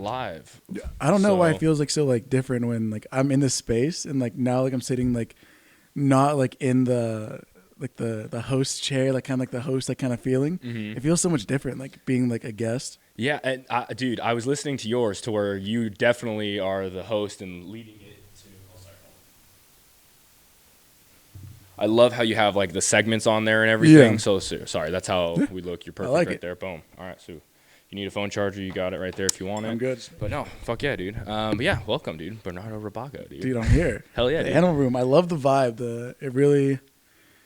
live. I don't know why it feels like so like different when like I'm in this space and like now like I'm sitting like not like in the like the host chair, like kind of like the host like kind of feeling. Mm-hmm. It feels so much different like being like a guest. Yeah, and dude, I was listening to yours to where you definitely are the host and leading it to. Oh, sorry. I love how you have like the segments on there and everything. Yeah. So sorry, that's how we look. You're perfect like right it. there. Boom. All right, so you need a phone charger, you got it right there if you want it. I'm good. But no, fuck yeah, dude. But yeah, welcome, dude. Bernardo Rabago, dude. Dude, I'm here. Hell yeah, the dude. animal room. I love the vibe.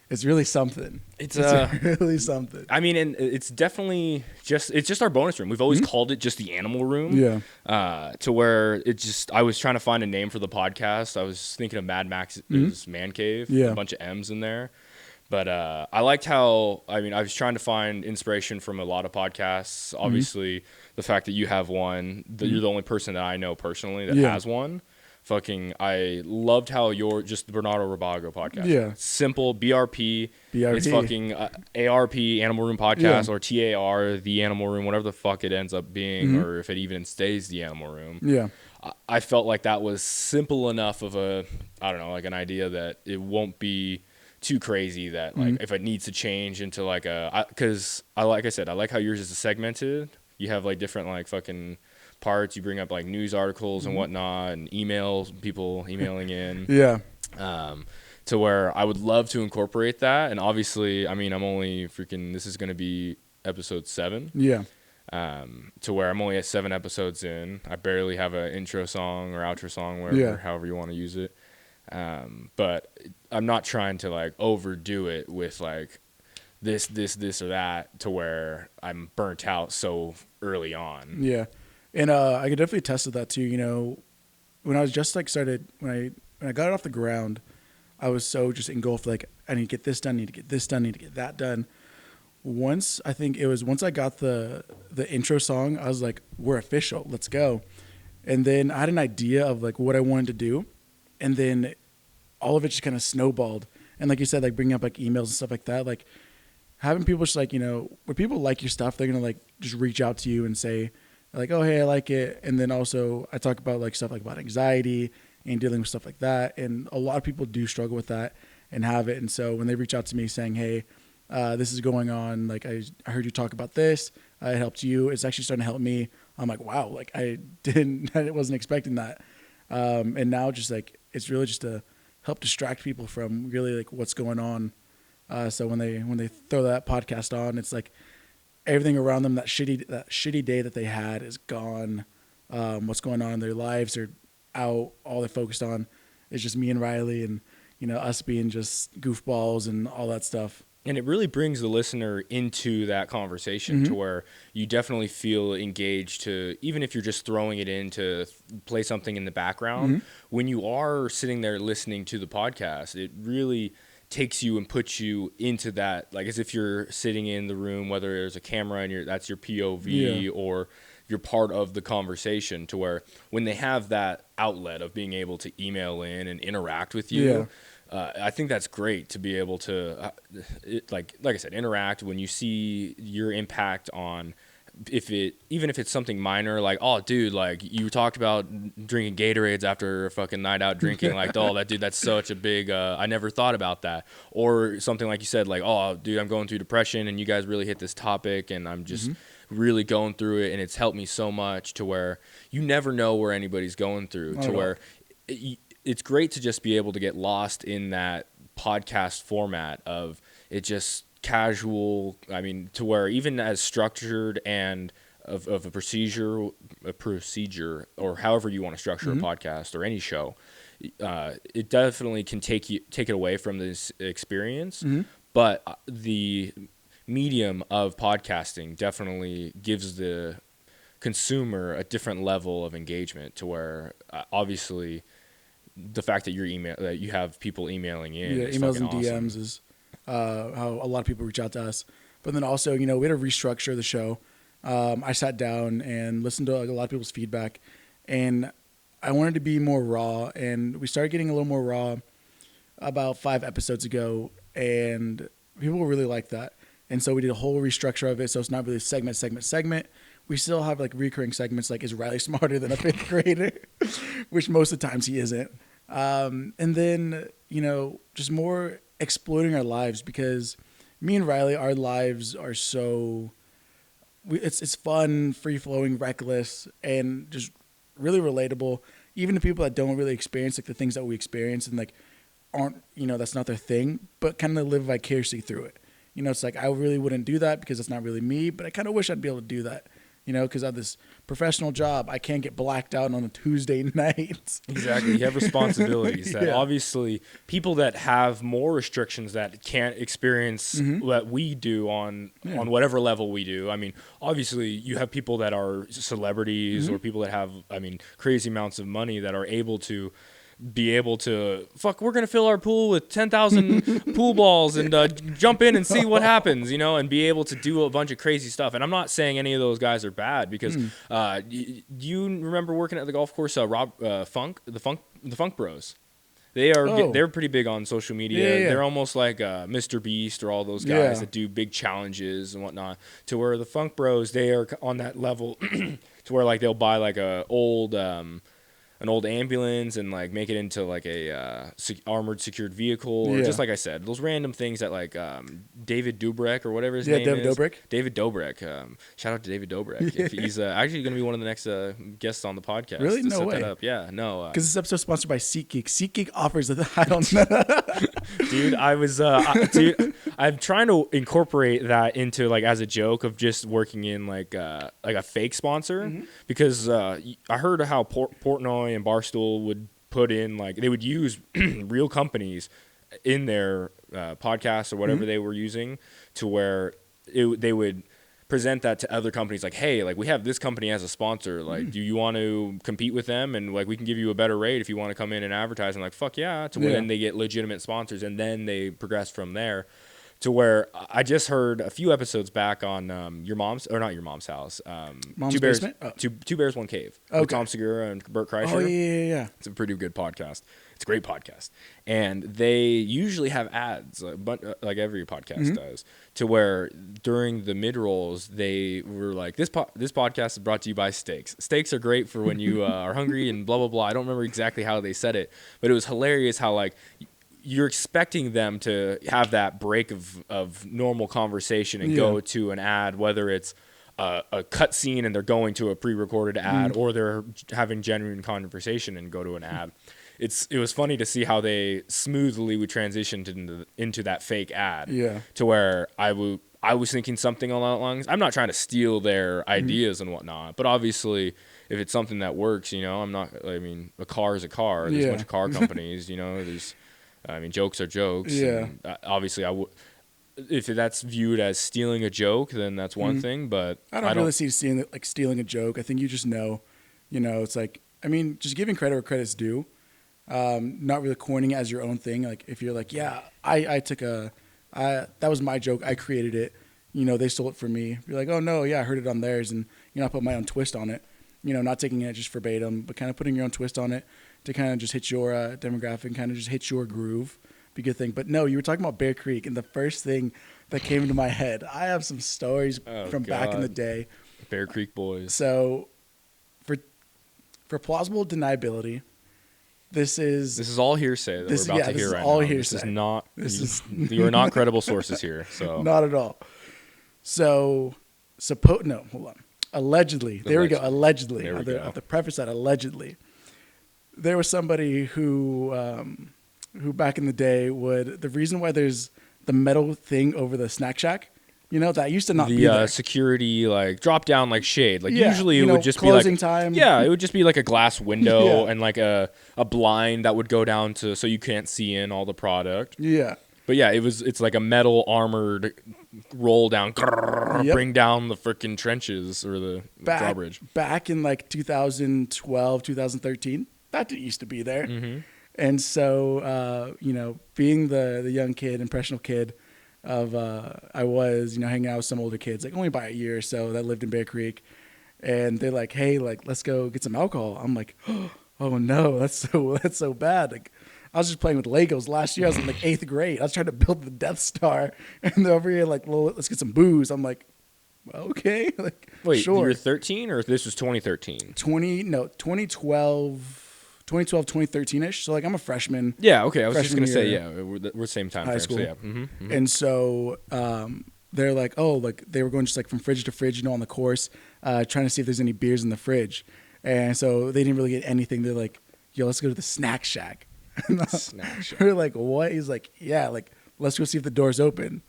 It's really something. It's really something. I mean, and it's definitely just our bonus room. We've always called it just the animal room. Yeah. To where I was trying to find a name for the podcast. I was thinking of Mad Max's Man Cave. Yeah. A bunch of M's in there. But I liked how, I was trying to find inspiration from a lot of podcasts. Obviously, the fact that you have one, that you're the only person that I know personally that has one. I loved how just the Bernardo Rabago podcast. Yeah. Simple, BRP. It's fucking ARP, Animal Room Podcast, or TAR, The Animal Room, whatever the fuck it ends up being, or if it even stays The Animal Room. Yeah. I felt like that was simple enough of like an idea that it won't be too crazy that like if it needs to change into like because like I said, I like how yours is segmented. You have like different like fucking parts. You bring up like news articles and whatnot and emails, people emailing in. Yeah. To where I would love to incorporate that. And obviously, I'm only this is going to be episode 7. Yeah. To where I'm only at 7 episodes in. I barely have an intro song or outro song, however you want to use it. But I'm not trying to like overdo it with like this or that to where I'm burnt out so early on. Yeah. And I could definitely attest to that too. You know, when I was just like when I got it off the ground, I was so just engulfed. Like I need to get this done, need to get this done, need to get that done. Once I got the intro song, I was like, we're official, let's go. And then I had an idea of like what I wanted to do, and then all of it just kind of snowballed. And like you said, like bringing up like emails and stuff like that, like having people just like, you know, when people like your stuff, they're gonna like just reach out to you and say like, oh hey, I like it. And then also I talk about like stuff like about anxiety and dealing with stuff like that, and a lot of people do struggle with that and have it. And so when they reach out to me saying, hey, this is going on, like I heard you talk about this, it helped you, it's actually starting to help me. I'm like, wow, like I wasn't expecting that. And now just like it's really just to help distract people from really like what's going on. So when they throw that podcast on, it's like everything around them, that shitty day that they had is gone. What's going on in their lives are out. All they're focused on is just me and Riley, and you know, us being just goofballs and all that stuff. And it really brings the listener into that conversation to where you definitely feel engaged to, even if you're just throwing it in to play something in the background, when you are sitting there listening to the podcast, it really takes you and puts you into that, like as if you're sitting in the room, whether there's a camera and that's your POV or you're part of the conversation, to where when they have that outlet of being able to email in and interact with you, I think that's great to be able to, like I said, interact when you see your impact on, even if it's something minor, like, oh, dude, like you talked about drinking Gatorades after a fucking night out drinking, like, oh, that's such a big, I never thought about that. Or something like you said, like, oh, dude, I'm going through depression and you guys really hit this topic and I'm just really going through it and it's helped me so much, to where you never know where anybody's going through, to where it's great to just be able to get lost in that podcast format of it, just casual. I mean, to where even as structured and of a procedure, or however you want to structure a podcast or any show, it definitely can take it away from this experience. But the medium of podcasting definitely gives the consumer a different level of engagement, to where obviously the fact that that you have people emailing in, emails and awesome. DMs is how a lot of people reach out to us. But then also, you know, we had to restructure the show. I sat down and listened to a lot of people's feedback, and I wanted to be more raw, and we started getting a little more raw about 5 episodes ago, and people really liked that. And so we did a whole restructure of it, so it's not really segment. we still have like recurring segments like, is Riley smarter than a fifth grader? Which most of the times he isn't. And then, just more exploring our lives, because me and Riley, our lives are so, it's fun, free flowing, reckless, and just really relatable, even to people that don't really experience like the things that we experience and like aren't, that's not their thing, but kind of live vicariously through it. It's like, I really wouldn't do that because it's not really me, but I kind of wish I'd be able to do that, because I have this professional job. I can't get blacked out on a Tuesday night. Exactly. You have responsibilities that obviously people that have more restrictions that can't experience what we do on whatever level we do. I mean, obviously you have people that are celebrities or people that have, crazy amounts of money that are able to be able to we're gonna fill our pool with 10,000 pool balls and jump in and see what happens, and be able to do a bunch of crazy stuff. And I'm not saying any of those guys are bad, because you remember working at the golf course, the Funk Bros. They're pretty big on social media. Yeah. They're almost like Mr. Beast or all those guys that do big challenges and whatnot. To where the Funk Bros, they are on that level to where like they'll buy like an old ambulance and like make it into like a armored secured vehicle, or just like I said, those random things that like David Dobrik or whatever his name is. David Dobrik. Shout out to David Dobrik. If he's actually going to be one of the next guests on the podcast. Really? To no set way. That up. Yeah, no. Because this episode is sponsored by SeatGeek. SeatGeek offers I don't know. Dude, I'm trying to incorporate that into like as a joke of just working in like a fake sponsor, because I heard how Portnoy and Barstool would put in, like, they would use real companies in their podcasts or whatever they were using, to where they would present that to other companies like, hey, like, we have this company as a sponsor, like, do you want to compete with them, and like we can give you a better rate if you want to come in and advertise. And like, fuck yeah, to where then they get legitimate sponsors, and then they progress from there. To where I just heard a few episodes back on not your mom's house, Mom's Two Bears, Basement? Oh. Two Bears, One Cave, Okay. with Tom Segura and Bert Kreischer. Oh yeah. It's a pretty good podcast. It's a great podcast, and they usually have ads, like every podcast does. To where during the mid rolls, they were like, "This podcast is brought to you by steaks. Steaks are great for when you are hungry," and blah blah blah. I don't remember exactly how they said it, but it was hilarious how like, you're expecting them to have that break of normal conversation and go to an ad, whether it's a cut scene and they're going to a pre-recorded ad, or they're having genuine conversation and go to an ad. It was funny to see how they smoothly would transition into that fake ad. Yeah. To where I was thinking something along those lines. I'm not trying to steal their ideas and whatnot, but obviously, if it's something that works, I'm not. I mean, a car is a car. There's a bunch of car companies. Jokes are jokes. Yeah. Obviously, if that's viewed as stealing a joke, then that's one thing. But I don't really see stealing a joke. I think you just know, it's like, just giving credit where credit's due. Not really coining it as your own thing. Like if you're like, yeah, I took that was my joke. I created it. They stole it from me. You're like, oh no, yeah, I heard it on theirs, and I put my own twist on it. Not taking it just verbatim, but kind of putting your own twist on it to kind of just hit your demographic, kind of just hit your groove, be a good thing. But no, you were talking about Bear Creek, and the first thing that came into my head, I have some stories from back in the day. Bear Creek boys. So, for plausible deniability, this is all hearsay that we're about to hear right now. Hearsay. You are not credible sources here. So not at all. So, hold on. Allegedly. There we go. Allegedly. I have to preface that allegedly. There was somebody who back in the day the reason why there's the metal thing over the snack shack, that used to not be there. The security, like, drop down, like, shade. Like, usually it would just be like closing time. Yeah, it would just be like a glass window and like a blind that would go down to so you can't see in all the product. Yeah. But yeah, it's like a metal armored roll down, bring down the freaking trenches or the drawbridge. Back in like 2012, 2013, that used to be there. Mm-hmm. And so, being the young kid, impressionable kid I was, hanging out with some older kids, like only by a year or so, that lived in Bear Creek. And they're like, hey, like, let's go get some alcohol. I'm like, oh no, that's so bad. Like, I was just playing with Legos last year. I was in like 8th grade. I was trying to build the Death Star, and they're over here like, well, let's get some booze. I'm like, Okay, like Wait, you were sure. 13 or this was 2013? 2012, 2013ish. So like I'm a freshman, Yeah, okay. I was just freshman gonna say, year yeah, we're same time high frame. So school. yeah. And so they're like, oh, like they were going just like from fridge to fridge, on the course, trying to see if there's any beers in the fridge. And so they didn't really get anything. They're like, yo, let's go to the snack shack. Snack shack. We're like, what? He's like, yeah, like let's go see if the door's open.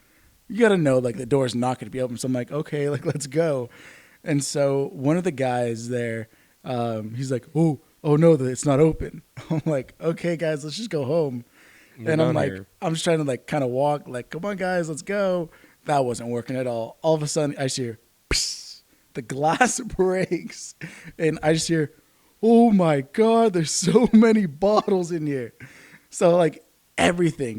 You got to know like the door's not going to be open. So I'm like, okay, like let's go. And so one of the guys there, he's like, oh no, it's not open. I'm like, okay, guys, let's just go home. We're And I'm done like, here. I'm just trying to like kind of walk, like, come on, guys, let's go. That wasn't working at all. All of a sudden, I just hear, psst, the glass breaks, and I just hear, oh my God, there's so many bottles in here. So like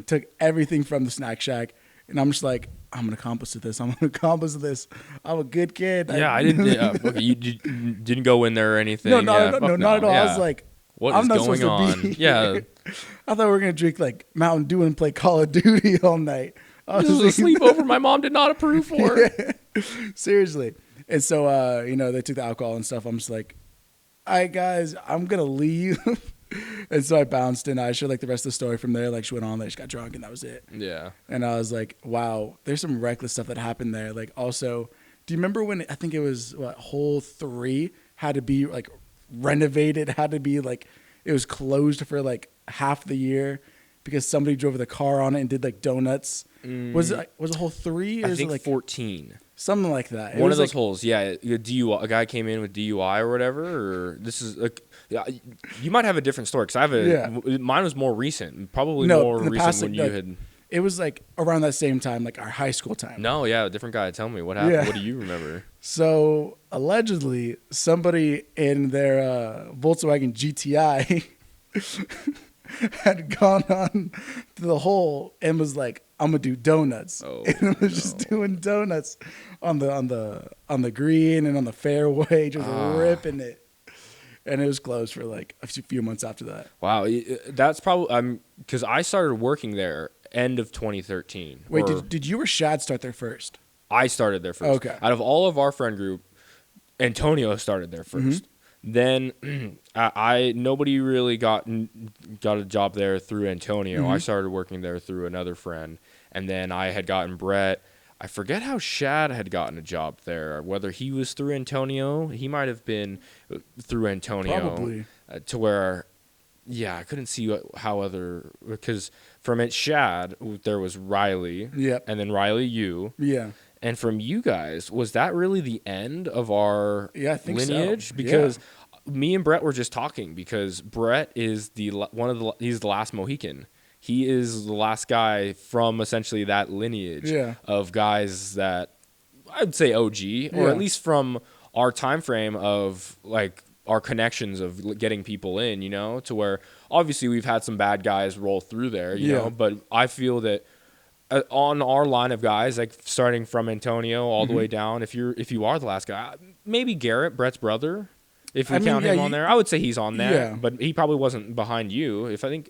took everything from the snack shack, and I'm just like, I'm gonna accomplish this. I'm gonna accomplish this. I'm a good kid. Yeah, I didn't. Okay, you didn't go in there or anything. No, Yeah, not, fuck no, not at all. I was Yeah. like, What I'm is not going supposed on? to be Yeah. here. I thought we were gonna drink like Mountain Dew and play Call of Duty all night. I This was a thinking- sleepover my mom did not approve for. Seriously. And so, they took the alcohol and stuff. I'm just like, all right, guys, I'm going to leave. And so I bounced, and I shared like the rest of the story from there. Like she went on there, she got drunk, and that was it. Yeah. And I was like, wow, there's some reckless stuff that happened there. Like also, do you remember when I think it was Hole 3 had to be like renovated, had to be like, it was closed for like half the year because somebody drove the car on it and did like donuts. Was it Hole 3 or I is think it like 14. something like that? It One was of those like, holes, yeah. A DUI, a guy came in with DUI or whatever. Or this is like, yeah, you might have a different story because I have mine was more recent, probably more in the recent past, when like, you like, had. It was like around that same time, like our high school time. No, yeah, a different guy. Tell me what happened. Yeah. What do you remember? So allegedly, somebody in their Volkswagen GTI had gone on to the hole and was like, "I'm gonna do donuts," and was just doing donuts on the green and on the fairway, just ripping it. And it was closed for like a few months after that. Wow, that's probably because I started working there end of 2013. Wait, did you or Shad start there first? I started there first. Okay. Out of all of our friend group, Antonio started there 1st. Then nobody really got a job there through Antonio. I started working there through another friend, and then I had gotten Brett. I forget how Shad had gotten a job there. Whether he was through Antonio, he might have been through Antonio. Probably. To where, yeah, I couldn't see how other because from it Shad there was Riley. Yep. And then Riley you. Yeah. And from you guys, was that really the end of our I think lineage? so. Because me and Brett were just talking because Brett is he's the last Mohican. He is the last guy from essentially that lineage of guys that I'd say OG, or at least from our time frame of like our connections of getting people in, to where obviously we've had some bad guys roll through there, you know, but I feel that on our line of guys, like starting from Antonio all the way down, if you are the last guy, maybe Garrett, Brett's brother, if we count him on there, I would say he's on there, but he probably wasn't behind you. If I think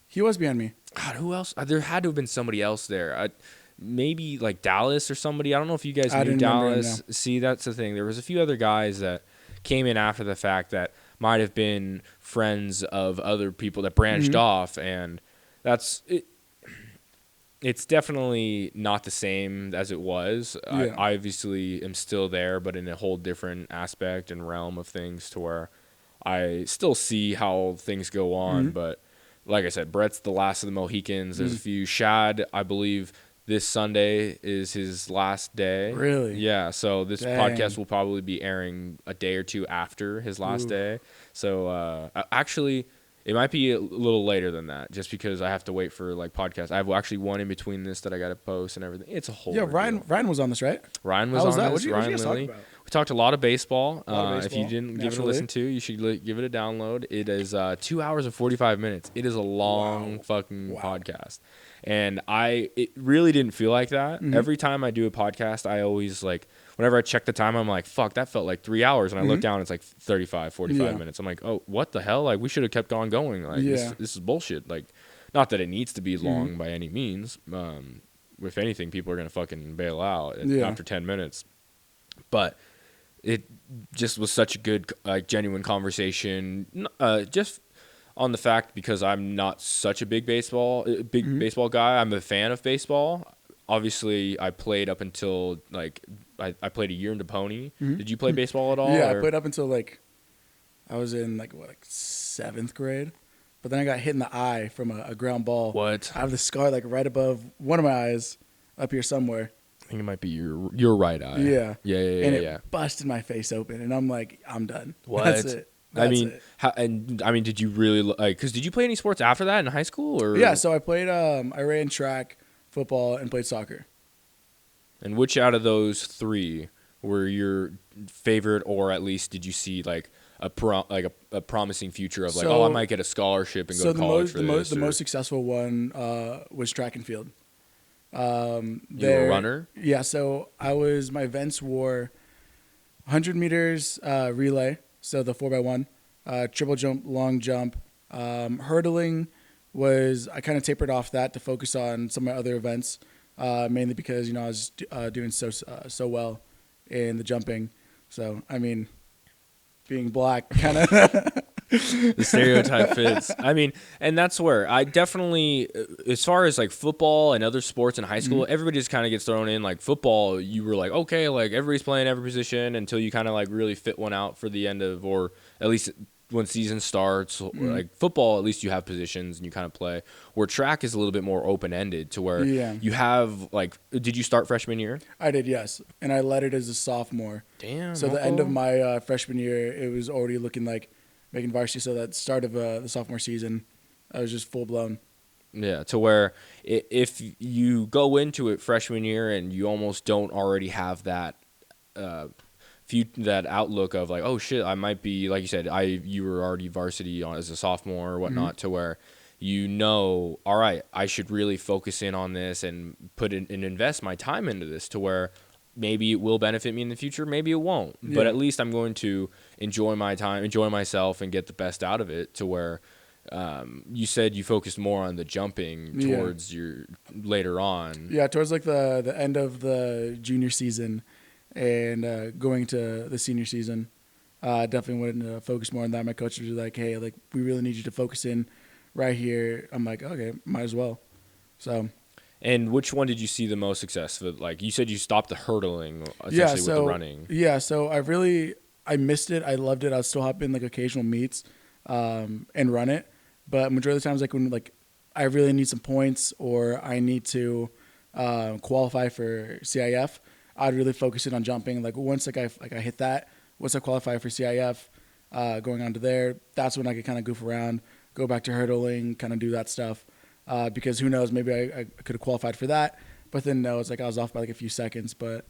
he was behind me. God, who else? There had to have been somebody else there. Maybe like Dallas or somebody. I don't know if you guys knew Dallas. See, that's the thing. There was a few other guys that came in after the fact that might have been friends of other people that branched off, and that's it. It's definitely not the same as it was. I obviously am still there, but in a whole different aspect and realm of things to where I still see how things go on. But like I said, Brett's the last of the Mohicans. There's a few. Shad, I believe this Sunday is his last day. Really? Yeah. So this podcast will probably be airing a day or two after his last day. So actually, it might be a little later than that, just because I have to wait for like podcasts. I have actually one in between this that I got to post and everything. It's a whole Ryan was on this, right? Ryan was on this. What Ryan did you Lilly. talk about? We talked a lot of baseball. Baseball, if you didn't give it a listen to, you should give it a download. It is 2 hours and 45 minutes. It is a long fucking podcast. And it really didn't feel like that. Every time I do a podcast, I always like, whenever I check the time, I'm like, fuck, that felt like 3 hours. And I look down, it's like 35, 45 minutes. I'm like, oh, what the hell? Like, we should have kept on going. Like, this is bullshit. Like, not that it needs to be long by any means. If anything, people are going to fucking bail out after 10 minutes. But it just was such a good, genuine conversation. Just on the fact because I'm not such a big baseball guy. I'm a fan of baseball. Obviously, I played up until I played a year into pony. Did you play baseball at all? Yeah, I Or? played up until I was in seventh grade, but then I got hit in the eye from a ground ball. What? I have the scar right above one of my eyes, up here somewhere. I think it might be your right eye. Yeah, Yeah. and Yeah. it busted my face open, and I'm like, I'm done. What? That's it. That's it. Did you really like? Because did you play any sports after that in high school or? Yeah, so I played. I ran track, football, and played soccer. And which out of those three were your favorite, or at least did you see like a promising future of I might get a scholarship and go to college for this? The most successful one was track and field. You were a runner? Yeah, so my events were 100 meters relay, so the 4x1, triple jump, long jump, hurdling was I kind of tapered off that to focus on some of my other events, mainly because I was doing so well in the jumping. So I mean, being black kind of. The stereotype fits. And that's where I definitely, as far as like football and other sports in high school, everybody just kind of gets thrown in. Like football, you were like, okay, like everybody's playing every position until you kind of like really fit one out for the end of, or at least when season starts. Like football, at least you have positions and you kind of play. Where track is a little bit more open ended to where you have did you start freshman year? I did, yes, and I led it as a sophomore. Damn. So the end of my freshman year, it was already looking like making varsity. So that start of the sophomore season, I was just full blown. Yeah, to where if you go into it freshman year and you almost don't already have that that outlook of like, oh shit, I might be, like you said, you were already varsity as a sophomore or whatnot, to where all right, I should really focus in on this and put in and invest my time into this to where maybe it will benefit me in the future, maybe it won't. Yeah. But at least I'm going to enjoy my time, enjoy myself, and get the best out of it to where you said you focused more on the jumping towards your later on. Yeah, towards the end of the junior season and going to the senior season. Definitely wanted to focus more on that. My coach was like, hey, we really need you to focus in right here. I'm like, okay, might as well. So. And which one did you see the most success with? Like you said, you stopped the hurdling essentially with the running. Yeah, so I missed it. I loved it. I was still hopping occasional meets and run it. But majority of the times, when I really need some points or I need to qualify for CIF, I'd really focus in on jumping. Once I hit that, once I qualify for CIF, going on to there, that's when I could kind of goof around, go back to hurdling, kind of do that stuff. Because who knows, maybe I could have qualified for that, but then no, it's I was off by a few seconds. But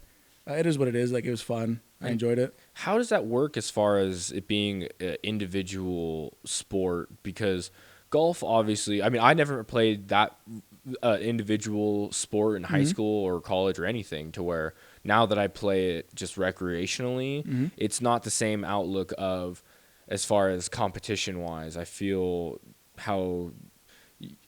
it is what it is. It was fun. I enjoyed it. How does that work as far as it being an individual sport? Because golf, obviously, I never played that individual sport in high school or college or anything to where now that I play it just recreationally, it's not the same outlook of as far as competition wise. I feel how...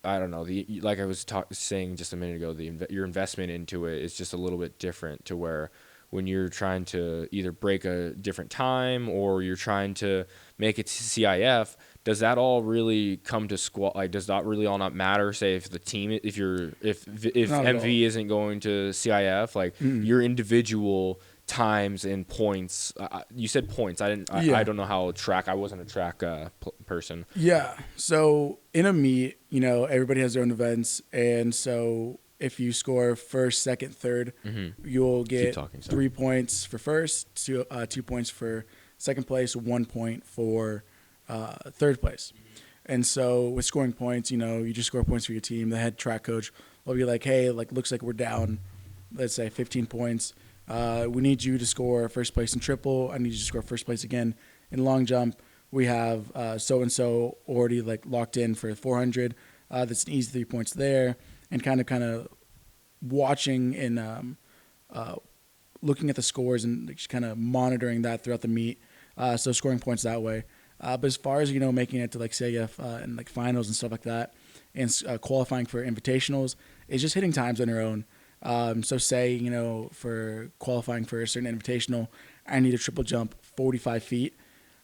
I don't know. Like I was saying just a minute ago, your investment into it is just a little bit different to where when you're trying to either break a different time or you're trying to make it to CIF, does that all really come to squat? Does that really all not matter? Say if the team, if MV isn't going to CIF, your individual times and points. You said points. I didn't. I don't know how track. I wasn't a track person. Yeah. So in a meet, everybody has their own events, and so if you score first, second, third, you'll get 3 points for first, 2 points for second place, 1 point for third place. And so with scoring points, you just score points for your team. The head track coach will be like, hey, looks like we're down, let's say 15 points. We need you to score first place in triple. I need you to score first place again in long jump. We have so-and-so already locked in for 400. That's an easy 3 points there. And kind of watching and looking at the scores and just kind of monitoring that throughout the meet. So scoring points that way. But as far as, making it to CIF and finals and stuff like that and qualifying for invitationals, it's just hitting times on your own. So say, for qualifying for a certain invitational, I need a triple jump 45 feet.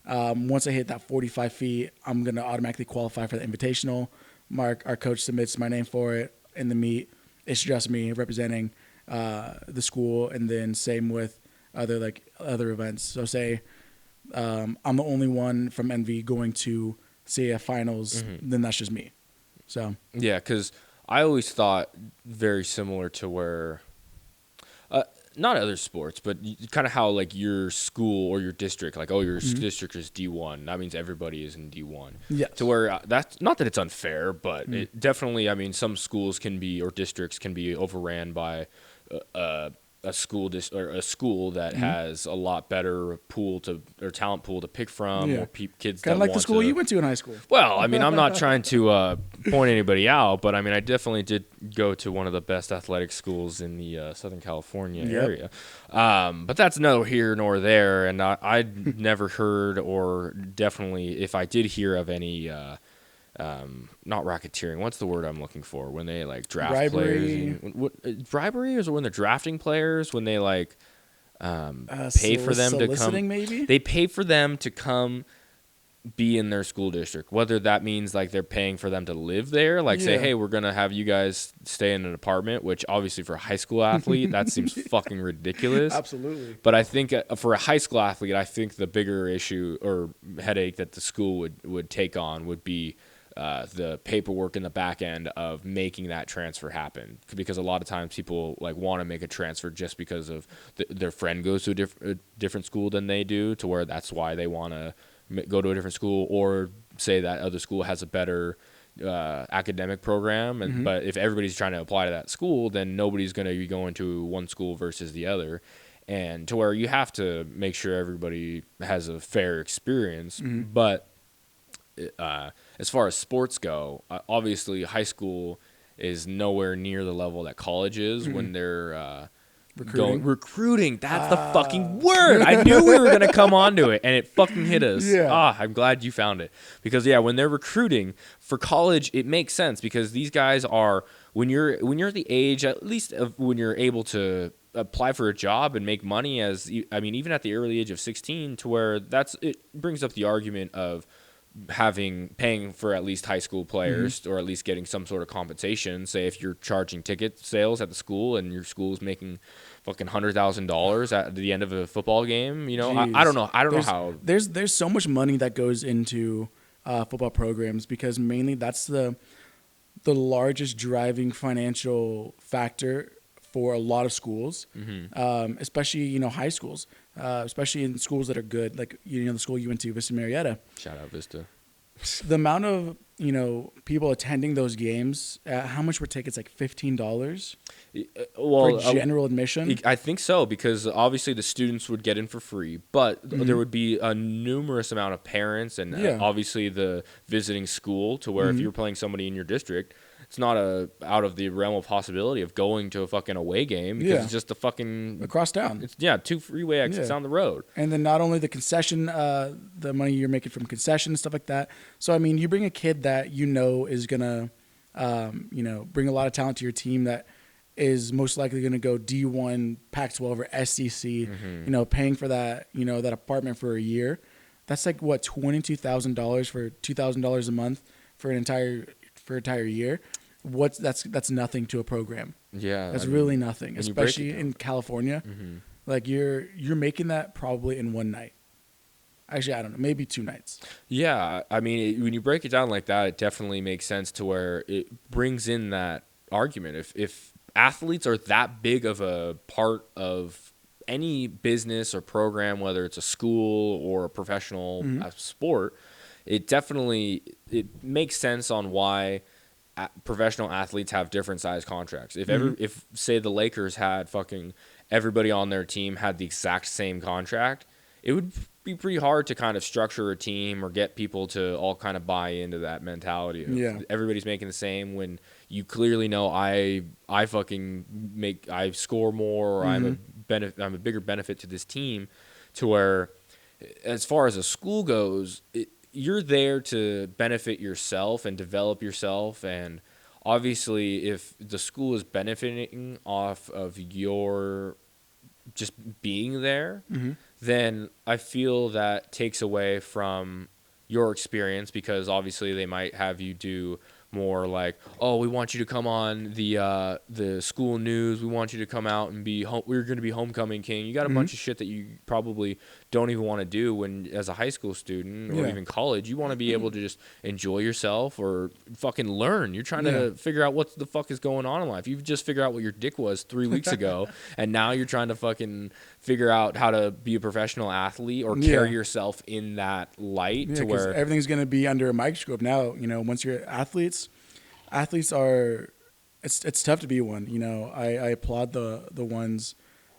Once I hit that 45 feet, I'm going to automatically qualify for the invitational. Our coach submits my name for it in the meet. It's just me representing the school, and then same with other events. So say I'm the only one from NV going to CAF finals, then that's just me. So yeah, because I always thought very similar to where, not other sports, but kind of how like your school or your district, like, oh, your district is D1. That means everybody is in D1. yes. To where that's not that it's unfair, but it definitely, I mean, some schools can be, or districts can be overran by a school or a school that has a lot better talent pool to pick from, Yeah. or kids Kind that of like want the school to, you went to in high school. well, I mean, I'm not trying to point anybody out, but I mean, I definitely did go to one of the best athletic schools in the Southern California area. But that's no here nor there, and I'd never heard, or definitely if I did hear of any, not racketeering. What's the word I'm looking for? When they like draft Bribery. players, bribery, or when they're drafting players, when they like pay for them to come. Maybe? They pay for them to come be in their school district, whether that means like they're paying for them to live there, like say, hey, we're gonna have you guys stay in an apartment, which obviously for a high school athlete that seems fucking ridiculous. Absolutely. But I think for a high school athlete, I think the bigger issue or headache that the school would take on would be the paperwork in the back end of making that transfer happen, because a lot of times people like want to make a transfer just because of their friend goes to a different school than they do, to where that's why they want to go to a different school, or say that other school has a better academic program. And but if everybody's trying to apply to that school, then nobody's going to be going to one school versus the other, and to where you have to make sure everybody has a fair experience. But as far as sports go, obviously high school is nowhere near the level that college is when they're recruiting. That's the fucking word. I knew we were gonna come onto it, and it fucking hit us. I'm glad you found it, because when they're recruiting for college, it makes sense, because these guys are, when you're the age, at least of when you're able to apply for a job and make money, even at the early age of 16, to where it brings up the argument of paying for at least high school players, or at least getting some sort of compensation. Say if you're charging ticket sales at the school, and your school's making fucking $100,000 at the end of a football game, I don't know how there's so much money that goes into football programs, because mainly that's the largest driving financial factor for a lot of schools, especially high schools, especially in schools that are good, like the school you went to, Vista Marietta. Shout out Vista. The amount of people attending those games, how much were tickets? Like $15 for general admission. I think so, because obviously the students would get in for free, but there would be a numerous amount of parents, and obviously the visiting school, to where if you're playing somebody in your district, it's not out of the realm of possibility of going to a fucking away game, because it's just the fucking across town. It's 2 freeway exits down the road. And then not only the concession, the money you're making from concession and stuff like that. So I mean, you bring a kid that is gonna, bring a lot of talent to your team, that is most likely gonna go D1, Pac-12, or SEC. Paying for that, that apartment for a year. That's like what, $22,000 for $2,000 a month for an entire year. That's nothing to a program. That's really nothing, especially in California. Like you're making that probably in one night. Actually, I don't know, maybe 2 nights. Yeah, I mean, when you break it down like that, it definitely makes sense, to where it brings in that argument. If athletes are that big of a part of any business or program, whether it's a school or a professional sport, it makes sense on why professional athletes have different size contracts. If say the Lakers had fucking everybody on their team had the exact same contract, it would be pretty hard to kind of structure a team or get people to all kind of buy into that mentality of everybody's making the same, when you clearly know I score more, or I'm a bigger benefit to this team, to where as far as a school goes, you're there to benefit yourself and develop yourself, and obviously if the school is benefiting off of your just being there, then I feel that takes away from your experience, because obviously they might have you do more like, oh, we want you to come on the school news. We want you to come out and we're going to be homecoming king. You got a bunch of shit that you probably don't even want to do when as a high school student or even college. You want to be able to just enjoy yourself or fucking learn. You're trying to figure out what the fuck is going on in life. You've just figured out what your dick was 3 weeks ago, and now you're trying to fucking figure out how to be a professional athlete or carry yourself in that light to where everything's going to be under a microscope now. You know, once you're athletes are, it's tough to be one. You know, I applaud the ones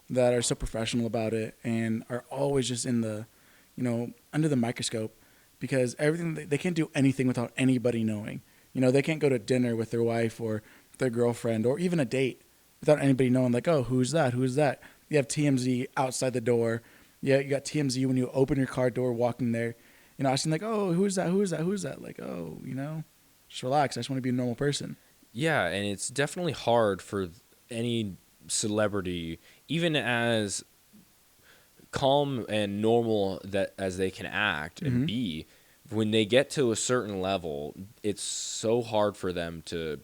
that are so professional about it and are always just in the, you know, under the microscope, because everything, they can't do anything without anybody knowing. You know, they can't go to dinner with their wife or their girlfriend or even a date without anybody knowing, like, oh, who's that? Who's that? You have TMZ outside the door. Yeah, you got TMZ when you open your car door walking there. You know, asking like, oh, who's that? Who's that? Who's that? Like, oh, you know, just relax. I just want to be a normal person. Yeah, and it's definitely hard for any celebrity, even as calm and normal that as they can act and be, when they get to a certain level, it's so hard for them to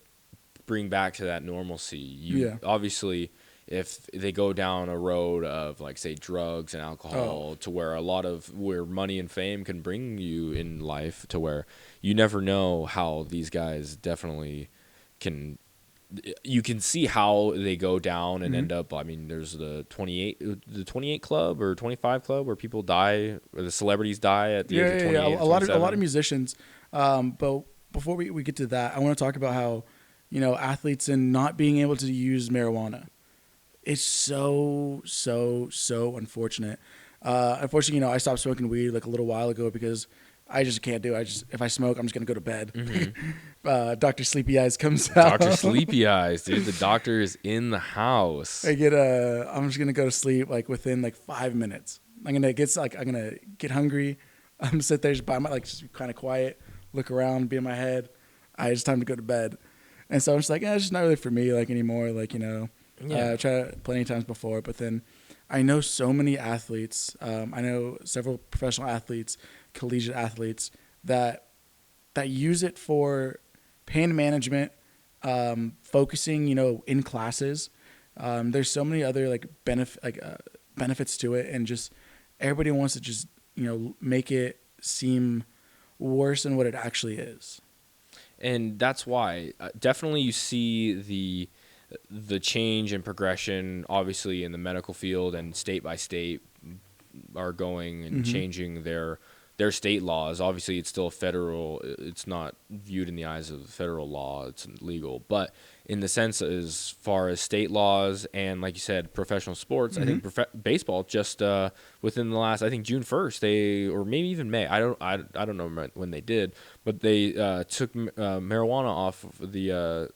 bring back to that normalcy. Obviously, if they go down a road of, like, say, drugs and alcohol, to where where money and fame can bring you in life, to where you never know how these guys definitely you can see how they go down and end up. I mean, there's the 28 club or 25 club where people die, or the celebrities die at the age of 28. A lot of musicians. But before we get to that, I want to talk about how, you know, athletes and not being able to use marijuana. It's so unfortunate. Unfortunately, you know, I stopped smoking weed like a little while ago because I just can't do it. If I smoke, I'm just gonna go to bed. Dr. Sleepy Eyes comes out. Dr. Sleepy Eyes, dude. The doctor is in the house. I'm just gonna go to sleep like within like 5 minutes. I'm gonna get hungry. I'm sit there just just kind of quiet, look around, be in my head. It's time to go to bed. And so I'm just like, it's just not really for me like anymore. Like, you know, I tried it plenty of times before, but then I know so many athletes. I know several professional athletes, collegiate athletes that use it for pain management, focusing, you know, in classes. There's so many other like benefits to it, and just everybody wants to just, you know, make it seem worse than what it actually is. And that's why definitely you see the change and progression, obviously, in the medical field, and state by state are going and changing their state laws. Obviously, it's still it's not viewed in the eyes of federal law. It's legal. But in the sense as far as state laws and, like you said, professional sports, I think baseball just within the last, I think June 1st, or maybe even May. I don't know when they did, but they took marijuana off of the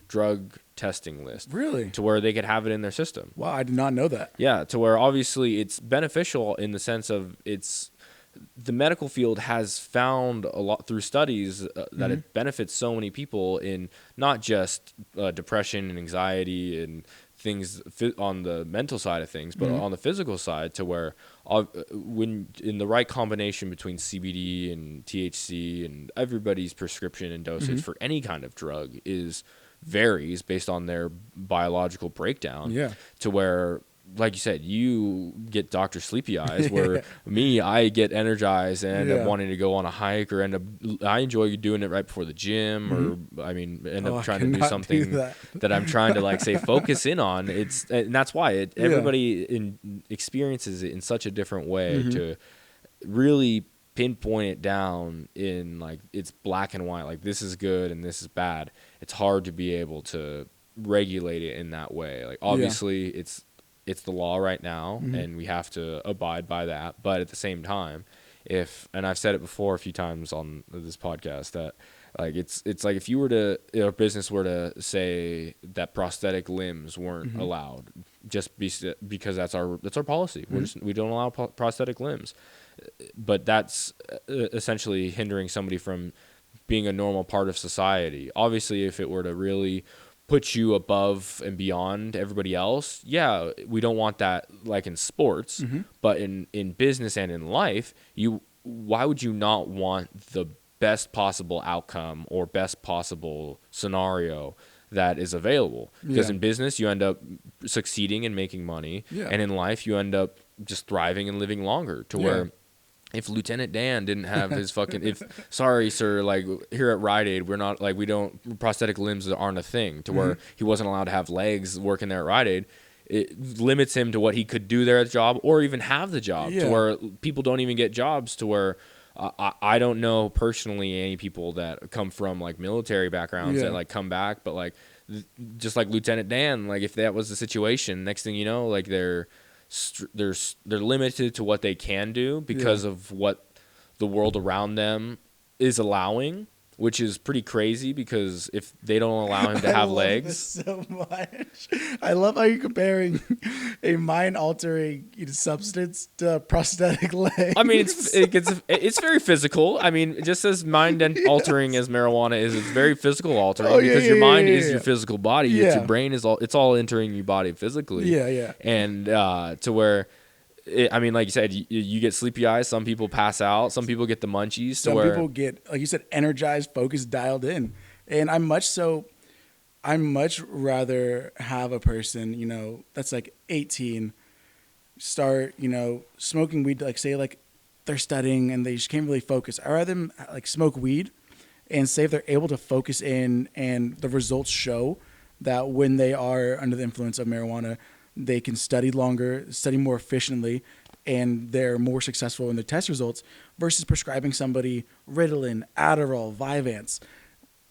drug testing list. Really? To where they could have it in their system. Wow, I did not know that. Yeah, to where obviously it's beneficial in the sense of the medical field has found a lot through studies that it benefits so many people in not just depression and anxiety and things on the mental side of things, but on the physical side, to where when in the right combination between CBD and THC, and everybody's prescription and dosage for any kind of drug varies based on their biological breakdown. Yeah. To where, like you said, you get Dr. Sleepy Eyes, where I get energized and end up wanting to go on a hike, or I enjoy doing it right before the gym, or end up trying to do something that I'm trying to, like, say, focus in on. And that's why everybody experiences it in such a different way to really pinpoint it down in, like, it's black and white, like this is good and this is bad. It's hard to be able to regulate it in that way. Like, obviously it's the law right now, and we have to abide by that. But at the same time, and I've said it before a few times on this podcast, that, like, it's like if you were to, a business were to say that prosthetic limbs weren't allowed, just because that's our policy. We don't allow prosthetic limbs, but that's essentially hindering somebody from being a normal part of society. Obviously, if it were to really put you above and beyond everybody else, yeah, we don't want that, like in sports, but in business and in life, why would you not want the best possible outcome or best possible scenario that is available? Because in business, you end up succeeding and making money, and in life, you end up just thriving and living longer to where if Lieutenant Dan didn't have his fucking, sorry, sir, like here at Rite Aid, we're not like, prosthetic limbs aren't a thing to where he wasn't allowed to have legs working there at Rite Aid. It limits him to what he could do there at the job or even have the job to where people don't even get jobs to where I don't know personally any people that come from like military backgrounds that like come back, but like just like Lieutenant Dan, like if that was the situation, next thing you know, like they're limited to what they can do because of what the world around them is allowing, which is pretty crazy because if they don't allow him to have legs. This so much. I love how you're comparing a mind-altering substance to a prosthetic leg. I mean, it's very physical. I mean, just as mind-altering as marijuana is, it's very physical altering because your mind is your physical body. It's your brain it's all entering your body physically. Yeah. And to where. I mean, like you said, you get sleepy eyes. Some people pass out. Some people get the munchies. Some people get, like you said, energized, focused, dialed in. And I'm much rather have a person, that's like 18, start, smoking weed, like say like they're studying and they just can't really focus. I'd rather them like smoke weed and say if they're able to focus in and the results show that when they are under the influence of marijuana, they can study longer, study more efficiently, and they're more successful in their test results versus prescribing somebody Ritalin, Adderall, Vyvanse.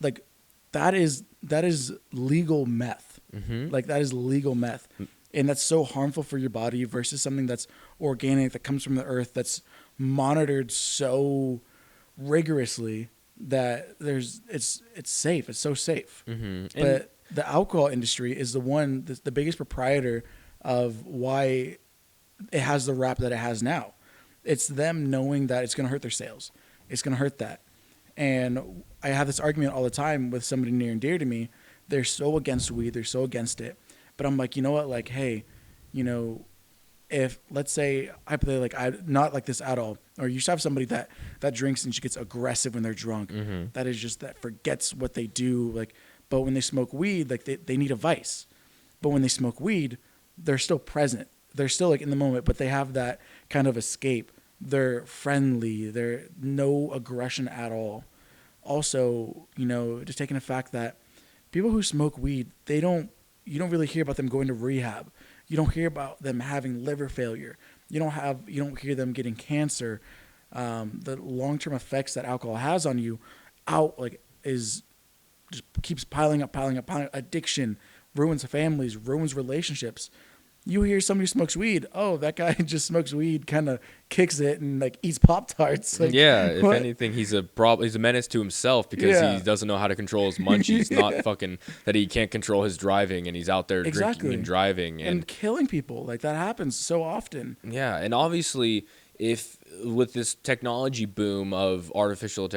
Like that is legal meth. Like that is legal meth. And that's so harmful for your body versus something that's organic, that comes from the earth, that's monitored so rigorously that it's safe. It's so safe. But the alcohol industry is the biggest proprietor of why it has the rap that it has now. It's them knowing that it's going to hurt their sales. It's going to hurt that. And I have this argument all the time with somebody near and dear to me. They're so against weed. They're so against it. But I'm like, you know what? Like, hey, if let's say I not like this at all, or you just have somebody that drinks and she gets aggressive when they're drunk. That is just that forgets what they do. Like, but when they smoke weed, like they need a vice. But when they smoke weed, they're still present. They're still like in the moment, but they have that kind of escape. They're friendly. They're no aggression at all. Also, just taking the fact that people who smoke weed, you don't really hear about them going to rehab. You don't hear about them having liver failure. You don't hear them getting cancer. The long-term effects that alcohol has on you just keeps piling up. Addiction ruins families, ruins relationships. You hear somebody who smokes weed, oh, that guy just smokes weed, kind of kicks it and like eats Pop-Tarts. Like, if anything, he's a menace to himself because he doesn't know how to control his munchies. Not fucking that he can't control his driving and he's out there drinking and driving and killing people. Like that happens so often. Yeah, and obviously, if with this technology boom of artificial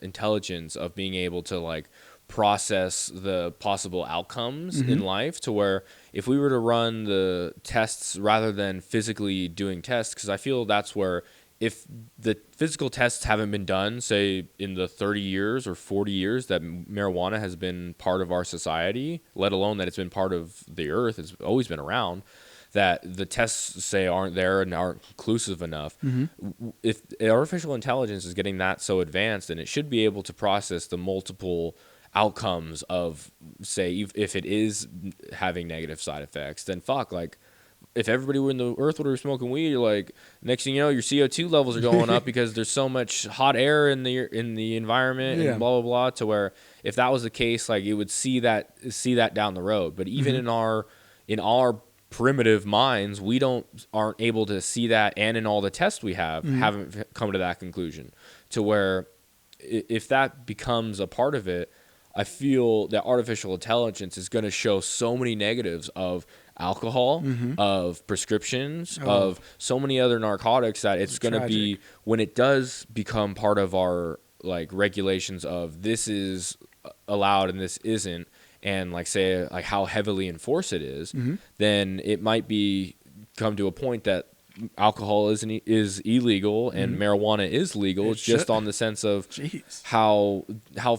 intelligence of being able to like process the possible outcomes in life, to where if we were to run the tests rather than physically doing tests, because I feel that's where if the physical tests haven't been done, say in the 30 years or 40 years that marijuana has been part of our society, let alone that it's been part of the earth, it's always been around, that the tests say aren't there and aren't conclusive enough. If artificial intelligence is getting that so advanced, then it should be able to process the multiple outcomes of, say, if it is having negative side effects, then like if everybody in the earth were smoking weed, you're like, next thing you know, your CO2 levels are going up because there's so much hot air in the environment and blah blah blah. To where if that was the case, like you would see that down the road. But even in our primitive minds, we aren't able to see that, and in all the tests we haven't come to that conclusion. To where if that becomes a part of it, I feel that artificial intelligence is going to show so many negatives of alcohol, of prescriptions, of so many other narcotics that it's going to be, when it does become part of our like regulations of this is allowed and this isn't, and like say like how heavily enforced it is, then it might be come to a point that alcohol is illegal and marijuana is legal. It's just on the sense of how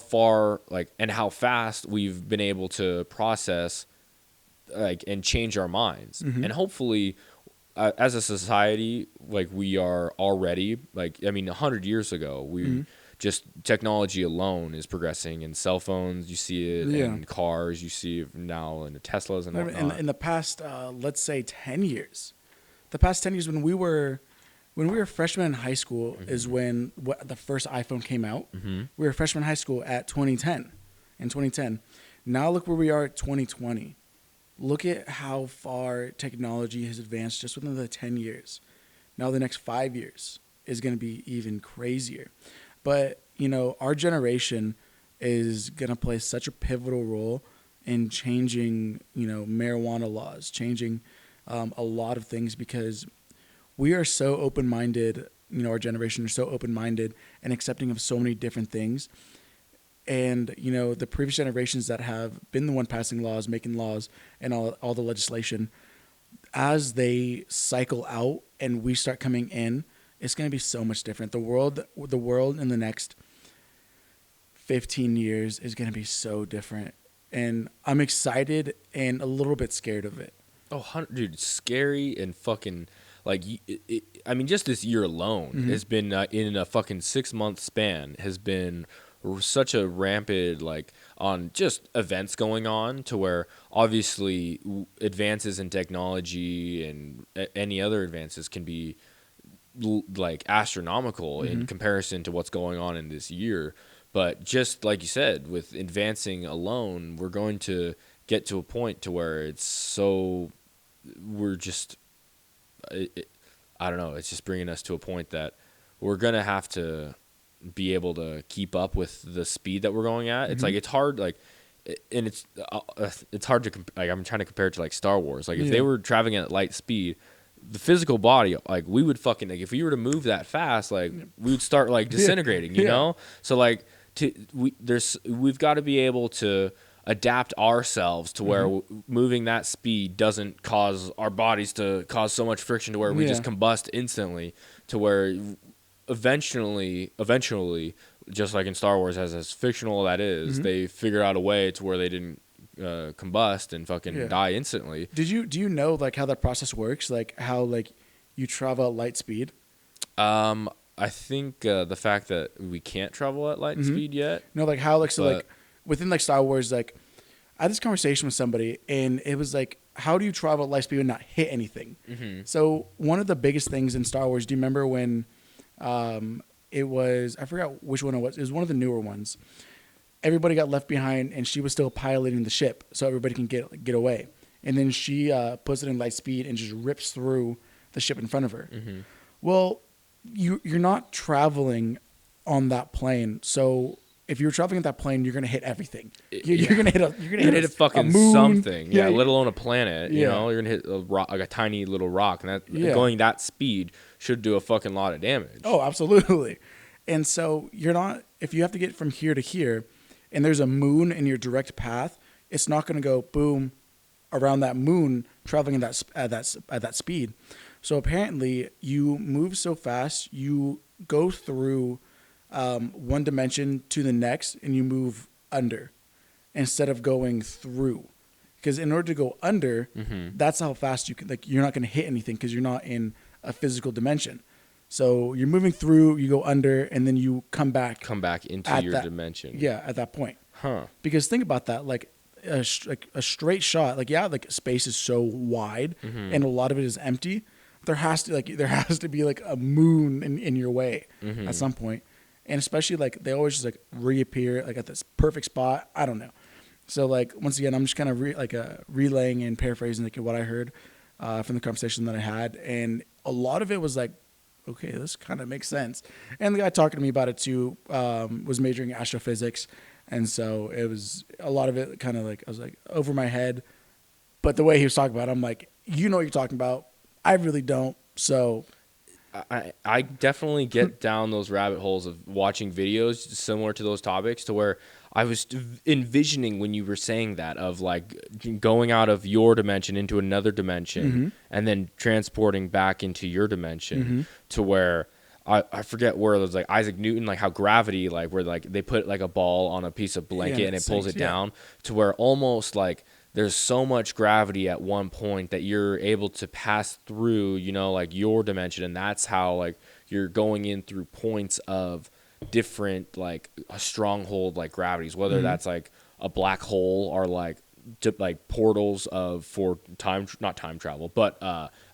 far like and how fast we've been able to process like and change our minds, and hopefully as a society, like we are already like, I mean, 100 years ago, we just technology alone is progressing. In cell phones, you see it, in cars, you see it now in the Teslas and whatnot. In the past, let's say 10 years, the past 10 years when we were freshmen in high school is when the first iPhone came out. We were freshmen in high school at 2010. Now look where we are at 2020. Look at how far technology has advanced just within the 10 years. Now the next 5 years is going to be even crazier. But, you know, our generation is going to play such a pivotal role in changing, you know, marijuana laws, changing a lot of things, because we are so open-minded, you know, our generation is so open-minded and accepting of so many different things. And, you know, the previous generations that have been the one passing laws, making laws, and all the legislation, as they cycle out and we start coming in, it's going to be so much different. The world in the next 15 years is going to be so different. And I'm excited and a little bit scared of it. Oh, dude, scary and fucking, like, I mean, just this year alone has been, in a fucking 6-month span, has been such a rampant, like, on just events going on, to where obviously advances in technology and any other advances can be like astronomical in comparison to what's going on in this year. But just like you said, with advancing alone, we're going to get to a point to where it's so, we're just, I don't know, it's just bringing us to a point that we're going to have to be able to keep up with the speed that we're going at. It's like, it's hard, like, and it's hard to, like, I'm trying to compare it to like Star Wars. Like if they were traveling at light speed, the physical body, like we would fucking, like if we were to move that fast, like we would start like disintegrating, you know? So like we've got to be able to adapt ourselves to where moving that speed doesn't cause our bodies to cause so much friction to where we just combust instantly, to where eventually, just like in Star Wars, as fictional that is, they figure out a way to where they didn't combust and fucking die instantly. Do you know like how that process works? Like how like you travel at light speed? I think the fact that we can't travel at light speed yet. No, like how like so like within like Star Wars, like I had this conversation with somebody and it was like, how do you travel at light speed and not hit anything? So one of the biggest things in Star Wars, do you remember when it was, I forgot which one it was one of the newer ones. Everybody got left behind and she was still piloting the ship so everybody can get away. And then she puts it in light speed and just rips through the ship in front of her. Well, you're not traveling on that plane. So if you're traveling at that plane, you're gonna hit everything. You're gonna hit a fucking moon. Something. Yeah, let alone a planet. You know, you're gonna hit a rock, like a tiny little rock, and that going that speed should do a fucking lot of damage. Oh, absolutely. And so you're not, if you have to get from here to here, and there's a moon in your direct path, it's not gonna go boom around that moon traveling at that speed. So apparently, you move so fast, you go through one dimension to the next, and you move under instead of going through. Because in order to go under, that's how fast you can. Like you're not going to hit anything because you're not in a physical dimension. So you're moving through, you go under, and then you come back into your dimension. Yeah, at that point. Because think about that, like a straight shot. Like like space is so wide, and a lot of it is empty. There has to be like a moon in your way at some point. And especially like they always just like reappear like at this perfect spot. I don't know. So like once again, I'm just kind of relaying and paraphrasing like what I heard from the conversation that I had, and a lot of it was like, okay, this kind of makes sense. And the guy talking to me about it too was majoring in astrophysics, and so it was a lot of it kind of like I was like over my head. But the way he was talking about it, I'm like, you know what you're talking about. I really don't. So I definitely get down those rabbit holes of watching videos similar to those topics, to where I was envisioning when you were saying that, of like going out of your dimension into another dimension and then transporting back into your dimension, to where I forget where it was, like Isaac Newton, like how gravity, like where like they put like a ball on a piece of blanket and it pulls it down, to where almost like there's so much gravity at one point that you're able to pass through, you know, like your dimension. And that's how like you're going in through points of different, like a stronghold, like gravities, whether that's like a black hole or like portals of for time, not time travel, but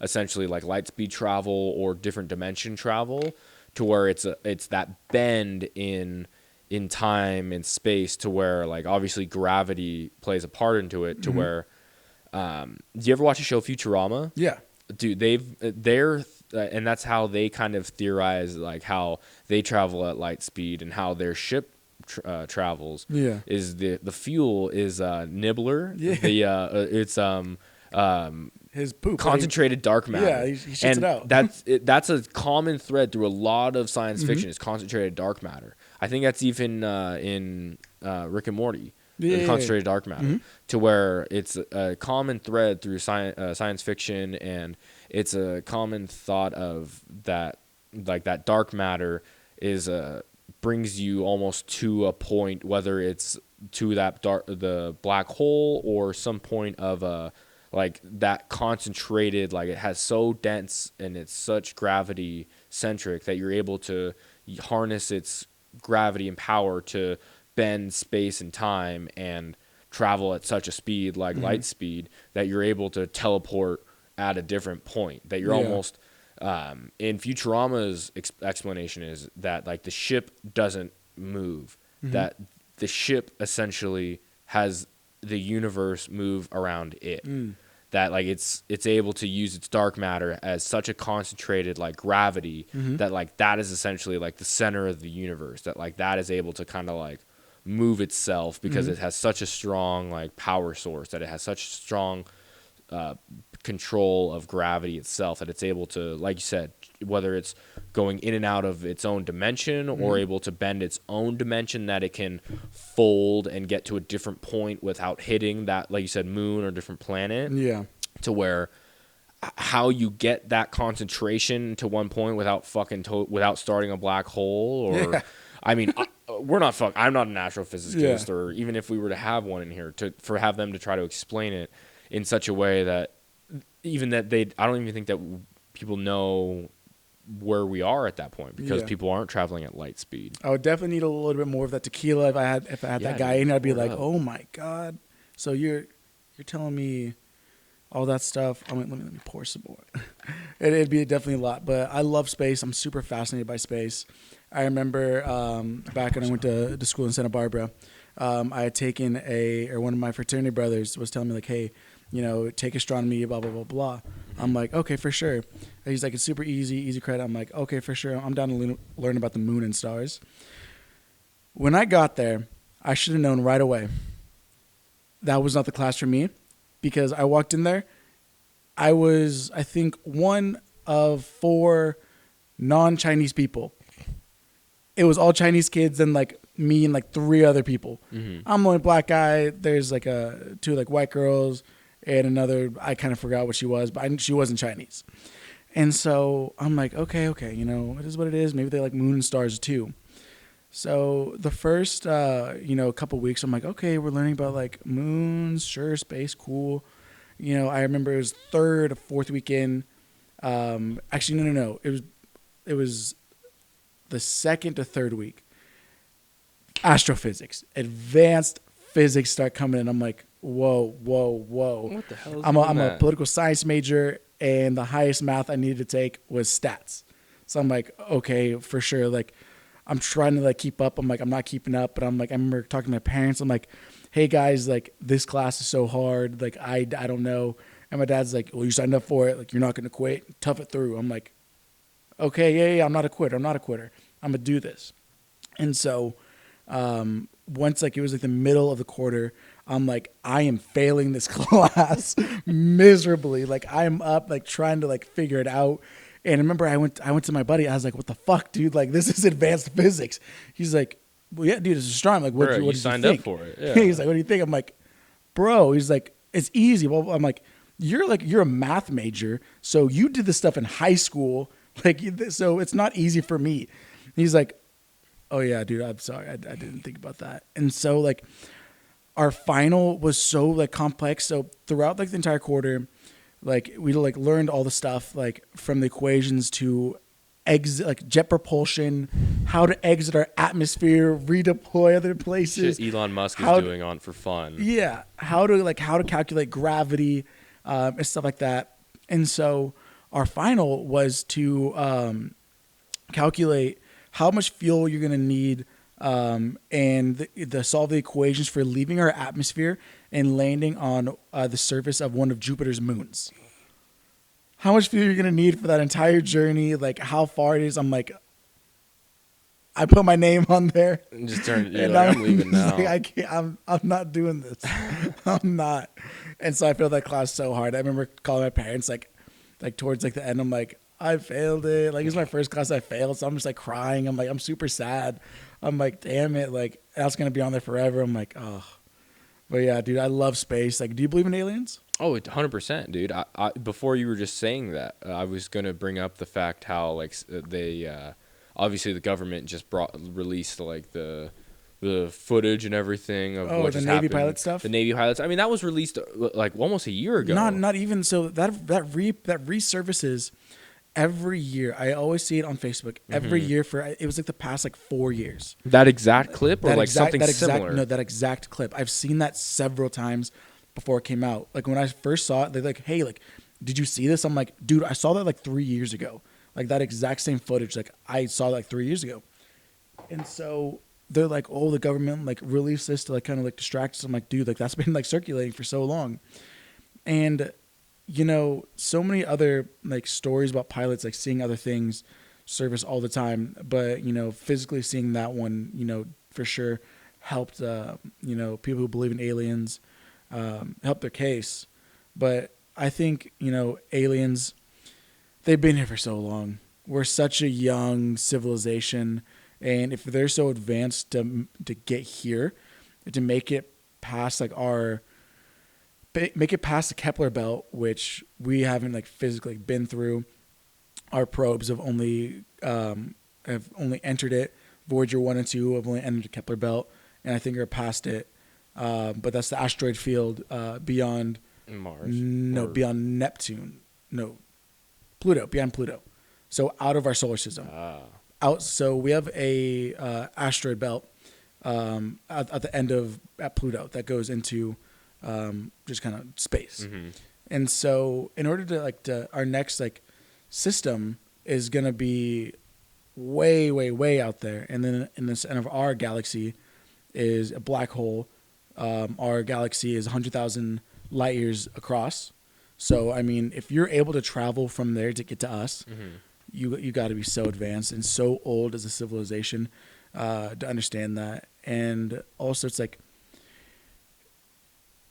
essentially like light speed travel or different dimension travel, to where it's that bend in time and space, to where like obviously gravity plays a part into it, to where do you ever watch the show Futurama? Yeah. Dude, they're and that's how they kind of theorize like how they travel at light speed and how their ship travels. Yeah. Is the fuel is Nibbler. Yeah. It's His poop. concentrated dark matter. Yeah, he shits it out. That's a common thread through a lot of science fiction, is concentrated dark matter. I think that's even in Rick and Morty. Concentrated dark matter, to where it's a common thread through science fiction, and it's a common thought of that, like that dark matter is brings you almost to a point, whether it's to the black hole or some point of like that concentrated, like it has so dense and it's such gravity centric that you're able to harness its gravity and power to bend space and time and travel at such a speed, like light speed, that you're able to teleport at a different point, that you're almost in Futurama's explanation is that like the ship doesn't move, that the ship essentially has the universe move around it, that like it's able to use its dark matter as such a concentrated like gravity, that like that is essentially like the center of the universe, that like that is able to kind of like move itself because it has such a strong like power source, that it has such strong control of gravity itself, that it's able to, like you said, whether it's going in and out of its own dimension or able to bend its own dimension, that it can fold and get to a different point without hitting that, like you said, moon or different planet. Yeah. To where how you get that concentration to one point without without starting a black hole, or I mean, I'm not an astrophysicist, or even if we were to have one in here, have them to try to explain it in such a way that even that I don't even think that people know where we are at that point, because people aren't traveling at light speed. I would definitely need a little bit more of that tequila if I had that guy in. I'd be like, oh my god. So you're telling me all that stuff. Let me pour some more. It'd be definitely a lot, but I love space. I'm super fascinated by space. I remember back when I went to school in Santa Barbara, I had taken one of my fraternity brothers was telling me like, hey, you know, take astronomy, blah, blah, blah, blah. I'm like, okay, for sure. And he's like, it's super easy credit. I'm like, okay, for sure. I'm down to learn about the moon and stars. When I got there, I should have known right away that was not the class for me, because I walked in there. I was, I think, one of 4 non-Chinese people. It was all Chinese kids and like me and like 3 other people. I'm the only black guy. There's like 2 like white girls and another, I kind of forgot what she was, but she wasn't Chinese. And so I'm like, okay, you know, it is what it is. Maybe they like moon and stars too. So the first, couple weeks, I'm like, okay, we're learning about like moons, sure, space, cool. You know, I remember it was 3rd or 4th weekend. Actually, no. It was the 2nd to 3rd week. Astrophysics, advanced physics start coming in. I'm like, whoa. What the hell is I'm a political science major, and the highest math I needed to take was stats. So I'm like, okay, for sure. Like, I'm trying to like keep up. I'm like, I'm not keeping up, but I'm like, I remember talking to my parents. I'm like, hey guys, like this class is so hard. Like I don't know. And my dad's like, well, you signed up for it. Like you're not going to quit. Tough it through. I'm like, okay, yeah. I'm not a quitter. I'm going to do this. And so once like it was like the middle of the quarter, I'm like, I am failing this class miserably. Like I am up like trying to like figure it out. And I remember I went to my buddy. I was like, "What the fuck, dude? Like, this is advanced physics." He's like, "Well, yeah, dude, it's astronomy. Like, Bro, what you did signed you up think?" for it. Yeah. He's like, "What do you think?" I'm like, "Bro," he's like, "It's easy." Well, I'm like, "You're a math major, so you did this stuff in high school. Like, so it's not easy for me." He's like, "Oh yeah, dude, I'm sorry, I didn't think about that." And so like, our final was so like complex. So throughout like the entire quarter, like we like learned all the stuff like from the equations to exit, like jet propulsion, how to exit our atmosphere, redeploy other places, Shit Elon Musk is how doing on for fun. yeah, how to calculate gravity, and stuff like that. And so our final was to calculate how much fuel you're going to need, and the solve the equations for leaving our atmosphere and landing on the surface of one of Jupiter's moons. How much fuel you're going to need for that entire journey, like how far it is. I'm like, I put my name on there. And just turn. You're And like, I'm leaving just now. like, I can't. I'm not doing this. I'm not. And so I failed that class so hard. I remember calling my parents like towards like the end. I'm like, I failed it. Like it's my first class I failed, so I'm just like crying. I'm like, I'm super sad. I'm like, damn it. Like that's gonna be on there forever. I'm like, oh. But yeah, dude, I love space. Like, do you believe in aliens? Oh, 100%, dude. I before you were just saying that, I was gonna bring up the fact how like they obviously the government just released like the footage and everything of what the just Navy happened. pilot stuff. The Navy pilots. I mean, that was released like almost a year ago. Not even so. That resurfaces every year. I always see it on Facebook every year for it was like the past like 4 years. That exact clip or That like exact, something that exact, similar. No, that exact clip. I've seen that several times before it came out. Like when I first saw it, they're like, "Hey, like, did you see this?" I'm like, "Dude, I saw that like 3 years ago. Like that exact same footage. Like I saw that like 3 years ago." And so they're like, "Oh, the government like released this to like kind of like distract us." I'm like, "Dude, like that's been like circulating for so long." And you know, so many other like stories about pilots like seeing other things surface all the time, but you know, physically seeing that one, you know, for sure helped you know, people who believe in aliens help their case. But I think, you know, aliens, they've been here for so long. We're such a young civilization, and if they're so advanced to get here, to make it past like make it past the Kepler belt, which we haven't like physically been through. Our probes have only entered it. Voyager 1 and 2 have only entered the Kepler belt, and I think are past it. But that's the asteroid field beyond Mars. No, Or- beyond Neptune. No, Pluto, beyond Pluto. So out of our solar system. So we have a asteroid belt at the end of at Pluto that goes into just kind of space. And so in order to our next like system is going to be way, way, way out there. And then in the center of our galaxy is a black hole. Our galaxy is 100,000 light years across. So, I mean, if you're able to travel from there to get to us, you got to be so advanced and so old as a civilization to understand that. And also, it's like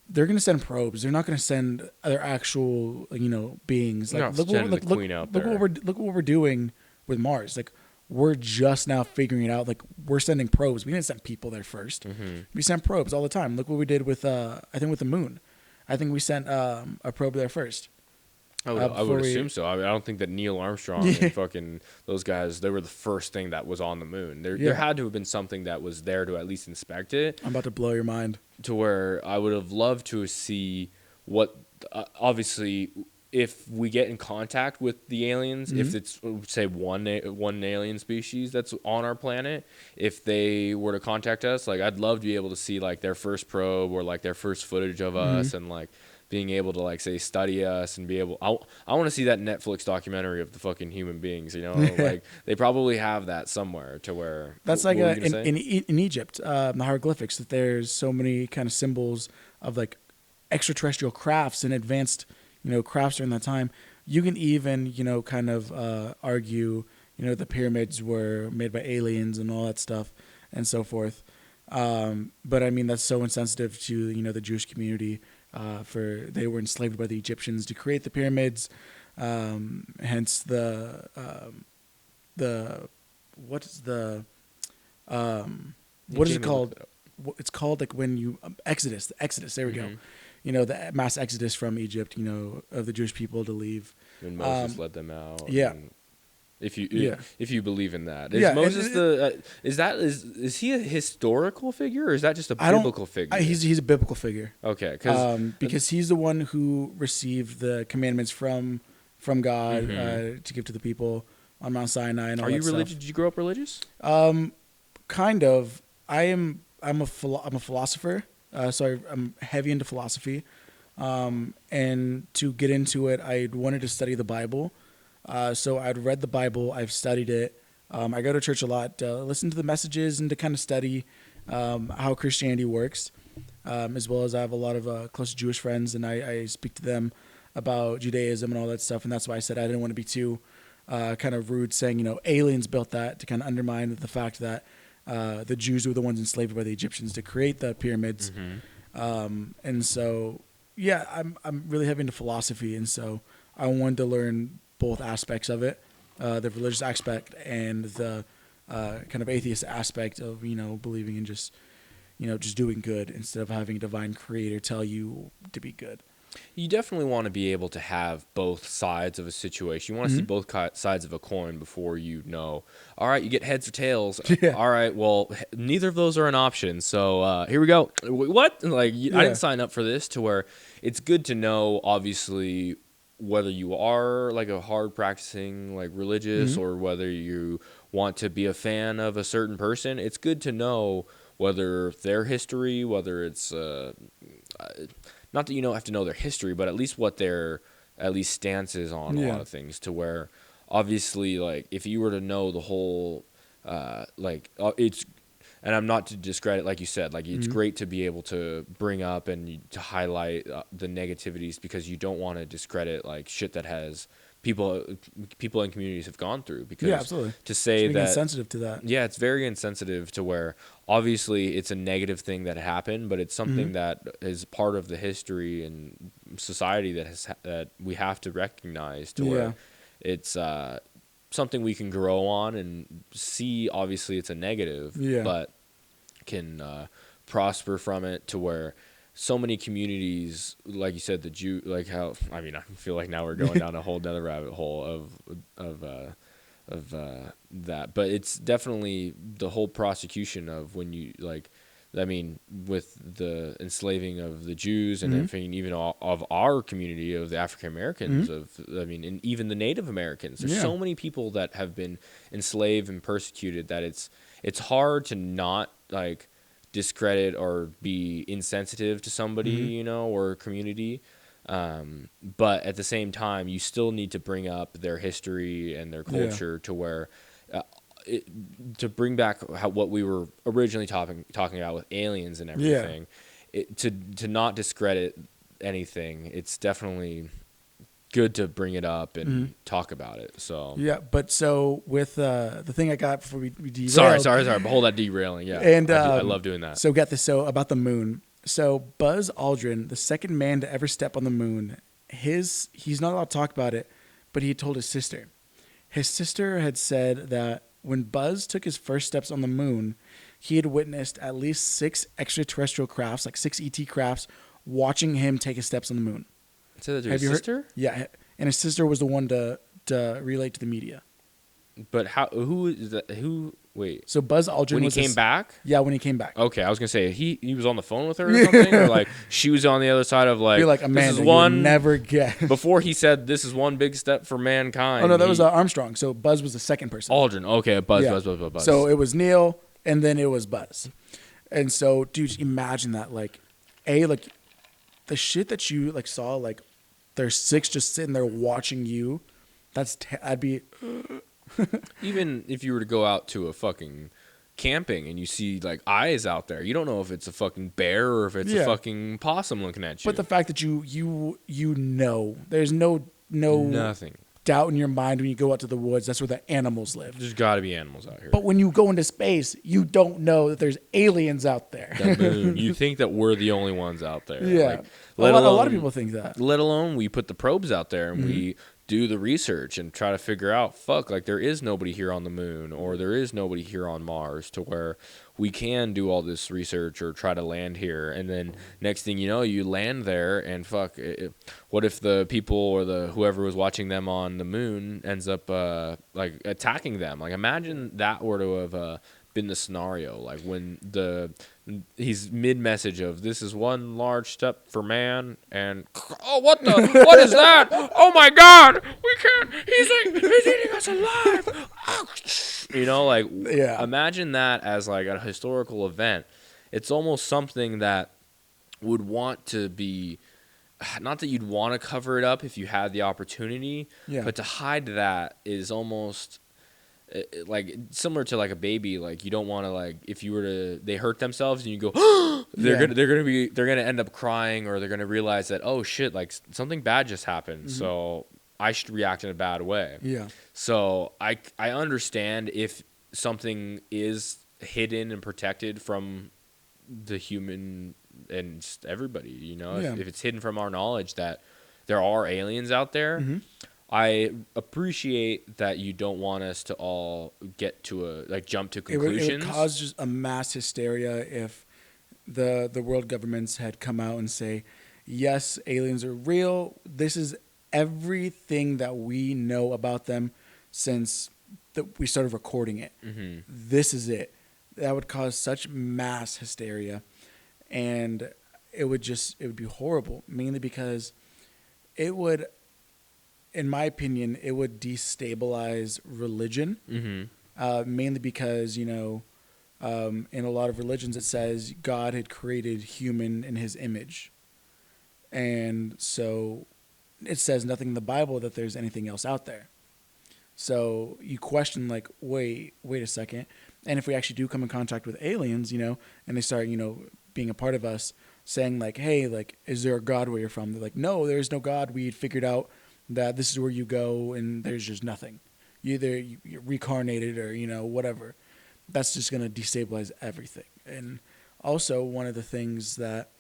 they're going to send probes. They're not going to send other actual, you know, beings. Like, look what we're doing with Mars. Like, we're just now figuring it out. Like, we're sending probes. We didn't send people there first. We sent probes all the time. Look what we did with, I think, with the moon. I think we sent a probe there first. I would assume so. I mean, I don't think that Neil Armstrong and fucking those guys, they were the first thing that was on the moon. There had to have been something that was there to at least inspect it. I'm about to blow your mind. To where I would have loved to see what, obviously, if we get in contact with the aliens, if it's, say, one alien species that's on our planet, if they were to contact us, like, I'd love to be able to see, like, their first probe or, like, their first footage of us and, like, being able to, like, say, study us and be able... I want to see that Netflix documentary of the fucking human beings, you know? Like, they probably have that somewhere to where... That's like in Egypt, the hieroglyphics, that there's so many kind of symbols of, like, extraterrestrial crafts and advanced, you know, crafts during that time. You can even, you know, kind of argue, you know, the pyramids were made by aliens and all that stuff and so forth. But, I mean, that's so insensitive to, you know, the Jewish community... for they were enslaved by the Egyptians to create the pyramids, Hence the what is the what is it called? It's called like when you Exodus. The Exodus. There we go. You know, the mass exodus from Egypt. You know, of the Jewish people to leave. When Moses led them out. Yeah. If you believe in that, Yeah, Moses is he a historical figure or is that just a biblical figure? He's a biblical figure. Okay, because he's the one who received the commandments from God to give to the people on Mount Sinai and all that stuff. Are you religious? Did you grow up religious? Kind of. I'm a philosopher, so I'm heavy into philosophy. And to get into it, I wanted to study the Bible. So I'd read the Bible, I've studied it. I go to church a lot, listen to the messages and to kind of study how Christianity works, as well as I have a lot of close Jewish friends, and I speak to them about Judaism and all that stuff. And that's why I said I didn't want to be too kind of rude saying, you know, aliens built that, to kind of undermine the fact that the Jews were the ones enslaved by the Egyptians to create the pyramids. And so, yeah, I'm really heavy into philosophy, and so I wanted to learn both aspects of it, the religious aspect and the kind of atheist aspect of, you know, believing in just doing good instead of having a divine creator tell you to be good. You definitely want to be able to have both sides of a situation. You want to see both sides of a coin before you know, all right, you get heads or tails. Yeah. All right, well, neither of those are an option. So here we go. What? Like, I didn't sign up for this, to where it's good to know, obviously, whether you are like a hard practicing like religious or whether you want to be a fan of a certain person. It's good to know whether their history, whether it's not that you don't have to know their history, but at least what their stance is on a lot of things, to where obviously, like, if you were to know the whole it's, and I'm not to discredit, like you said, like, it's great to be able to bring up and to highlight the negativities, because you don't want to discredit like shit that has people in communities have gone through. Because absolutely. To say that insensitive to that. Yeah, it's very insensitive, to where obviously it's a negative thing that happened, but it's something that is part of the history and society that we have to recognize, to where it's something we can grow on and see. Obviously it's a negative, but can prosper from it, to where so many communities, like you said, like how, I mean, I feel like now we're going down a whole other rabbit hole of that, but it's definitely the whole prosecution of when you, like, I mean, with the enslaving of the Jews and everything, even of our community of the African Americans, and even the Native Americans. There's so many people that have been enslaved and persecuted that it's hard to not like discredit or be insensitive to somebody, you know, or a community. But at the same time, you still need to bring up their history and their culture, to where to bring back what we were originally talking about with aliens and everything, to not discredit anything. It's definitely good to bring it up and talk about it. So but so with the thing I got before we derailed. Sorry, but hold that derailing. Yeah, and I love doing that. So got this. So about the moon. So Buzz Aldrin, the second man to ever step on the moon, he's not allowed to talk about it, but he told his sister. His sister had said that when Buzz took his first steps on the moon, he had witnessed at least 6 extraterrestrial crafts, like 6 ET crafts, watching him take his steps on the moon. So that's his sister? Yeah, and his sister was the one to relate to the media. But how? Who is that? Who? Wait. So Buzz Aldrin when he came back? Yeah, when he came back. Okay, I was gonna say he was on the phone with her or something, or like she was on the other side of like. You're like, Amanda, this is one never get. Before he said this is one big step for mankind. Oh no, that was Armstrong. So Buzz was the second person. Aldrin. Okay, Buzz. So it was Neil, and then it was Buzz, and so dude, imagine that, like the shit that you like saw, like there's 6 just sitting there watching you. I'd be. Even if you were to go out to a fucking camping and you see like eyes out there, you don't know if it's a fucking bear or if it's a fucking possum looking at you. But the fact that you know, there's no nothing doubt in your mind when you go out to the woods. That's where the animals live. There's got to be animals out here. But when you go into space, you don't know that there's aliens out there. The moon. You think that we're the only ones out there. Yeah. Like, a lot of people think that. Let alone we put the probes out there and we do the research and try to figure out, like there is nobody here on the moon, or there is nobody here on Mars, to where we can do all this research or try to land here. And then next thing you know, you land there, and what if the people or whoever was watching them on the moon ends up like attacking them? Like, imagine that were to have been the scenario, like when he's mid-message of "this is one large step for man," and what is that? Oh my God, we can't. He's eating us alive. Like, Yeah. imagine that as like a historical event. It's almost something that would want to be, not that you'd want to cover it up if you had the opportunity, but to hide that is almost like similar to like a baby. Like, you don't want to, like, if you were to, they hurt themselves and you go they're gonna end up crying, or they're gonna realize that, oh shit, like something bad just happened, so I should react in a bad way. So I understand if something is hidden and protected from the human and just everybody, if it's hidden from our knowledge that there are aliens out there. I appreciate that you don't want us to all get to jump to conclusions. It would cause just a mass hysteria if the world governments had come out and say, yes, aliens are real. This is everything that we know about them since we started recording it. This is it. That would cause such mass hysteria, and it would be horrible, mainly because it would, in my opinion, it would destabilize religion. Mainly because, in a lot of religions it says God had created human in his image. And so it says nothing in the Bible that there's anything else out there. So you question, like, wait a second. And if we actually do come in contact with aliens, and they start, being a part of us, saying like, hey, like, is there a God where you're from? They're like, no, there's no God. We had figured out that this is where you go and there's just nothing. You're reincarnated or, whatever. That's just going to destabilize everything. And also, one of the things that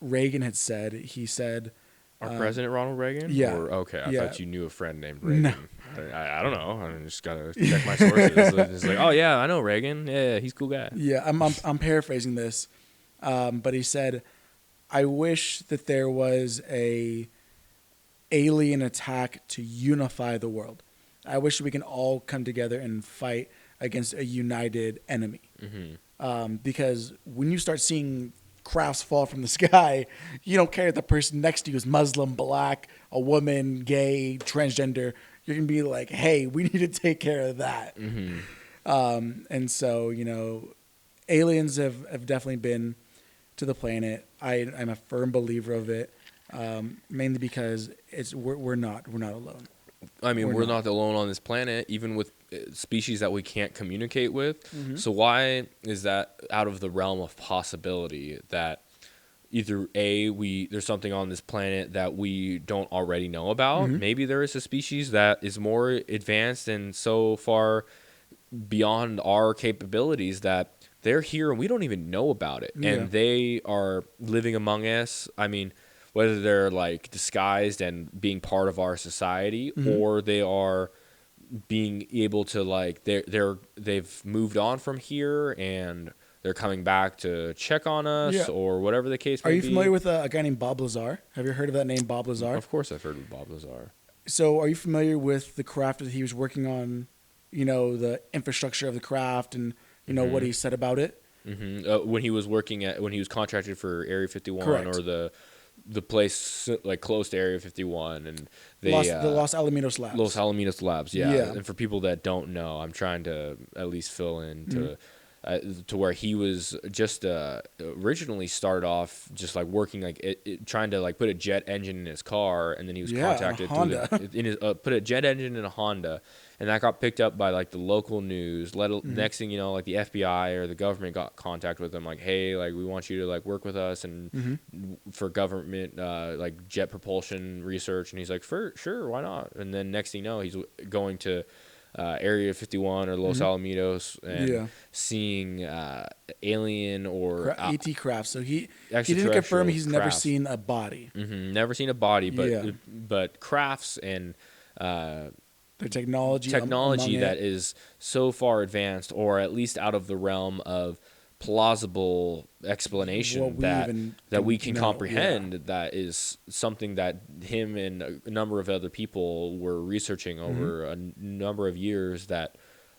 Reagan had said, he said... Our President Ronald Reagan? Yeah. Okay, I thought you knew a friend named Reagan. No. I don't know. I just got to check my sources. It's like, oh, yeah, I know Reagan. Yeah, he's a cool guy. Yeah, I'm paraphrasing this. But he said, I wish that there was a alien attack to unify the world. I wish we can all come together and fight against a united enemy. Because when you start seeing crafts fall from the sky, you don't care if the person next to you is Muslim, black, a woman, gay, transgender. You're going to be like, hey, we need to take care of that. And so, aliens have definitely been to the planet. I'm a firm believer of it, mainly because we're not alone. I mean, we're not alone on this planet, even with species that we can't communicate with. So why is that out of the realm of possibility that either there's something on this planet that we don't already know about? Maybe there is a species that is more advanced and so far beyond our capabilities that they're here and we don't even know about it. And they are living among us. I mean, whether they're like disguised and being part of our society, or they are being able to, like, they've moved on from here and they're coming back to check on us, or whatever the case may be. Are you familiar with a guy named Bob Lazar? Have you heard of that name, Bob Lazar? Of course I've heard of Bob Lazar. So are you familiar with the craft that he was working on, the infrastructure of the craft and, what he said about it? When he was contracted for Area 51. Correct. Or the place like close to Area 51, and the Los Alamitos Labs. Los Alamitos Labs, yeah. And for people that don't know, I'm trying to at least fill in to where he was just originally started off just like working like trying to like put a jet engine in his car, and then he was contacted put a jet engine in a Honda, and that got picked up by like the local news. Next thing you know, like the FBI or the government got contact with him, like, hey, like we want you to like work with us and for government like jet propulsion research, and he's like, sure, why not? And then next thing you know, he's going to Area 51 or Los Alamitos and seeing alien or ET craft. So he didn't confirm extraterrestrial he's never crafts. seen a body. Never seen a body, but crafts and the technology that is so far advanced, or at least out of the realm of plausible explanation that we can comprehend. That is something that him and a number of other people were researching over a number of years, that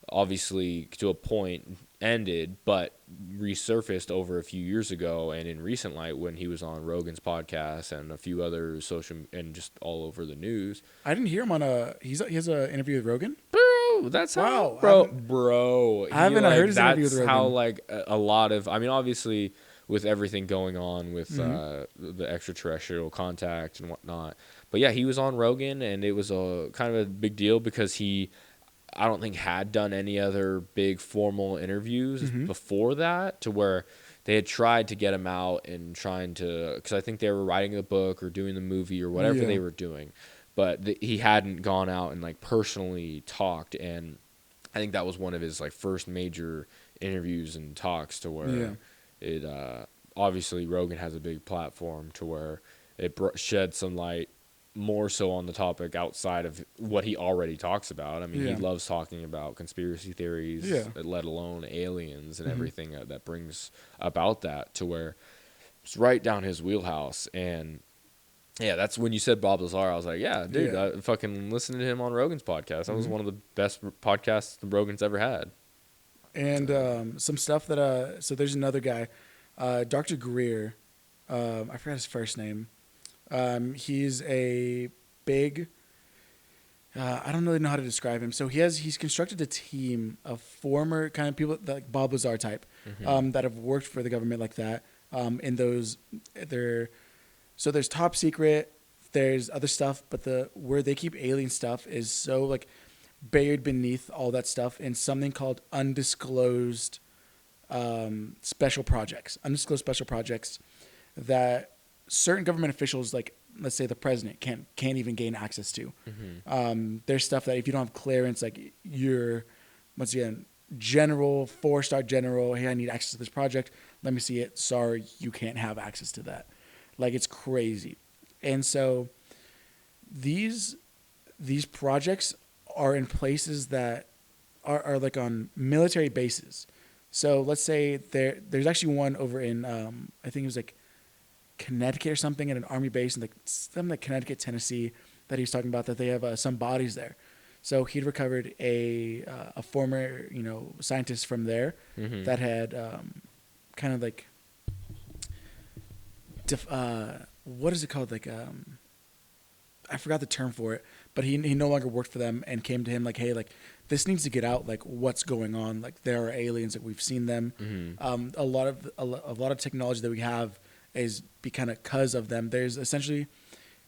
obviously to a point ended, but resurfaced over a few years ago and in recent light when he was on Rogan's podcast and a few other social and just all over the news. I didn't hear him on he has an interview with Rogan. That's wow, how, bro. I haven't heard his interview with Rogan. That's how, like, a lot of, I mean, obviously, with everything going on with the extraterrestrial contact and whatnot. But yeah, he was on Rogan, and it was a kind of a big deal because he, I don't think, had done any other big formal interviews before that, to where they had tried to get him out and trying to, because I think they were writing the book or doing the movie or whatever they were doing. But he hadn't gone out and, like, personally talked, and I think that was one of his, like, first major interviews and talks, to where it obviously Rogan has a big platform to where it shed some light more so on the topic outside of what he already talks about. I mean, he loves talking about conspiracy theories, let alone aliens and everything that brings about that, to where it's right down his wheelhouse. And yeah, that's when you said Bob Lazar. I was like, yeah, dude, I fucking listened to him on Rogan's podcast. That was one of the best podcasts Rogan's ever had. And some stuff that, so there's another guy, Dr. Greer. I forgot his first name. He's a big, I don't really know how to describe him. So he's constructed a team of former kind of people, like Bob Lazar type, that have worked for the government like that. In those, so there's top secret, there's other stuff, but where they keep alien stuff is so, like, buried beneath all that stuff in something called undisclosed special projects that certain government officials, like, let's say the president, can't even gain access to. There's stuff that if you don't have clearance, like, you're, once again, general, 4-star general, hey, I need access to this project, let me see it, sorry, you can't have access to that. Like, it's crazy. And so these projects are in places that are like on military bases. So let's say there's actually one over in, I think it was like Connecticut or something, at an army base in like Connecticut, Tennessee, that he was talking about, that they have some bodies there. So he'd recovered a former, scientist from there that had kind of like, what is it called? Like, I forgot the term for it, but he no longer worked for them and came to him like, hey, like, this needs to get out. Like, what's going on? Like, there are aliens. Like, we've seen them. A lot of technology that we have is because of them. There's essentially,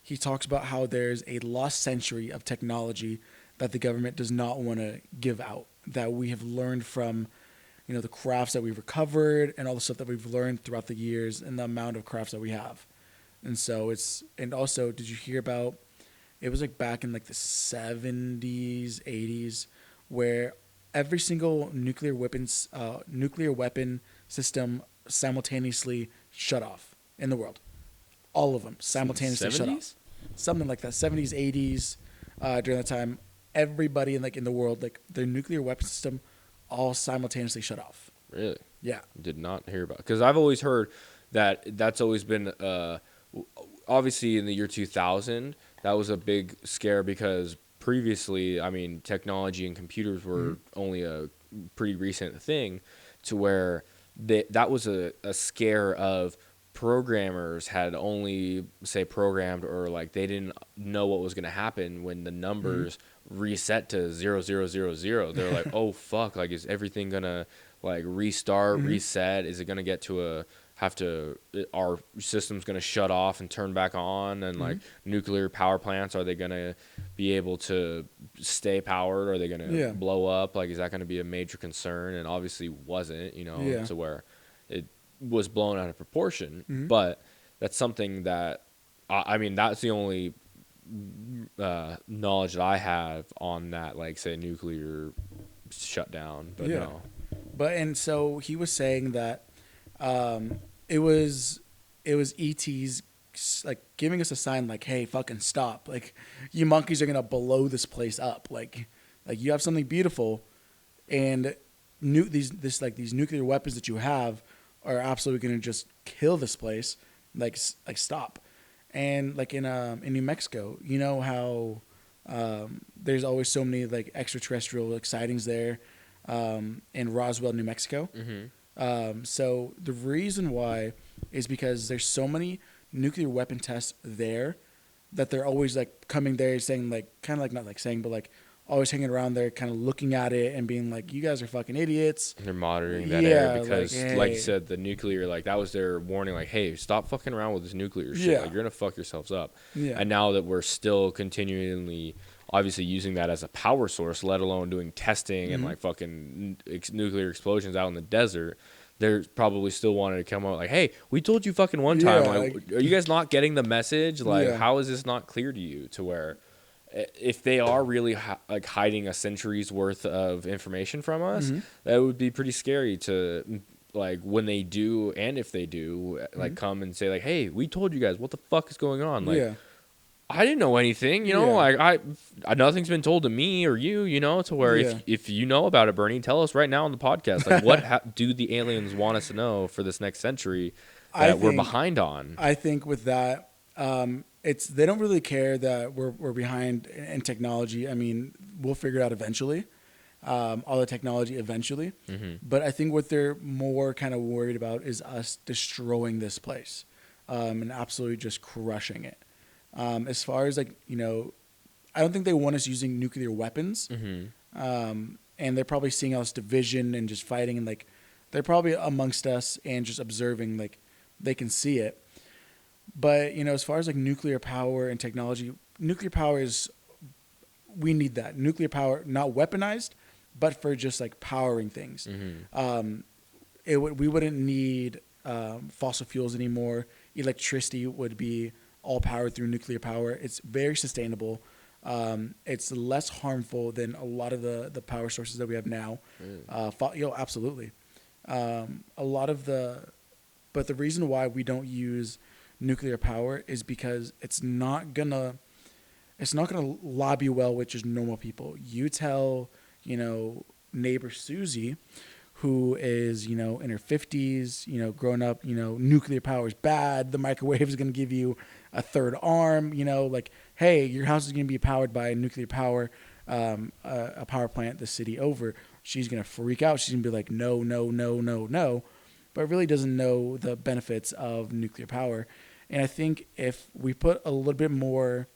he talks about how there's a lost century of technology that the government does not want to give out, that we have learned from, the crafts that we've recovered and all the stuff that we've learned throughout the years and the amount of crafts that we have. And so and also, did you hear about, it was like back in like the 70s, 80s, where every single nuclear weapon system simultaneously shut off in the world. All of them simultaneously shut off. Something like that. 70s, 80s, during that time, everybody in the world, like, their nuclear weapon system all simultaneously shut off. Really? Yeah. Did not hear about it. Because I've always heard that's always been, obviously in the year 2000, that was a big scare because previously, I mean, technology and computers were only a pretty recent thing, to where that was a scare of programmers had only, say, programmed, or like they didn't know what was going to happen when the numbers reset to 0000. They're like, oh fuck, like, is everything gonna like restart, reset? Is it gonna get to our system's gonna shut off and turn back on? And like, nuclear power plants, are they gonna be able to stay powered? Are they gonna blow up? Like, is that gonna be a major concern? And obviously wasn't, to where it was blown out of proportion. But that's something that, I mean, that's the only knowledge that I have on that, like say nuclear shutdown, but Yeah. no. But and so he was saying that um, it was ET's like giving us a sign like, hey, fucking stop! Like you monkeys are gonna blow this place up. Like you have something beautiful, and these nuclear weapons that you have are absolutely gonna just kill this place. Like stop. And like in New Mexico, you know how there's always so many like extraterrestrial like sightings there in Roswell, New Mexico. So the reason why is because there's so many nuclear weapon tests there that they're always like coming there saying like kind of like not like saying but like always hanging around there kind of looking at it and being like you guys are fucking idiots. They're monitoring that Yeah, area like, because, like you hey. said, the nuclear, like that was their warning, like, hey, stop fucking around with this nuclear shit. Yeah. Like, you're gonna fuck yourselves up. Yeah. And now that we're still continually, obviously, using that as a power source, let alone doing testing and like fucking nuclear explosions out in the desert, they're probably still wanting to come out like, hey, we told you fucking one time. Yeah, Like, are you guys not getting the message? Like, Yeah. how is this not clear to you? To where if they are really like hiding a century's worth of information from us, that would be pretty scary to like when they do, and if they do like come and say like, hey, we told you guys, what the fuck is going on? Like, Yeah. I didn't know anything, you know, Yeah. like nothing's been told to me or you know, to where Yeah. if you know about it, Bernie, tell us right now on the podcast, like what do the aliens want us to know for this next century that we're behind on? I think with that, it's they don't really care that we're behind in technology. I mean, we'll figure it out eventually, all the technology eventually. But I think what they're more kind of worried about is us destroying this place, and absolutely just crushing it. As far as like I don't think they want us using nuclear weapons. And they're probably seeing us division and just fighting and like they're probably amongst us and just observing like they can see it. But as far as like nuclear power and technology, nuclear power is we need that nuclear power, not weaponized, but for just like powering things. We wouldn't need fossil fuels anymore. Electricity would be all powered through nuclear power. It's very sustainable. It's less harmful than a lot of the power sources that we have now. Absolutely. But the reason why we don't use nuclear power is because it's not gonna lobby well with just normal people. You tell neighbor Susie, who is in her 50s, growing up, nuclear power is bad. The microwave is gonna give you a third arm. Like, hey, your house is gonna be powered by nuclear power, a power plant the city over. She's gonna freak out. She's gonna be like, no, no, no, no, no, but really doesn't know the benefits of nuclear power. And I think if we put a little bit more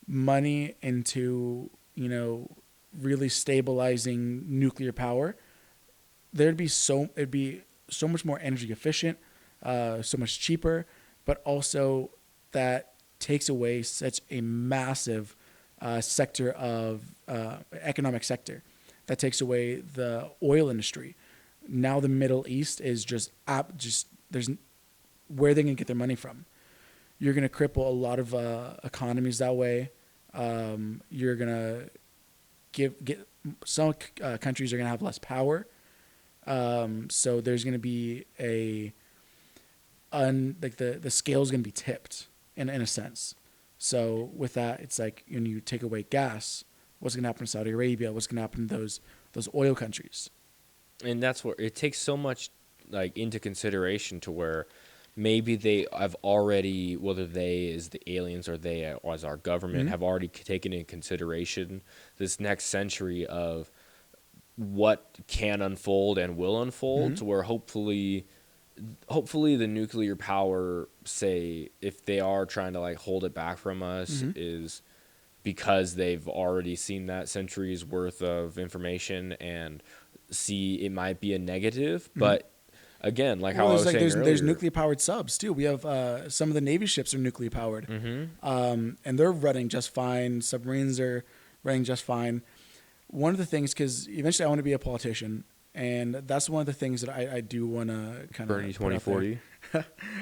money into, really stabilizing nuclear power, it'd be so much more energy efficient, so much cheaper, but also that takes away such a massive sector of economic sector. That takes away the oil industry. Now the Middle East is just there's where are they going to get their money from? You're going to cripple a lot of economies that way. You're going to get some countries are going to have less power. So there's going to be the scale is going to be tipped in a sense. So with that, it's like when you take away gas, what's going to happen to Saudi Arabia? What's going to happen to those oil countries? And that's where it takes so much like into consideration to where maybe they have already, whether they as the aliens or they as our government have already taken into consideration this next century of what can unfold and will unfold to where hopefully the nuclear power, say, if they are trying to like hold it back from us is because they've already seen that century's worth of information and see it might be a negative, but again, like how I was saying earlier, there's nuclear powered subs too. We have some of the Navy ships are nuclear powered, and they're running just fine. Submarines are running just fine. One of the things, because eventually I want to be a politician, And that's one of the things that I do want to kind of Bernie 2040.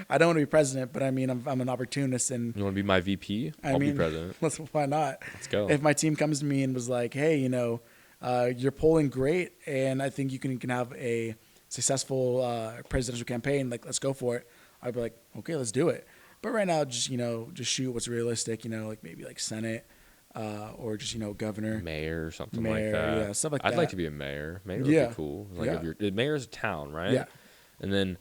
I don't want to be president, but I mean, I'm an opportunist, and You want to be my VP? I I'll mean, be president. why not? Let's go. If my team comes to me and was like, hey, you're polling great, and I think you can have a successful presidential campaign, like, let's go for it. I'd be like, okay, let's do it. But right now, just shoot what's realistic, like maybe like Senate, or just, governor. Mayor or something Mayor, like that. yeah, stuff like I'd that. like to be a mayor. Mayor would Yeah. be cool. Like Yeah. if the mayor's a town, right? Yeah. And then,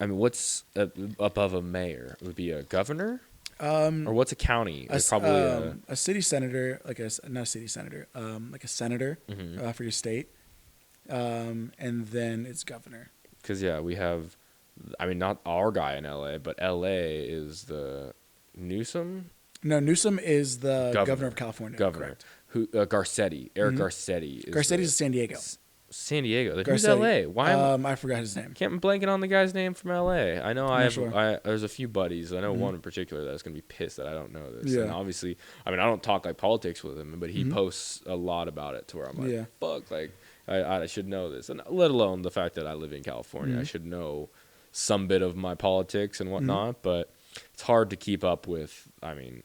I mean, what's above a mayor? It would be a governor? Or what's a county? It's probably a city senator, not a city senator, like a senator for your state, and then it's governor. because yeah, we have. I mean, not our guy in LA, but LA is the Newsom. No, Newsom is the Governor. governor of California. Governor. Correct. Who Garcetti. Eric Garcetti. Garcetti's in San Diego. San Diego. Who's Garcetti. LA? Why am I forgot his name. can't blanking on the guy's name from LA. I know Sure. there's a few buddies. I know one in particular that's gonna be pissed that I don't know this. Yeah. And obviously, I mean, I don't talk like politics with him, but he posts a lot about it to where I'm like, Yeah. fuck, like I should know this, and let alone the fact that I live in California, I should know some bit of my politics and whatnot. But it's hard to keep up with. I mean,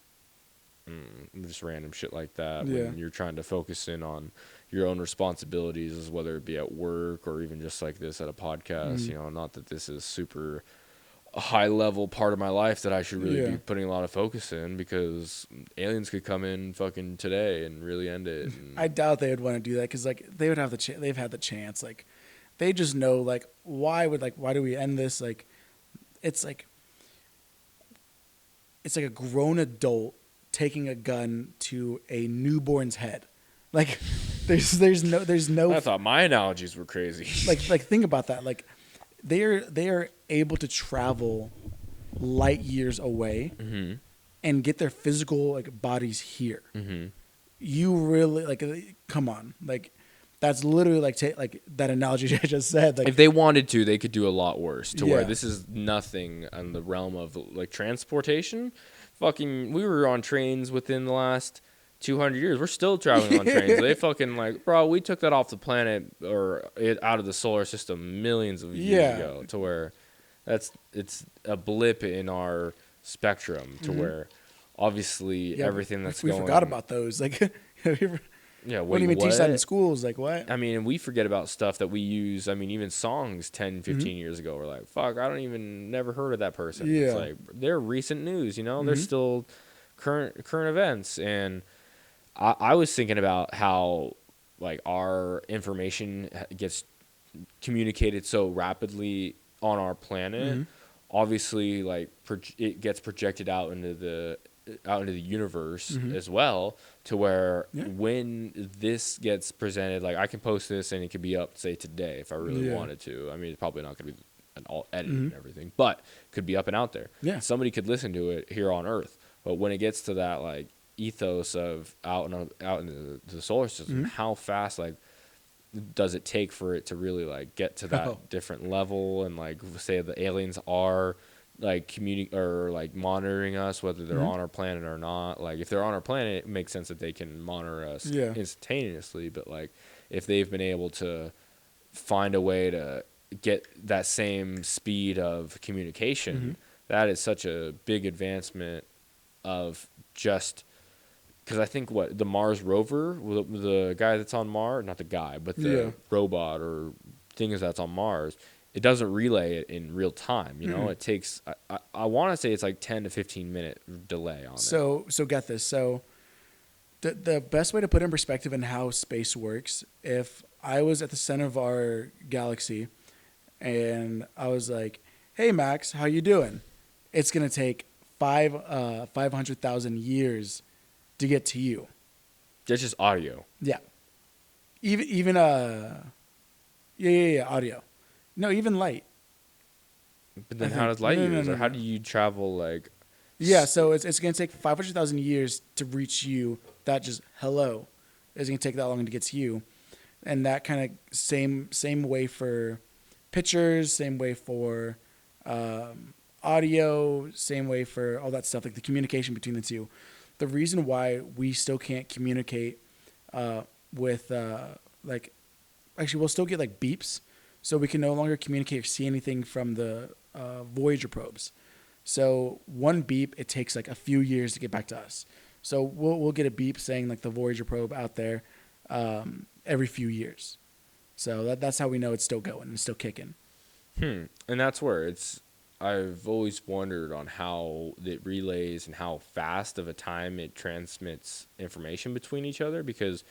just random shit like that Yeah. when you're trying to focus in on your own responsibilities, whether it be at work or even just like this at a podcast. Not that this is super a high level part of my life that I should really be putting a lot of focus in, because aliens could come in fucking today and really end it. And I doubt they would want to do that, because like they would have they've had the chance. Like they just know, like, why do we end this? Like it's like a grown adult taking a gun to a newborn's head. Like there's no I thought my analogies were crazy. like think about that. Like they are able to travel light years away and get their physical like bodies here. You really like come on, like that's literally like like that analogy I just said. Like if they wanted to, they could do a lot worse. To Yeah. where this is nothing on the realm of like transportation. Fucking, we were on trains within the last 200 years. We're still traveling on trains. They fucking like, bro, we took that off the planet or out of the solar system millions of years ago. To where it's a blip in our spectrum. To where obviously everything that's we going. forgot about those. Like Yeah, what do you even teach that in schools? Like what? I mean, we forget about stuff that we use. I mean, even songs 10, 15 years ago were like, fuck, I don't even never heard of that person. Yeah. It's like, they're recent news, they're still current events. And I was thinking about how, like, our information gets communicated so rapidly on our planet. Obviously, like, it gets projected out into the universe as well, to where when this gets presented, like I can post this and it could be up, say, today if I really wanted to. I mean, it's probably not going to be all edited and everything, but it could be up and out there. Yeah. Somebody could listen to it here on Earth. But when it gets to that like ethos of out in the solar system, how fast like does it take for it to really like get to that different level, and like say the aliens are like or like monitoring us, whether they're on our planet or not. Like if they're on our planet, it makes sense that they can monitor us instantaneously. But like if they've been able to find a way to get that same speed of communication, that is such a big advancement of just because I think the Mars rover, the guy that's on Mars, not the guy, but the robot or thing that's on Mars, it doesn't relay it in real time. It takes, I want to say it's like 10 to 15 minute delay on it. So get this. So the best way to put in perspective in how space works, if I was at the center of our galaxy and I was like, hey, Max, how you doing? It's going to take 500,000 years to get to you. That's just audio. Yeah. Even audio. No, even light. But then how does light use? Or how do you travel like? Yeah, so it's going to take 500,000 years to reach you. That just hello is going to take that long to get to you, and that kind of same way for pictures, same way for audio, same way for all that stuff, like the communication between the two. The reason why we still can't communicate with like actually we'll still get like beeps, so we can no longer communicate or see anything from the Voyager probes. So one beep, it takes like a few years to get back to us. So we'll get a beep saying like the Voyager probe out there every few years. So that's how we know it's still going and still kicking. And that's where I've always wondered on how it relays and how fast of a time it transmits information between each other, because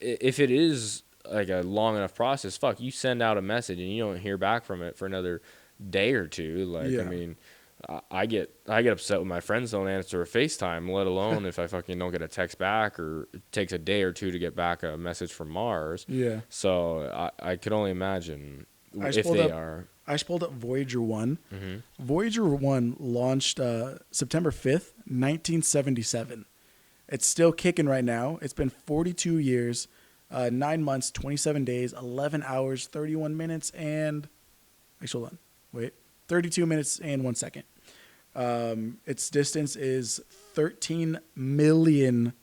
if it is like a long enough process, fuck, you send out a message and you don't hear back from it for another day or two. Like, Yeah. I mean, I get upset when my friends don't answer a FaceTime, let alone if I fucking don't get a text back, or it takes a day or two to get back a message from Mars. Yeah. So I could only imagine if they are. I just pulled up Voyager 1. Mm-hmm. Voyager 1 launched September 5th, 1977. It's still kicking right now. It's been 42 years, 9 months, 27 days, 11 hours, 31 minutes, and... Actually, hold on. Wait. 32 minutes and 1 second. Its distance is 13 million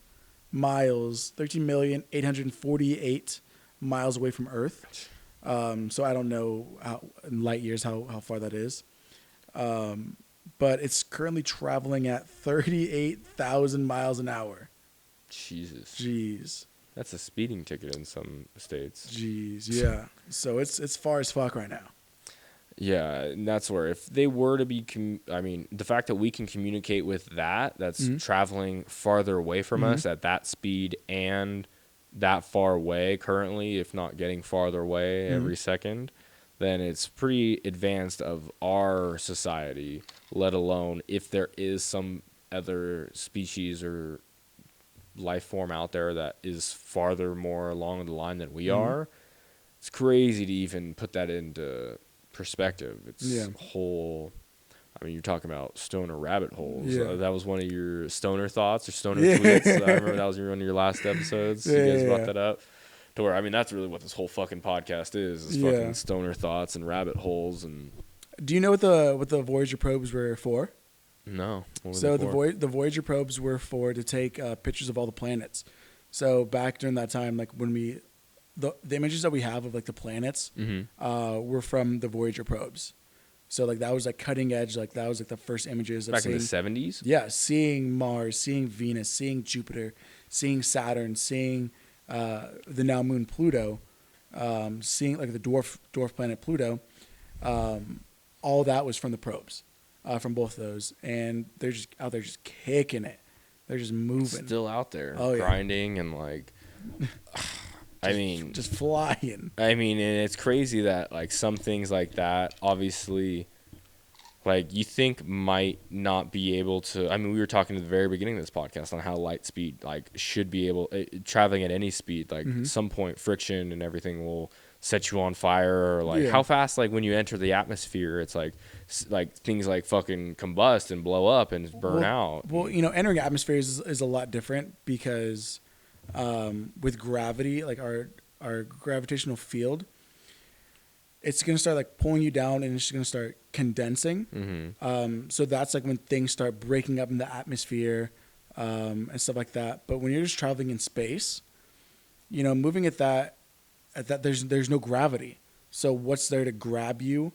miles, 13,848 miles away from Earth. So I don't know in light years how far that is. But it's currently traveling at 38,000 miles an hour. Jesus. Jeez. That's a speeding ticket in some states. Jeez, yeah. So it's far as fuck right now. Yeah, and that's where if they were to be, I mean, the fact that we can communicate with that's traveling farther away from us at that speed and that far away currently, if not getting farther away every second, then it's pretty advanced of our society, let alone if there is some other species or life form out there that is farther more along the line than we are. It's crazy to even put that into perspective. It's whole... I mean, you're talking about stoner rabbit holes. Yeah. That was one of your stoner thoughts or stoner tweets. I remember that was one of your last episodes. You guys brought that up. To where, I mean, that's really what this whole fucking podcast is fucking stoner thoughts and rabbit holes. And do you know what the Voyager probes were for? No. So the Voyager probes were to take pictures of all the planets. So back during that time, like when the images that we have of like the planets were from the Voyager probes. So like that was like cutting edge. Like that was like the first images of back in the 70s. Yeah, seeing Mars, seeing Venus, seeing Jupiter, seeing Saturn, seeing the now moon Pluto, seeing like the dwarf planet Pluto. All that was from the probes, from both of those, and they're just out there just kicking it. They're just moving. Still out there, grinding and like. I mean, just flying. I mean, and it's crazy that like some things like that, obviously, like you think might not be able to. I mean, we were talking at the very beginning of this podcast on how light speed like should be able traveling at any speed. Like some point, friction and everything will set you on fire. Or like how fast, like when you enter the atmosphere, it's like things like fucking combust and blow up and burn out. Well, you know, entering atmospheres is a lot different because. With gravity, like our gravitational field, it's gonna start like pulling you down and it's gonna start condensing. So that's like when things start breaking up in the atmosphere and stuff like that. But when you're just traveling in space, you know, moving at that there's no gravity. So what's there to grab you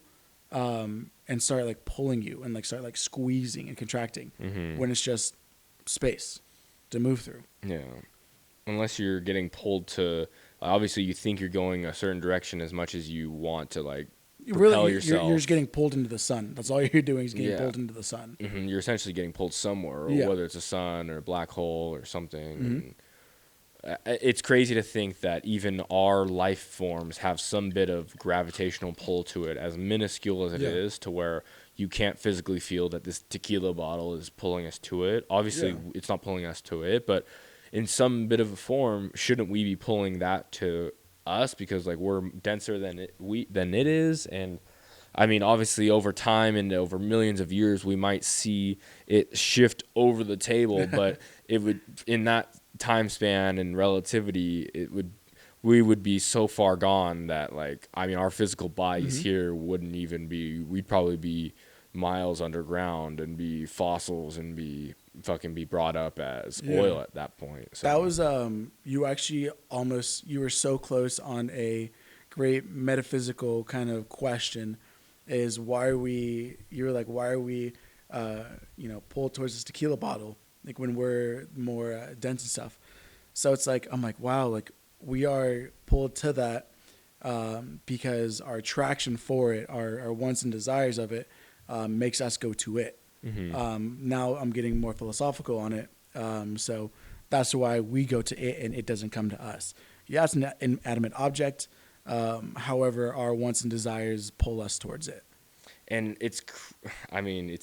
and start like pulling you and like start like squeezing and contracting when it's just space to move through? Yeah. Unless you're getting pulled to, obviously you think you're going a certain direction as much as you want to like propel yourself. You're just getting pulled into the sun. That's all you're doing is getting pulled into the sun. You're essentially getting pulled somewhere, whether it's a sun or a black hole or something. It's crazy to think that even our life forms have some bit of gravitational pull to it, as minuscule as it is, to where you can't physically feel that this tequila bottle is pulling us to it. Obviously, it's not pulling us to it, but in some bit of a form, shouldn't we be pulling that to us because like we're denser than it is? And I mean, obviously, over time and over millions of years, we might see it shift over the table, but it would, in that time span and relativity, we would be so far gone that like, I mean, our physical bodies here wouldn't even be. We'd probably be miles underground and be fossils and be brought up as oil at that point. So that was you were so close on great metaphysical kind of question is why are we, you're like, why are we, pulled towards this tequila bottle, like when we're more dense and stuff. So it's like, I'm like, wow, like we are pulled to that because our attraction for it, our wants and desires of it, makes us go to it. Now I'm getting more philosophical on it. So that's why we go to it and it doesn't come to us. Yeah, it's an inanimate object. However, our wants and desires pull us towards it. And it's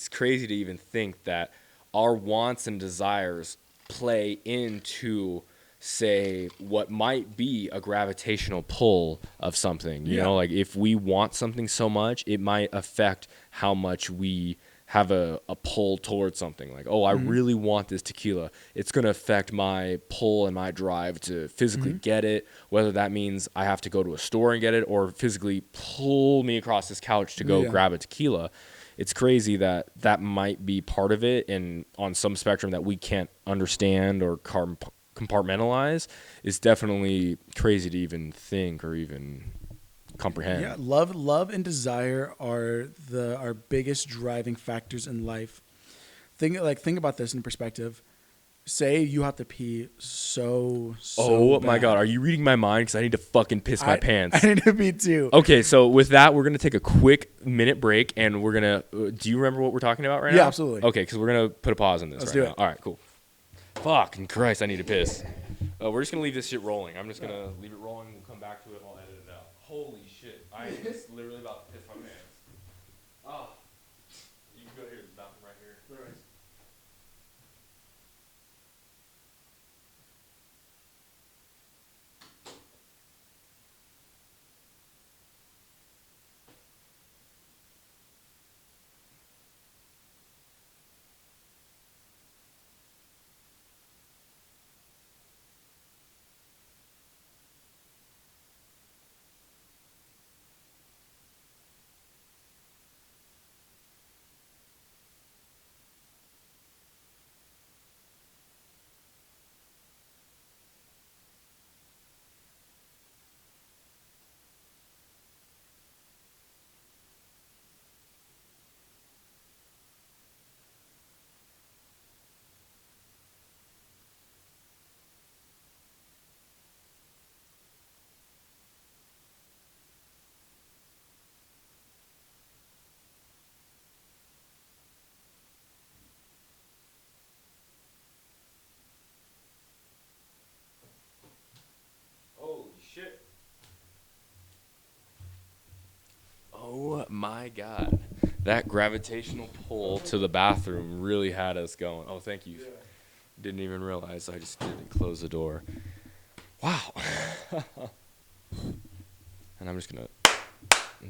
crazy to even think that our wants and desires play into, say, what might be a gravitational pull of something. You know, like if we want something so much, it might affect how much we have a pull towards something. Like, oh, I really want this tequila. It's going to affect my pull and my drive to physically get it, whether that means I have to go to a store and get it or physically pull me across this couch to go grab a tequila. It's crazy that that might be part of it, and on some spectrum that we can't understand or compartmentalize is definitely crazy to even think or even comprehend. Yeah, love and desire are our biggest driving factors in life. Think about this in perspective. Say you have to pee so oh bad. My god, are you reading my mind? Because I need to fucking piss my pants. I need to pee too. Okay, so with that, we're gonna take a quick minute break, and we're gonna. Do you remember what we're talking about right now? Yeah, absolutely. Okay, because we're gonna put a pause on this. Let's right do now. it. All right, cool. Fucking Christ, I need to piss. We're just gonna leave this shit rolling. I'm just gonna leave it rolling. We'll come back to it. I'll edit it out. Holy shit, I am just literally about to piss my pants. Oh, you can go here. There's a bathroom right here. Right. Holy shit. Oh my god. That gravitational pull to the bathroom really had us going. Oh, thank you. Didn't even realize I just didn't close the door. Wow. And I'm just going to,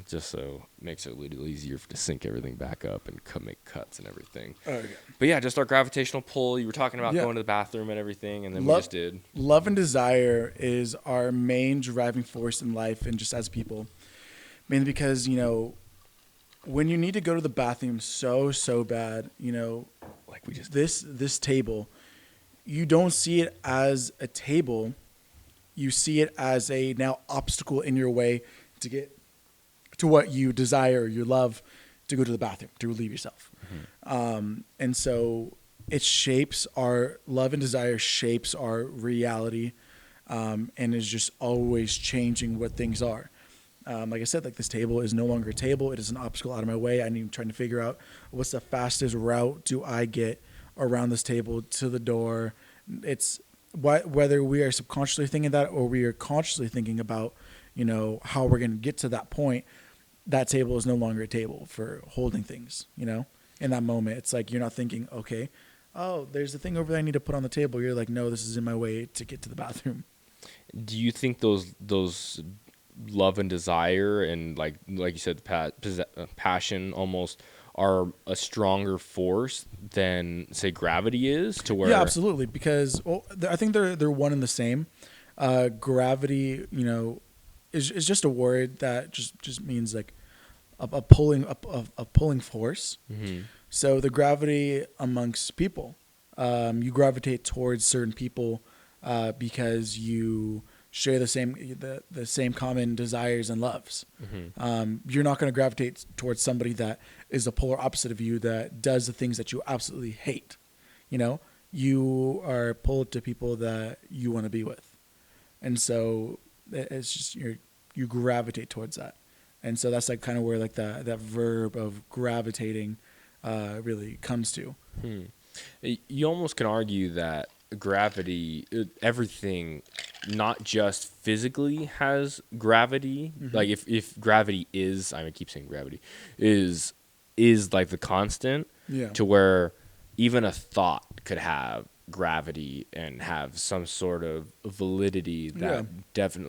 just so it makes it a little easier to sync everything back up and make cuts and everything. Okay. But yeah, just our gravitational pull. You were talking about going to the bathroom and everything, and then we just did. Love and desire is our main driving force in life and just as people. Mainly because, when you need to go to the bathroom so bad, like we just this table, you don't see it as a table. You see it as a now obstacle in your way to get to what you desire or you love, to go to the bathroom, to relieve yourself. And so it shapes our love and desire, shapes our reality, and is just always changing what things are. Like I said, like this table is no longer a table. It is an obstacle out of my way. I'm trying to figure out what's the fastest route do I get around this table to the door. It's whether we are subconsciously thinking that or we are consciously thinking about, how we're going to get to that point. That table is no longer a table for holding things, in that moment. It's like you're not thinking, okay, oh, there's the thing over there I need to put on the table. You're like, no, this is in my way to get to the bathroom. Do you think those love and desire and like you said, passion almost are a stronger force than, say, gravity is? To where, yeah, absolutely, because I think they're one and the same. Gravity, is just a word that just means like a pulling force. So the gravity amongst people, you gravitate towards certain people because you share the same common desires and loves. You're not going to gravitate towards somebody that is the polar opposite of you, that does the things that you absolutely hate. You know, you are pulled to people that you want to be with, and so it's just you gravitate towards that. And so that's like kind of where like that verb of gravitating really comes to. You almost can argue that gravity, everything, not just physically has gravity. Like if gravity is, I keep saying gravity, is like the constant, Yeah. to where even a thought could have gravity and have some sort of validity that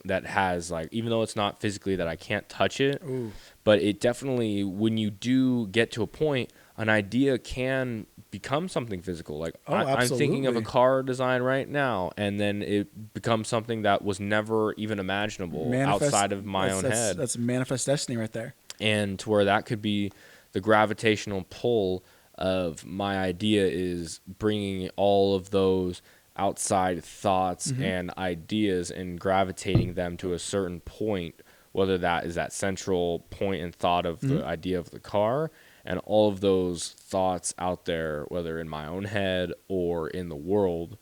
that has, like, even though it's not physically, that I can't touch it. Ooh. But it definitely, when you do get to a point, an idea can become something physical. Like I'm thinking of a car design right now, and then it becomes something that was never even imaginable outside of my own head. That's manifest destiny right there. And to where that could be the gravitational pull of my idea, is bringing all of those outside thoughts and ideas and gravitating them to a certain point, whether that is that central point and thought of the idea of the car, and all of those thoughts out there, whether in my own head or in the world,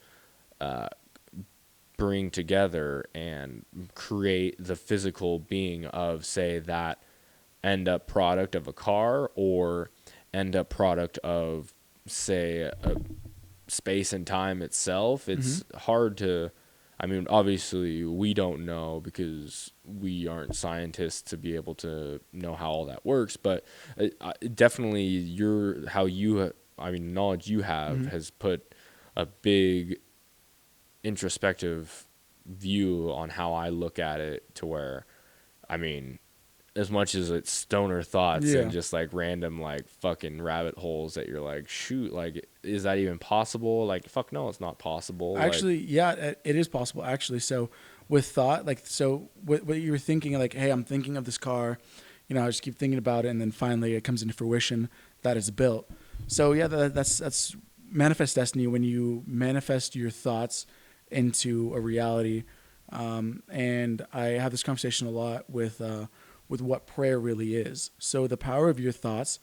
bring together and create the physical being of, say, that end up product of a car, or end up product of, say, space and time itself. It's hard to, obviously we don't know, because we aren't scientists to be able to know how all that works, but definitely knowledge you have has put a big introspective view on how I look at it, to where, as much as it's stoner thoughts and just like random like fucking rabbit holes that you're like, shoot, like, is that even possible? Like, fuck no, it's not possible. Actually, it is possible, actually. So with thought, like, so what you were thinking, like, hey, I'm thinking of this car, I just keep thinking about it, and then finally it comes into fruition that it's built. So yeah, that's manifest destiny, when you manifest your thoughts into a reality. And I have this conversation a lot with what prayer really is. So the power of your thoughts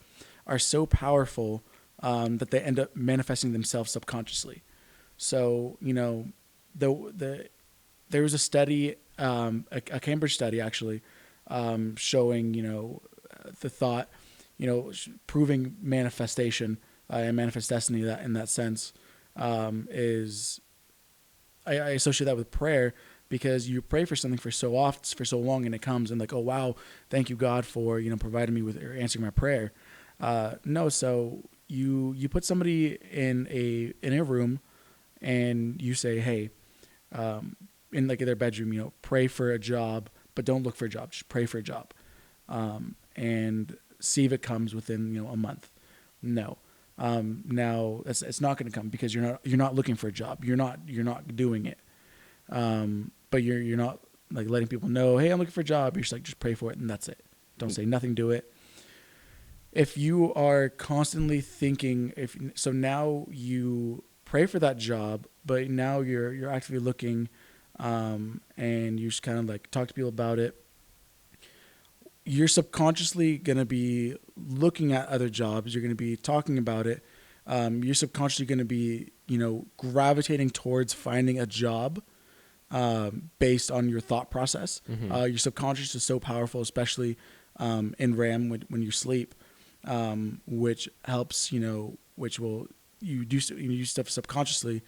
are so powerful that they end up manifesting themselves subconsciously. So, there was a study, a Cambridge study actually, showing, the thought, proving manifestation and manifest destiny, that in that sense, is, I associate that with prayer, because you pray for something for so long, and it comes, and like, oh wow, thank you God for providing me with, or answering my prayer. No, so you put somebody in a room, and you say, hey, in like their bedroom, pray for a job, but don't look for a job, just pray for a job, and see if it comes within a month. No. Now it's not going to come, because you're not looking for a job. You're not doing it. But you're not like letting people know, hey, I'm looking for a job. You're just like, just pray for it, and that's it. Don't say nothing, do it. If you are constantly thinking, so now you pray for that job, but now you're actively looking, and you just kind of like talk to people about it. You're subconsciously going to be looking at other jobs. You're going to be talking about it. You're subconsciously going to be, gravitating towards finding a job based on your thought process. Your subconscious is so powerful, especially in REM when you sleep, which helps, which will, you do stuff subconsciously,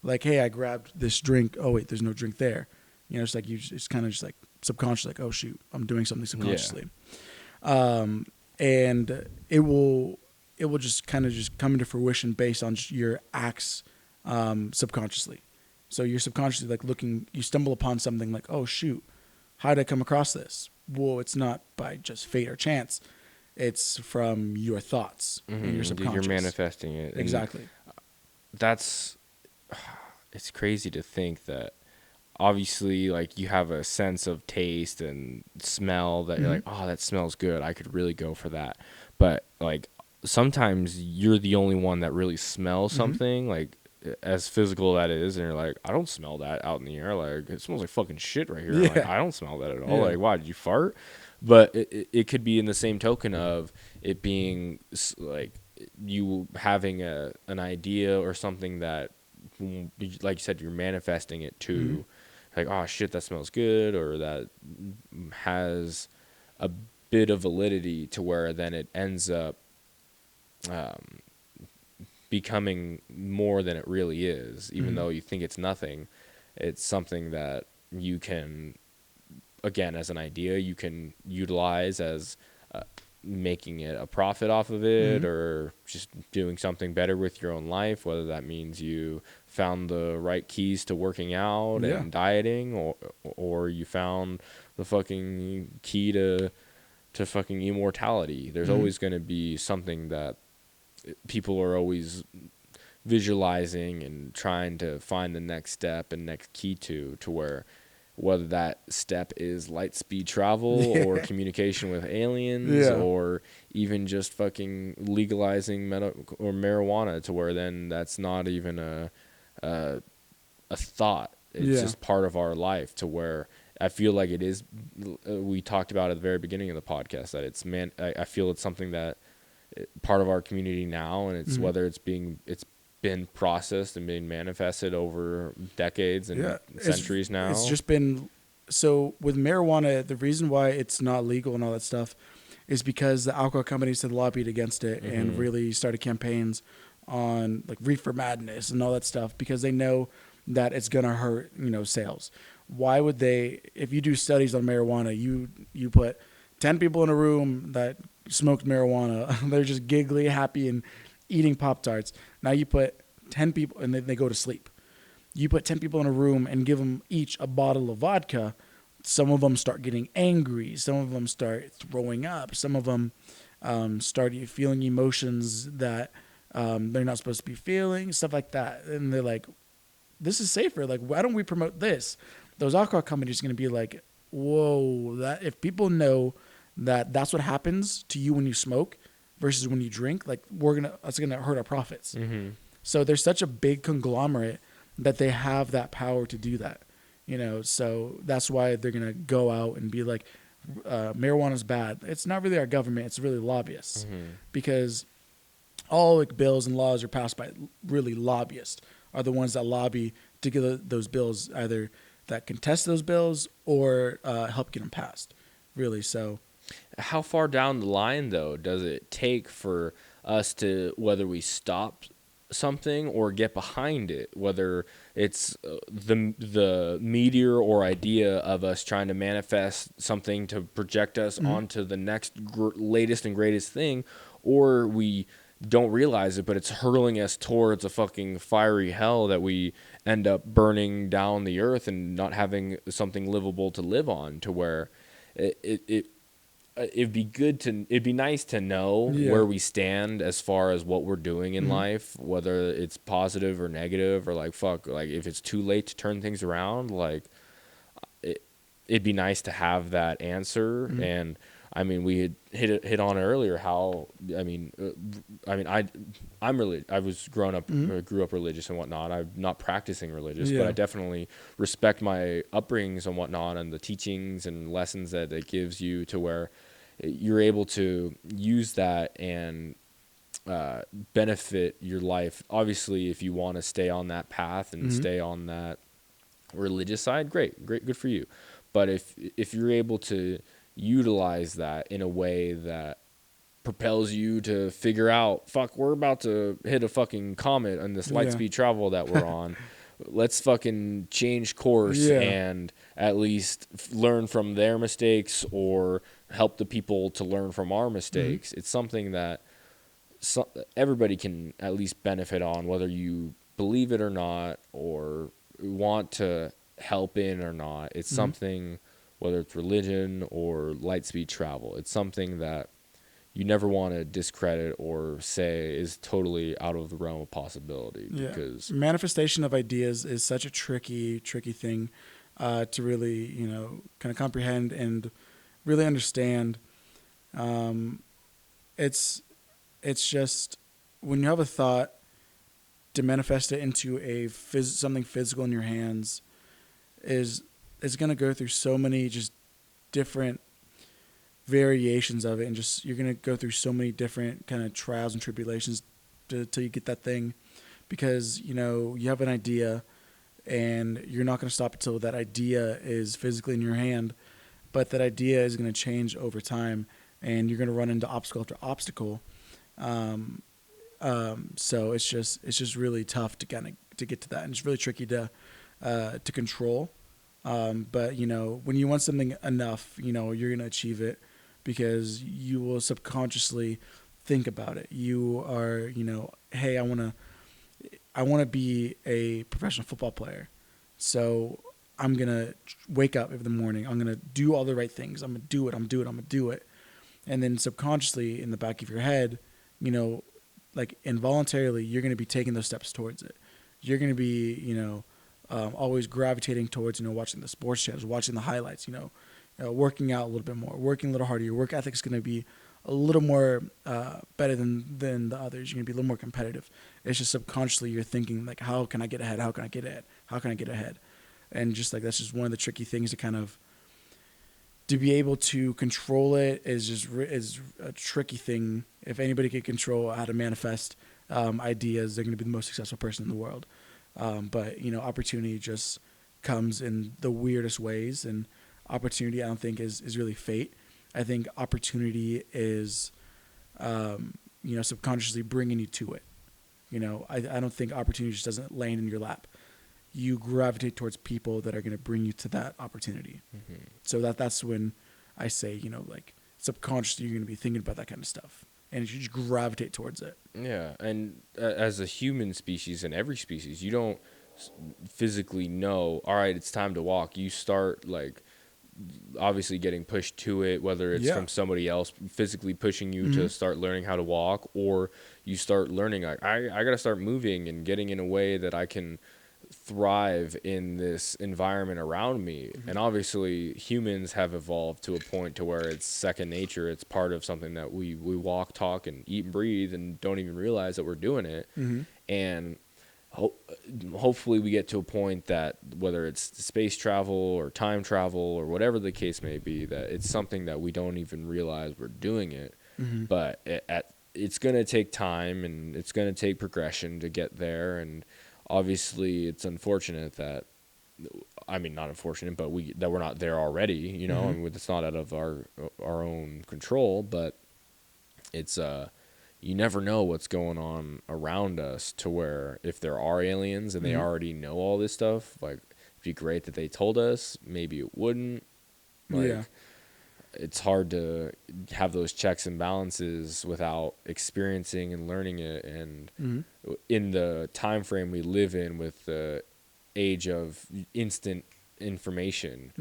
like, hey, I grabbed this drink. Oh wait, there's no drink there. It's like it's kind of just like subconscious, like, oh shoot, I'm doing something subconsciously. And it will just kind of just come into fruition based on your acts subconsciously. So you're subconsciously like looking, you stumble upon something like, oh shoot, how did I come across this? Well, it's not by just fate or chance. It's from your thoughts and your subconscious. You're manifesting it. Exactly. It's crazy to think that obviously, like, you have a sense of taste and smell that you're like, oh, that smells good, I could really go for that. But like, sometimes you're the only one that really smells something. Like, as physical that is, and you're like, I don't smell that out in the air. Like, it smells like fucking shit right here. Like, I don't smell that at all. Like, why did you fart? But it could be in the same token of it being like you having an idea or something that, like you said, you're manifesting it to, like, oh shit, that smells good, or that has a bit of validity to where then it ends up becoming more than it really is, even though you think it's nothing. It's something that you can, again, as an idea, you can utilize as making it a profit off of it, or just doing something better with your own life, whether that means you found the right keys to working out and dieting, or you found the fucking key to fucking immortality. There's always going to be something that people are always visualizing and trying to find the next step and next key to where, whether that step is light speed travel or communication with aliens, or even just fucking legalizing or marijuana, to where then that's not even a thought. It's just part of our life, to where I feel like it is. We talked about at the very beginning of the podcast that it's I feel it's something that part of our community now, and it's whether it's been processed and being manifested over decades and centuries now. It's just been, so with marijuana, the reason why it's not legal and all that stuff is because the alcohol companies had lobbied against it and really started campaigns on like reefer madness and all that stuff, because they know that it's going to hurt, sales. Why would they, if you do studies on marijuana, you put 10 people in a room that smoked marijuana, they're just giggly, happy, and eating Pop-Tarts. Now you put 10 people, and they go to sleep. You put 10 people in a room and give them each a bottle of vodka. Some of them start getting angry. Some of them start throwing up. Some of them start feeling emotions that they're not supposed to be feeling, stuff like that. And they're like, this is safer. Like, why don't we promote this? Those alcohol companies are going to be like, whoa, that if people know that that's what happens to you when you smoke versus when you drink, like, that's going to hurt our profits. So there's such a big conglomerate that they have that power to do that, so that's why they're going to go out and be like, marijuana's bad. It's not really our government. It's really lobbyists, because all like bills and laws are passed by really lobbyists, are the ones that lobby to get those bills, either that contest those bills or help get them passed, really. So how far down the line, though, does it take for us to, whether we stop something or get behind it, whether it's the meteor or idea of us trying to manifest something to project us onto the next latest and greatest thing, or we don't realize it, but it's hurling us towards a fucking fiery hell that we end up burning down the earth and not having something livable to live on, to where it'd be nice to know where we stand as far as what we're doing in life, whether it's positive or negative, or like, fuck, like, if it's too late to turn things around, like, it'd be nice to have that answer. And I mean, we had hit on earlier how, I was grew up religious and whatnot. I'm not practicing religious, but I definitely respect my upbringings and whatnot, and the teachings and lessons that it gives you, to where you're able to use that and benefit your life. Obviously, if you want to stay on that path and stay on that religious side, great, good for you. But if you're able to utilize that in a way that propels you to figure out, fuck, we're about to hit a fucking comet on this light speed travel that we're on. Let's fucking change course and at least learn from their mistakes, or help the people to learn from our mistakes. It's something that everybody can at least benefit on, whether you believe it or not, or want to help in or not. It's something, whether it's religion or light speed travel, it's something that you never want to discredit or say is totally out of the realm of possibility. Because manifestation of ideas is such a tricky thing to really, kind of comprehend and really understand. It's just, when you have a thought, to manifest it into something physical in your hands is going to go through so many just different variations of it, and just you're going to go through so many different kind of trials and tribulations till you get that thing, because you have an idea and you're not going to stop until that idea is physically in your hand, but that idea is going to change over time, and you're going to run into obstacle after obstacle. So it's just really tough to get to that, and it's really tricky to control. But when you want something enough, you're going to achieve it, because you will subconsciously think about it. You are, hey, I want to be a professional football player. So I'm going to wake up every morning. I'm going to do all the right things. I'm going to do it. And then subconsciously in the back of your head, like involuntarily, you're going to be taking those steps towards it. You're going to be, always gravitating towards, watching the sports channels, watching the highlights, working out a little bit more, working a little harder. Your work ethic is going to be a little more better than the others. You're going to be a little more competitive. It's just subconsciously you're thinking, like, how can I get ahead? How can I get ahead? How can I get ahead? And just like that's just one of the tricky things to be able to control it is a tricky thing. If anybody can control how to manifest ideas, they're going to be the most successful person in the world. But opportunity just comes in the weirdest ways, and opportunity I don't think is really fate. I think opportunity is subconsciously bringing you to it. I don't think opportunity just doesn't land in your lap. You gravitate towards people that are going to bring you to that opportunity. Mm-hmm. So that's when I say, like subconsciously you're going to be thinking about that kind of stuff, and you just gravitate towards it. Yeah, and as a human species, and every species, you don't physically know, all right, it's time to walk. You start like obviously getting pushed to it, whether it's from somebody else physically pushing you to start learning how to walk, or you start learning, like, I got to start moving and getting in a way that I can thrive in this environment around me. And obviously humans have evolved to a point to where it's second nature. It's part of something that we walk, talk, and eat and breathe, and don't even realize that we're doing it. And hopefully we get to a point that whether it's space travel or time travel or whatever the case may be, that it's something that we don't even realize we're doing it. But it's going to take time, and it's going to take progression to get there. And obviously it's unfortunate that, not unfortunate, but we're not there already, it's not out of our own control, but it's, you never know what's going on around us, to where if there are aliens and they already know all this stuff, like, it'd be great that they told us. Maybe it wouldn't. It's hard to have those checks and balances without experiencing and learning it. And in the time frame we live in, with the age of instant information,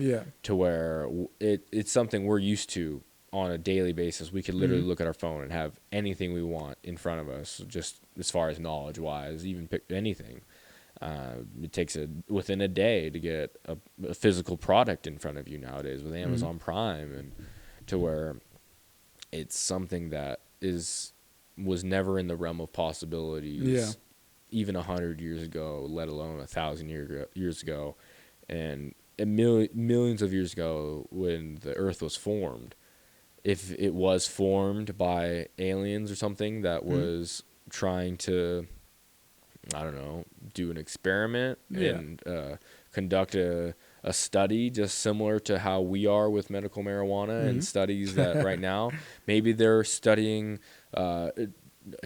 to where it's something we're used to on a daily basis. We could literally look at our phone and have anything we want in front of us, just as far as knowledge wise, even pick anything. It takes within a day to get a physical product in front of you nowadays with Amazon Prime, and to where it's something that was never in the realm of possibilities, even 100 years ago, let alone 1,000 years ago, and millions of years ago when the Earth was formed. If it was formed by aliens or something that was trying to, I don't know, do an experiment and conduct a study just similar to how we are with medical marijuana and studies that right now, maybe they're studying,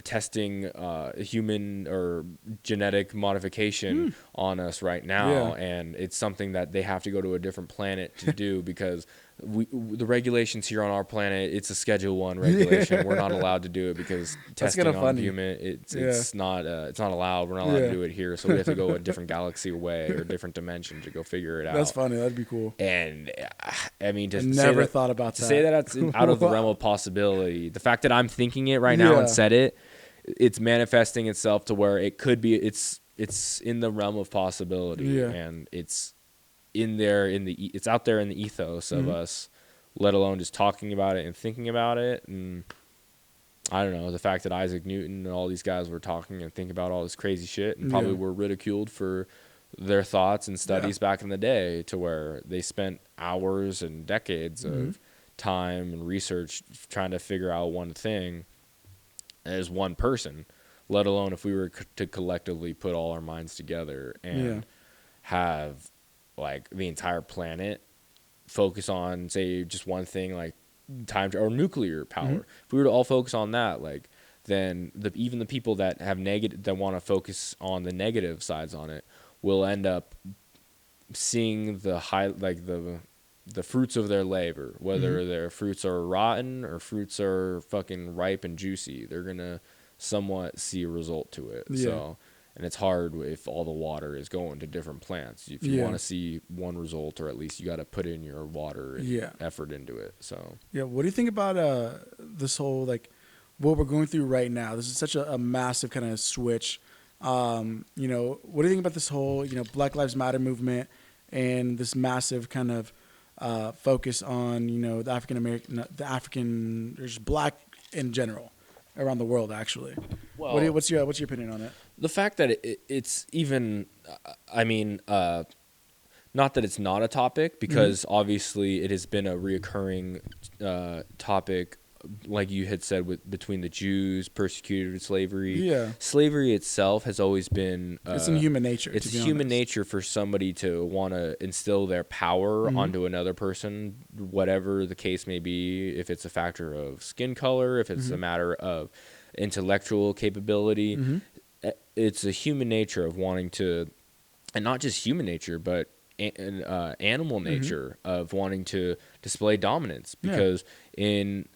testing human or genetic modification on us right now. And it's something that they have to go to a different planet to do, because the regulations here on our planet, it's a Schedule 1 regulation. We're not allowed to do it because testing on human, it's not allowed. We're not allowed to do it here, so we have to go a different galaxy away or a different dimension to go figure it out. That's funny. That'd be cool. And thought about that. To say that that's out of the realm of possibility. The fact that I'm thinking it right now and said it, it's manifesting itself to where it could be. It's in the realm of possibility, and it's it's out there in the ethos of us, let alone just talking about it and thinking about it. And I don't know, the fact that Isaac Newton and all these guys were talking and thinking about all this crazy shit and probably were ridiculed for their thoughts and studies back in the day, to where they spent hours and decades of time and research trying to figure out one thing as one person, let alone if we were to collectively put all our minds together and have like the entire planet focus on, say, just one thing, like time or nuclear power. If we were to all focus on that, like, then even the people that have negative, that want to focus on the negative sides on it, will end up seeing the the fruits of their labor, whether their fruits are rotten or fruits are fucking ripe and juicy. They're gonna somewhat see a result to it. So, and it's hard if all the water is going to different plants. If you want to see one result, or at least you got to put in your water and effort into it. So what do you think about this whole, like, what we're going through right now? This is such a massive kind of switch. You know, what do you think about this whole, you know, Black Lives Matter movement and this massive kind of focus on, you know, the African, there's black in general around the world, actually. Well, what's your opinion on it? The fact that it's even, I mean, not that it's not a topic, because obviously it has been a reoccurring topic, like you had said, between the Jews persecuted with slavery. Yeah, slavery itself has always been. It's in human nature. It's human nature for somebody to want to instill their power onto another person, whatever the case may be. If it's a factor of skin color, if it's a matter of intellectual capability, it's a human nature of wanting to, and not just human nature, but animal nature of wanting to display dominance, because in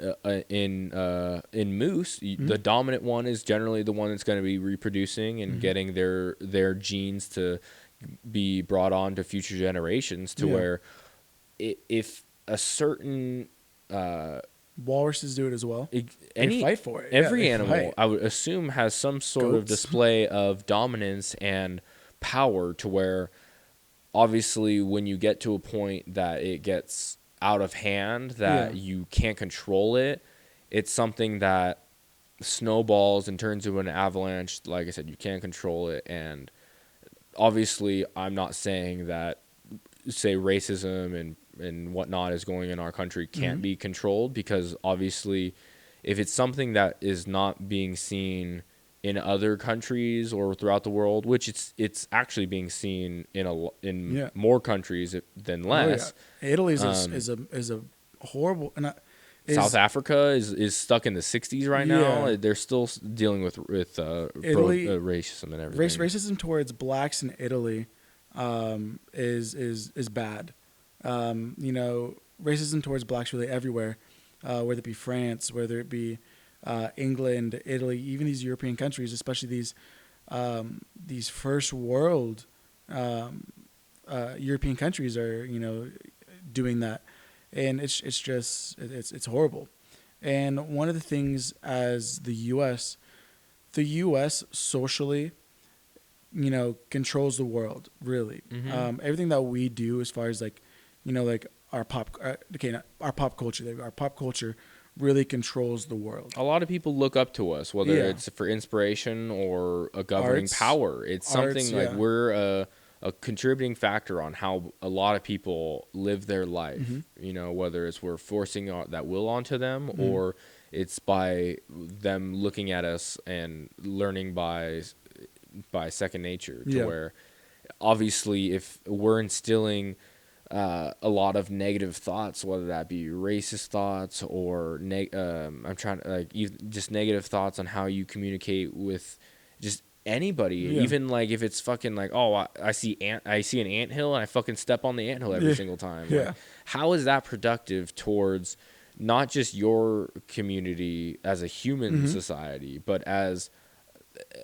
moose, the dominant one is generally the one that's going to be reproducing and getting their genes to be brought on to future generations, to where if a certain walruses do it as well. They fight for it. Every animal, I would assume, has some sort of display of dominance and power, to where obviously when you get to a point that it gets out of hand, that you can't control it, it's something that snowballs and turns into an avalanche. Like I said, you can't control it. And obviously I'm not saying that, say, racism and whatnot is going in our country can't be controlled, because obviously if it's something that is not being seen in other countries or throughout the world, which it's actually being seen in more countries than less. Italy is a horrible. South Africa is stuck in the 60s right now. They're still dealing with Italy, racism and everything. Racism towards blacks in Italy is bad. You know, racism towards blacks really everywhere, whether it be France, whether it be England, Italy, even these European countries, especially these first world European countries are, you know, doing that, and it's horrible. And one of the things, as the U.S. socially, you know, controls the world, really. Everything that we do, as far as, like, you know, like our pop culture really controls the world. A lot of people look up to us, whether it's for inspiration or a governing power. It's something like we're a contributing factor on how a lot of people live their life. You know, whether it's we're forcing that will onto them, or it's by them looking at us and learning by second nature, to where obviously if we're instilling a lot of negative thoughts, whether that be racist thoughts or just negative thoughts on how you communicate with just anybody, even like if it's fucking like, oh, I see an anthill and I fucking step on the anthill every single time. Like, how is that productive towards not just your community as a human society, but as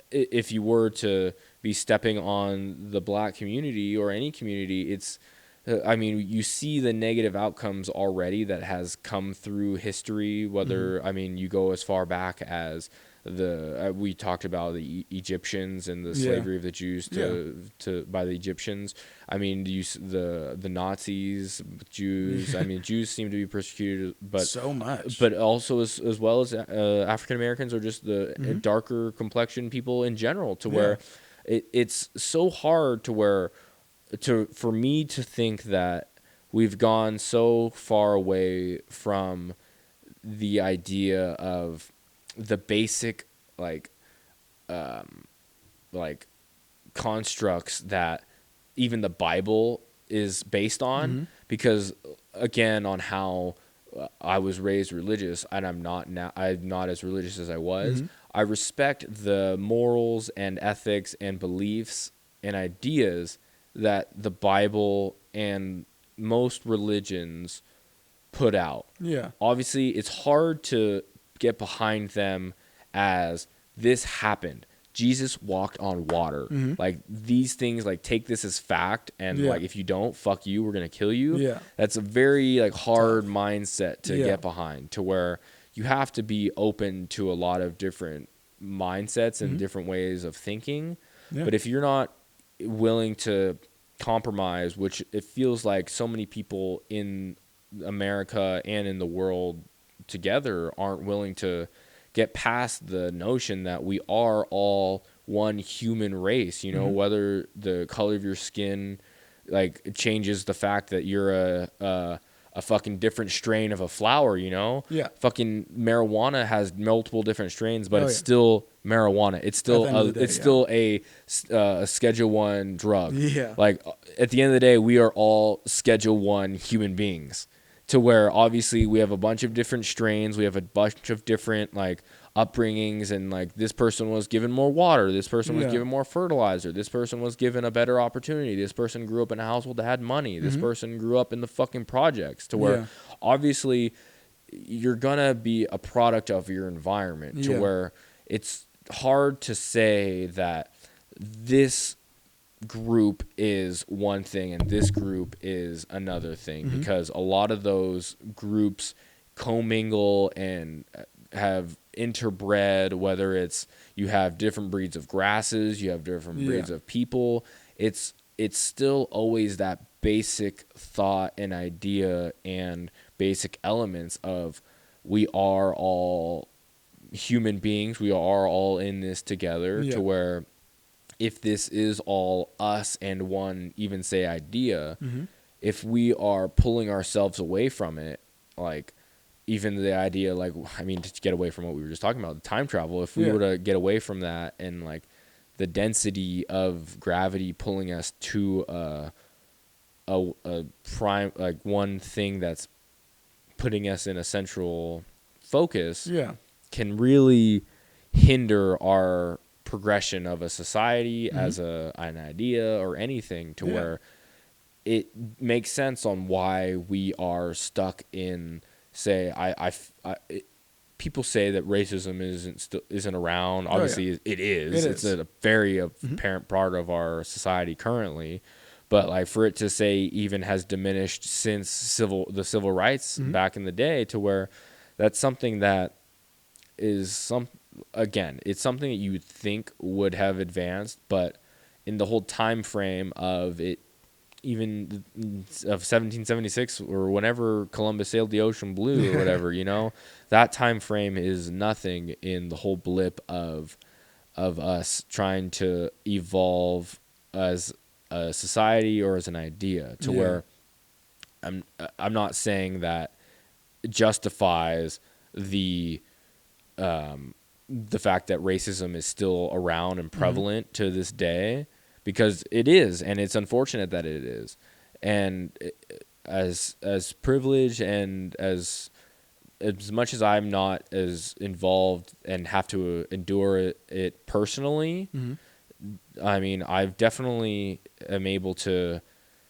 if you were to be stepping on the black community or any community? It's I mean, you see the negative outcomes already that has come through history, whether, I mean, you go as far back as we talked about the Egyptians and the slavery of the Jews to by the Egyptians. I mean, the Nazis, Jews. I mean, Jews seem to be persecuted, but so much. but also as well as African Americans or just the darker complexion people in general. To where it's so hard for me to think that we've gone so far away from the idea of the basic like constructs that even the Bible is based on, because again, on how I was raised religious, and I'm not as religious as I was. I respect the morals and ethics and beliefs and ideas that the Bible and most religions put out. Yeah. Obviously, it's hard to get behind them as this happened. Jesus walked on water. Like these things, like take this as fact, and like if you don't, fuck you, we're gonna kill you. Yeah. That's a very like hard mindset to get behind, to where you have to be open to a lot of different mindsets and different ways of thinking. Yeah. But if you're not willing to compromise, which it feels like so many people in America and in the world together aren't willing to get past the notion that we are all one human race, you know, whether the color of your skin like changes the fact that you're a fucking different strain of a flower, you know? Yeah. Fucking marijuana has multiple different strains, but it's still marijuana. It's still a Schedule 1 drug. Yeah. Like at the end of the day, we are all Schedule 1 human beings. To where obviously we have a bunch of different strains, we have a bunch of different like upbringings, and like this person was given more water, this person was given more fertilizer, this person was given a better opportunity, this person grew up in a household that had money, this person grew up in the fucking projects. To where obviously you're gonna be a product of your environment. To where it's hard to say that this group is one thing and this group is another thing, because a lot of those groups commingle and have interbred, whether it's you have different breeds of grasses, you have different breeds of people. It's still always that basic thought and idea and basic elements of we are all human beings, we are all in this together. To where if this is all us and one even say idea, if we are pulling ourselves away from it, like even the idea, like, I mean, to get away from what we were just talking about, the time travel, if we were to get away from that and like the density of gravity pulling us to a prime, like one thing that's putting us in a central focus, can really hinder our progression of a society as an idea or anything. To where it makes sense on why we are stuck in, say, people say that racism isn't around. Obviously, it is. It's a very apparent part of our society currently. But like for it to say even has diminished since the civil rights back in the day, to where that's something that is again, it's something that you would think would have advanced, but in the whole time frame of it, even of 1776 or whenever Columbus sailed the ocean blue or whatever, you know, that time frame is nothing in the whole blip of us trying to evolve as a society or as an idea. To where I'm not saying that justifies the fact that racism is still around and prevalent to this day, because it is, and it's unfortunate that it is. And as privileged and as much as I'm not as involved and have to endure it personally, I mean, I've definitely am able to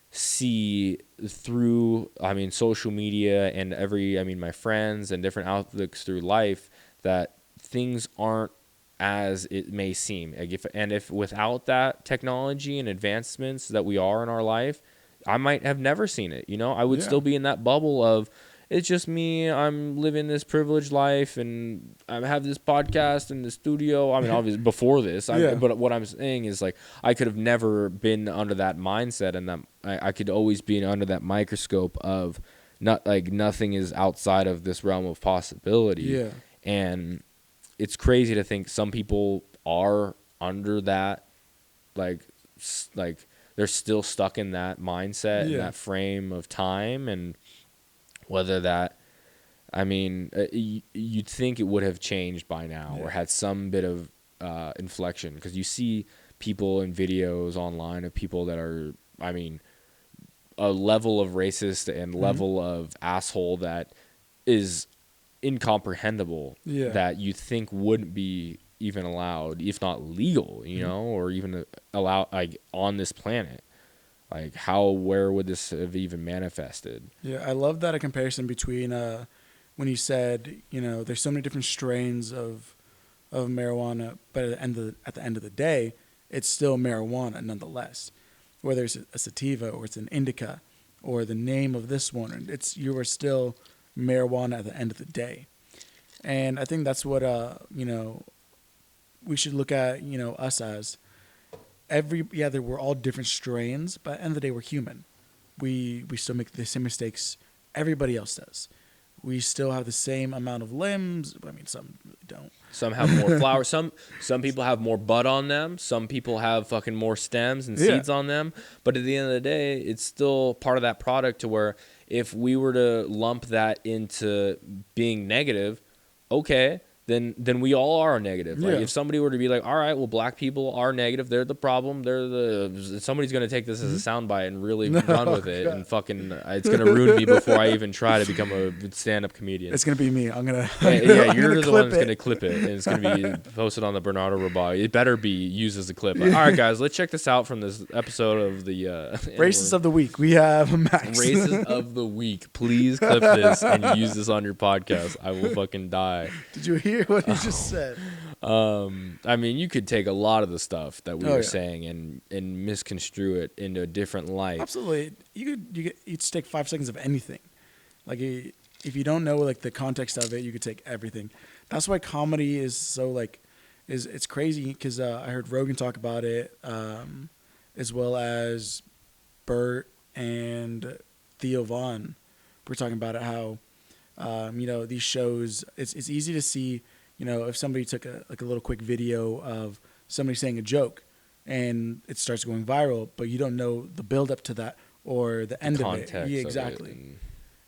see through, I mean, social media and my friends and different outlooks through life, that things aren't as it may seem. Like if without that technology and advancements that we are in our life, I might have never seen it. You know, I would still be in that bubble of it's just me. I'm living this privileged life, and I have this podcast in the studio. I mean, obviously before this, but what I'm saying is like I could have never been under that mindset, and that I could always be under that microscope of not like nothing is outside of this realm of possibility. Yeah. And it's crazy to think some people are under that, like they're still stuck in that mindset and that frame of time, and whether that, I mean, you'd think it would have changed by now or had some bit of inflection, because you see people in videos online of people that are, I mean, a level of racist and level of asshole that is incomprehensible, that you think wouldn't be even allowed, if not legal, you know, or even allowed like on this planet. Like where would this have even manifested? Yeah, I love that a comparison between when you said, you know, there's so many different strains of marijuana, but at the end of the day, it's still marijuana nonetheless. Whether it's a sativa or it's an indica or the name of this one, you are still marijuana at the end of the day. And I think that's what you know, we should look at, you know, us as we're all different strains, but at the end of the day, we're human. We still make the same mistakes everybody else does. We still have the same amount of limbs. I mean, some really don't. Some have more flowers. Some people have more bud on them. Some people have fucking more stems and seeds on them. But at the end of the day, it's still part of that product, to where if we were to lump that into being negative, okay, then we all are negative. Like if somebody were to be like, all right, well, black people are negative, they're the problem, somebody's gonna take this as a soundbite and really run with it, and fucking it's gonna ruin me before I even try to become a stand-up comedian. It's gonna be me. You're the one that's gonna clip it, and it's gonna be posted on the Bernardo Rabago. It better be used as a clip. Like, all right, guys, let's check this out from this episode of the Racist of the Week. We have Max. Racist of the Week. Please clip this and use this on your podcast. I will fucking die. Did you hear what he just said? I mean, you could take a lot of the stuff that we were saying and misconstrue it into a different light. Absolutely. You could take 5 seconds of anything. Like if you don't know like the context of it, you could take everything. That's why comedy is so like it's crazy, because I heard Rogan talk about it, as well as Bert and Theo Vaughn were talking about it, how you know, these shows, it's easy to see, you know, if somebody took a little quick video of somebody saying a joke and it starts going viral, but you don't know the build up to that or the end of it. Yeah, exactly.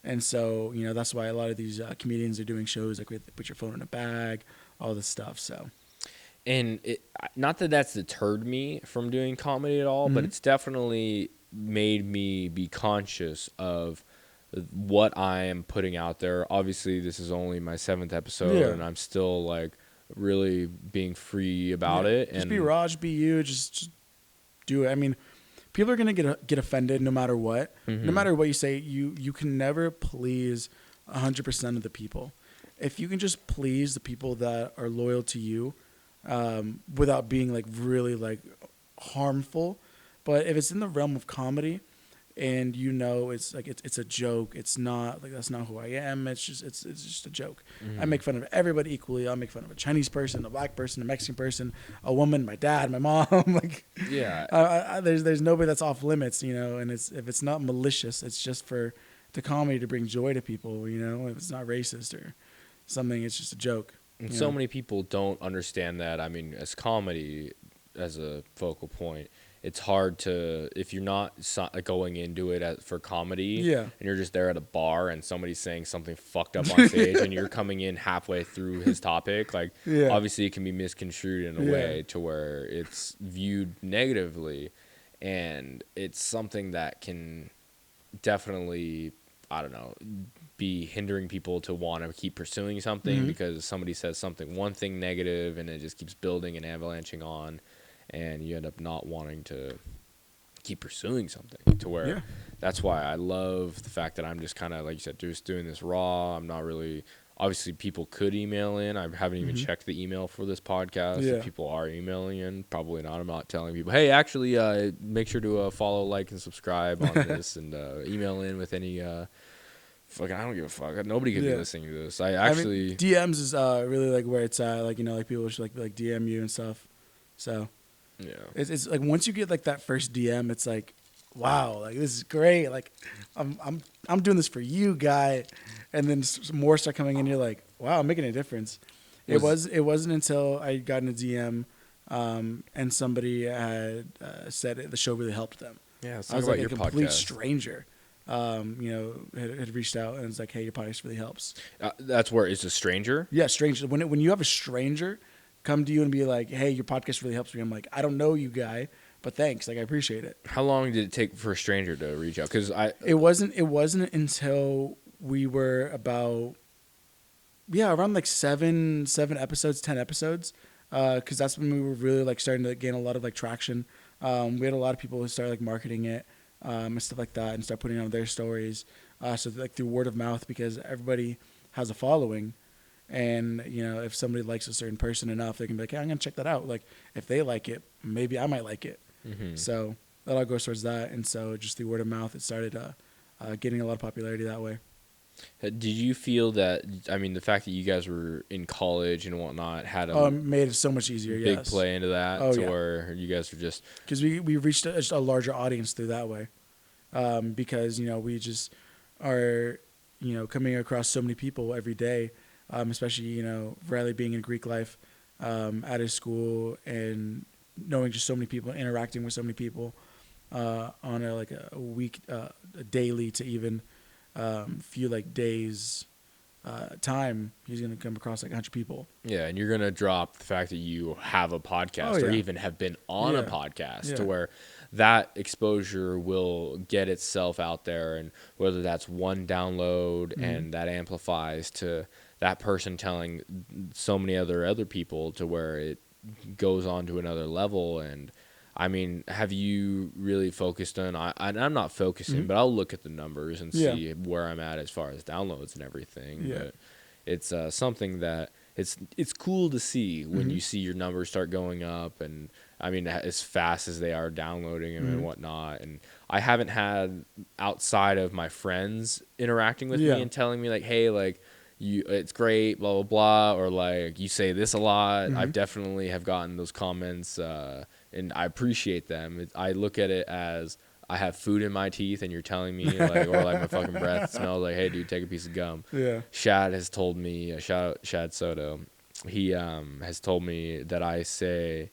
And so, you know, that's why a lot of these comedians are doing shows like put your phone in a bag, all this stuff. So, and not that that's deterred me from doing comedy at all, but it's definitely made me be conscious of what I am putting out there. Obviously, this is only my 7th episode, and I'm still like really being free about it. Just be raw, just be you, just do it. I mean, people are gonna get offended no matter what. No matter what you say, you can never please 100% of the people. If you can just please the people that are loyal to you, without being like really like harmful, but if it's in the realm of comedy, and you know it's like it's a joke, it's not like that's not who I am. It's just a joke. I make fun of everybody equally. I'll make fun of a Chinese person, a black person, a Mexican person, a woman, my dad, my mom. Like there's nobody that's off limits, you know. And if it's not malicious, it's just for the comedy to bring joy to people, you know. If it's not racist or something, it's just a joke. And so many people don't understand that. I mean, as comedy, as a focal point, it's hard to, if you're not going into it for comedy, and you're just there at a bar and somebody's saying something fucked up on stage and you're coming in halfway through his topic, like obviously it can be misconstrued in a way to where it's viewed negatively, and it's something that can definitely, I don't know, be hindering people to want to keep pursuing something, because somebody says one thing negative and it just keeps building and avalanching on. And you end up not wanting to keep pursuing something, to where that's why I love the fact that I'm just kind of, like you said, just doing this raw. I'm not really, obviously people could email in. I haven't even checked the email for this podcast. If people are emailing in, probably not. I'm not telling people, hey, actually make sure to follow, like, and subscribe on this, and email in with any fucking, I don't give a fuck. Nobody could be listening to this. I I actually mean, DMs is really like where it's at. Like, you know, like people should like DM you and stuff. So yeah. it's like once you get like that first DM, it's like, wow, like this is great. Like I'm doing this for you, guy. And then more start coming in. You're like, wow, I'm making a difference. It wasn't until I got in a DM, and somebody had said the show really helped them. Yeah, let's I talk was about like a your complete podcast. stranger. You know, had reached out and was like, hey, your podcast really helps. That's where it's a stranger. Yeah, stranger. When you have a stranger come to you and be like, hey, your podcast really helps me. I'm like, I don't know you, guy, but thanks. Like, I appreciate it. How long did it take for a stranger to reach out? Because It wasn't until we were about around like seven episodes, 10 episodes, because that's when we were really like starting to gain a lot of like traction. We had a lot of people who started like marketing it and stuff like that, and start putting on their stories. So like through word of mouth, because everybody has a following, and you know if somebody likes a certain person enough, they can be like, hey, I'm gonna check that out. Like if they like it, maybe I might like it. mm-hmm. So that all goes towards that, and so just through word of mouth, it started getting a lot of popularity that way. Did you feel that? I mean, the fact that you guys were in college and whatnot had a Made it so much easier. big Yes. play into that, where you guys were just because we reached a larger audience through that way, because you know we just are coming across so many people every day, especially you know Riley being in Greek life, at his school, and knowing just so many people, interacting with so many people on a week, a daily to even few like days time, he's gonna come across like 100 people. Yeah, and you're gonna drop the fact that you have a podcast or even have been on a podcast to where that exposure will get itself out there, and whether that's one download and that amplifies to that person telling so many other people to where it goes on to another level. And I mean, have you really focused on? I'm not focusing, but I'll look at the numbers and see where I'm at as far as downloads and everything. Yeah. But it's something that it's cool to see when you see your numbers start going up, and I mean as fast as they are downloading them and whatnot. And I haven't had outside of my friends interacting with me and telling me like, hey, like it's great, blah blah blah, or like you say this a lot. I've definitely have gotten those comments. And I appreciate them. I look at it as I have food in my teeth, and you're telling me, like, or like my fucking breath smells like, hey, dude, take a piece of gum. Yeah. Shad has told me, shout out Shad Soto. He has told me that I say,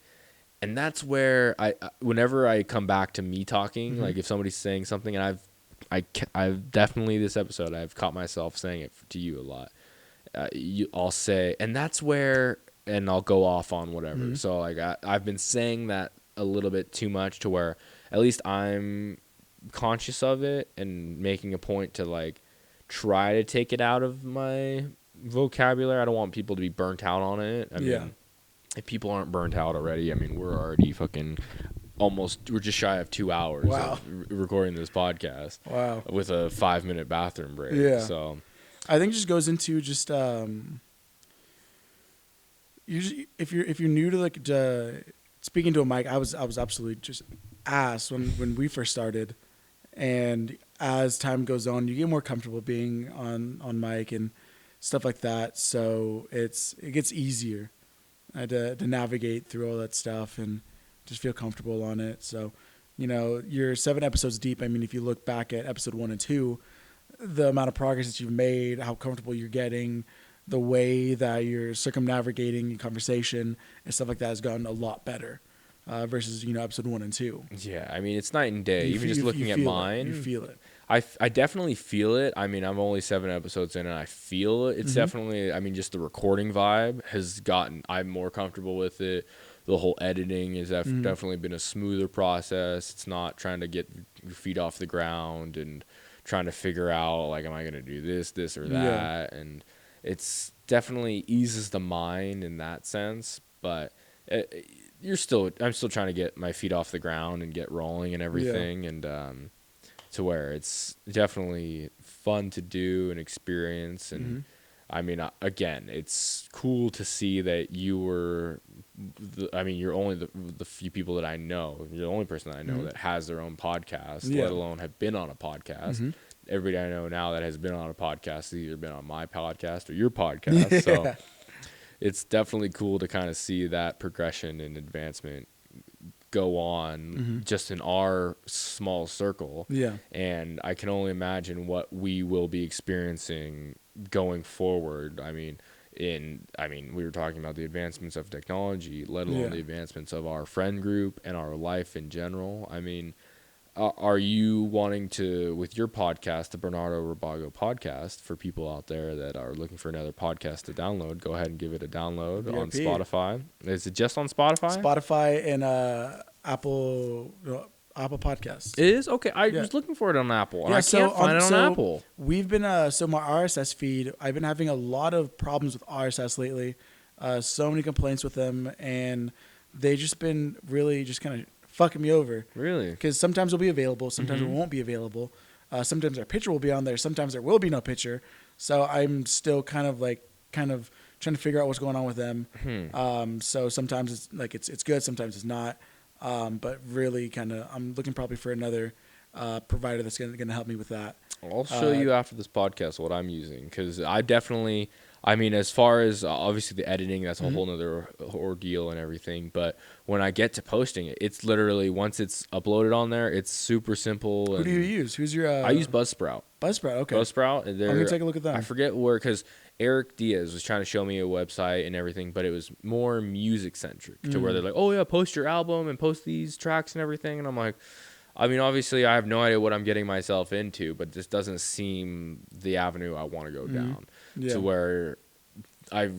and that's where whenever I come back to me talking, like if somebody's saying something, and I've definitely this episode, I've caught myself saying it to you a lot. I'll say, and that's where. And I'll go off on whatever. So like I've been saying that a little bit too much to where at least I'm conscious of it and making a point to like try to take it out of my vocabulary. I don't want people to be burnt out on it. I mean, if people aren't burnt out already, I mean, we're already fucking we're just shy of 2 hours of recording this podcast. Wow. With a 5-minute bathroom break. Yeah. So I think it just goes into just usually if you're new to like speaking to a mic, I was absolutely just ass when we first started, and as time goes on, you get more comfortable being on mic and stuff like that. So it gets easier to navigate through all that stuff and just feel comfortable on it. So, you know, you're 7 episodes deep. I mean, if you look back at episode 1 and 2, the amount of progress that you've made, how comfortable you're getting, the way that you're circumnavigating your conversation and stuff like that has gotten a lot better versus, you know, episode 1 and 2. Yeah, I mean, it's night and day. Even just looking at mine. You feel it. I definitely feel it. I mean, I'm only 7 episodes in, and I feel it. It's definitely, I mean, just the recording vibe has gotten, I'm more comfortable with it. The whole editing has definitely been a smoother process. It's not trying to get your feet off the ground and trying to figure out, like, am I going to do this or that? Yeah. And it's definitely eases the mind in that sense, but I'm still trying to get my feet off the ground and get rolling and everything, and to where it's definitely fun to do and experience. And I mean, again, it's cool to see that you were, you're only the few people that I know. You're the only person that I know that has their own podcast, let alone have been on a podcast. everybody I know now that has been on a podcast has either been on my podcast or your podcast. So it's definitely cool to kind of see that progression and advancement go on just in our small circle. Yeah. And I can only imagine what we will be experiencing going forward. I mean, we were talking about the advancements of technology, let alone the advancements of our friend group and our life in general. I mean, are you wanting to, with your podcast, the Bernardo Rabago podcast, for people out there that are looking for another podcast to download, go ahead and give it a download on Spotify. Is it just on Spotify? Spotify and Apple Podcasts. It is? Okay. I was looking for it on Apple, and I can't find it on Apple. We've been, so my RSS feed, I've been having a lot of problems with RSS lately. So many complaints with them, and they've just been really just kind of fucking me over. Really? Because sometimes it'll be available, sometimes it won't be available. Sometimes our picture will be on there, sometimes there will be no picture. So I'm still kind of trying to figure out what's going on with them. So sometimes it's good, sometimes it's not. But really I'm looking probably for another provider that's going to help me with that. I'll show you after this podcast what I'm using, because as far as obviously the editing, that's a whole nother ordeal and everything. But when I get to posting it, it's literally, once it's uploaded on there, it's super simple. Who do you use? Who's your? I use Buzzsprout. Buzzsprout, okay. Buzzsprout. I'm gonna take a look at that. I forget where, because Eric Diaz was trying to show me a website and everything, but it was more music centric to where they're like, oh yeah, post your album and post these tracks and everything. And I'm like, I mean, obviously I have no idea what I'm getting myself into, but this doesn't seem the avenue I want to go down. To where I've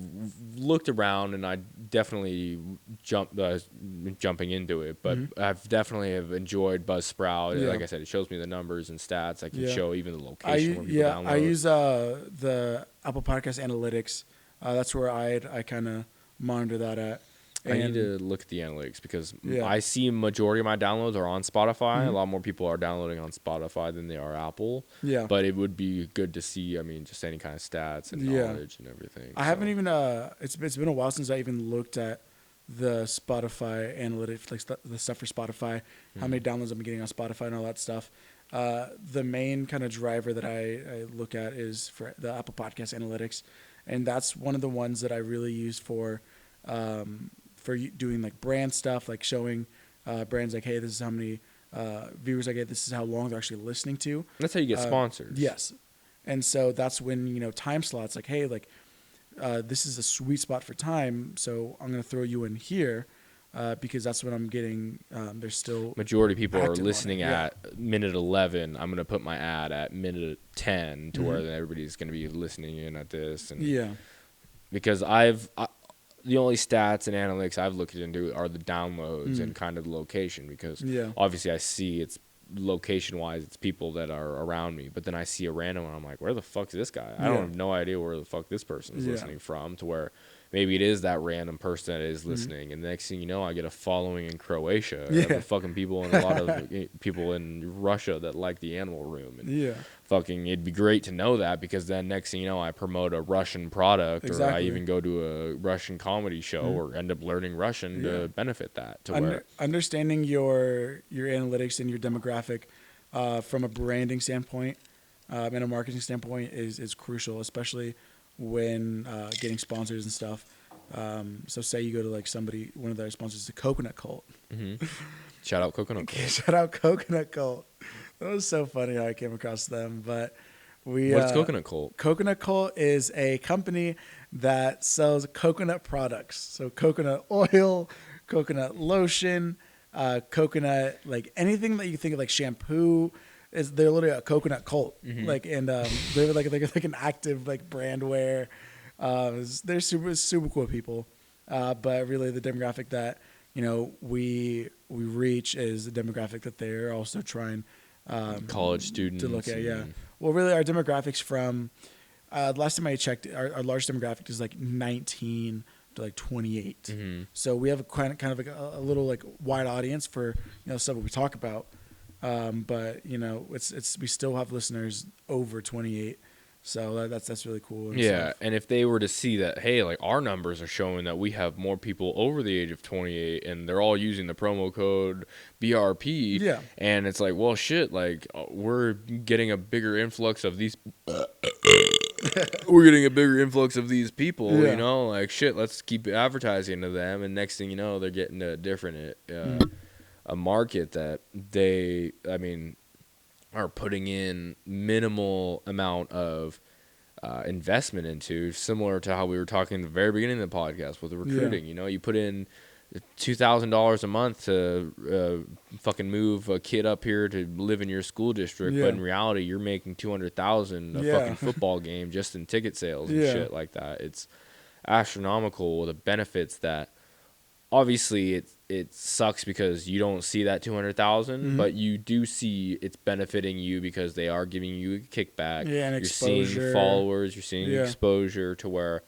looked around and I definitely jumping into it, but I've definitely have enjoyed Buzzsprout. Like I said, it shows me the numbers and stats. I can show even the location where people download. I use the Apple Podcast Analytics. That's where I kind of monitor that at. I need to look at the analytics, because I see majority of my downloads are on Spotify. A lot more people are downloading on Spotify than they are Apple. Yeah. But it would be good to see, just any kind of stats and knowledge and everything. I haven't even, it's been a while since I even looked at the Spotify analytics, like the stuff for Spotify, how many downloads I'm getting on Spotify and all that stuff. The main kind of driver that I look at is for the Apple Podcast Analytics. And that's one of the ones that I really use for doing like brand stuff, like showing brands like, hey, this is how many viewers I get, this is how long they're actually listening to. That's how you get sponsors. Yes. And so that's when, time slots, like, hey, like this is a sweet spot for time, so I'm going to throw you in here because that's what I'm getting. There's still majority of people are listening at minute 11. I'm going to put my ad at minute 10 to where then everybody's going to be listening in at this. And because the only stats and analytics I've looked into are the downloads and kind of the location, because obviously I see it's location-wise, it's people that are around me, but then I see a random one, I'm like, where the fuck's this guy? I don't have no idea where the fuck this person is listening from, to where maybe it is that random person that is listening, and the next thing you know, I get a following in Croatia, of fucking people, and a lot of people in Russia that like the Animal Room, and fucking, it'd be great to know that, because then next thing you know, I promote a Russian product, or I even go to a Russian comedy show, or end up learning Russian to benefit that. Understanding your analytics and your demographic from a branding standpoint and a marketing standpoint is crucial, especially when getting sponsors and stuff. So say you go to like one of their sponsors, the Coconut Cult. Shout out Coconut Cult. Shout out Coconut Cult. That was so funny how I came across them. But what's Coconut Cult? Coconut Cult is a company that sells coconut products. So coconut oil, coconut lotion, coconut, like anything that you think of, like shampoo. They're literally a coconut cult, they're like an active like brand wear. They're super cool people, but really the demographic that we reach is the demographic that they're also trying college students to look at. Well, really our demographics from last time I checked, our large demographic is like 19 to like 28. So we have a kind of like a little like wide audience for stuff we talk about. But it's we still have listeners over 28, So that's really cool. And Yeah, stuff. and if they were to see that, hey, like our numbers are showing that we have more people over the age of 28 and they're all using the promo code BRP, Yeah. and it's like, well, shit, like we're getting a bigger influx of these people, Yeah. like shit, let's keep advertising to them, and next thing you know, they're getting a different a market that they, I mean, are putting in minimal amount of investment into, similar to how we were talking at the very beginning of the podcast with the recruiting. You put in $2,000 a month to fucking move a kid up here to live in your school district, but in reality, you're making $200,000 a fucking football game just in ticket sales and shit like that. It's astronomical, the benefits that. Obviously, it sucks because you don't see that 200,000, but you do see it's benefiting you because they are giving you a kickback. Yeah, and you're exposure. seeing followers, you're seeing exposure to where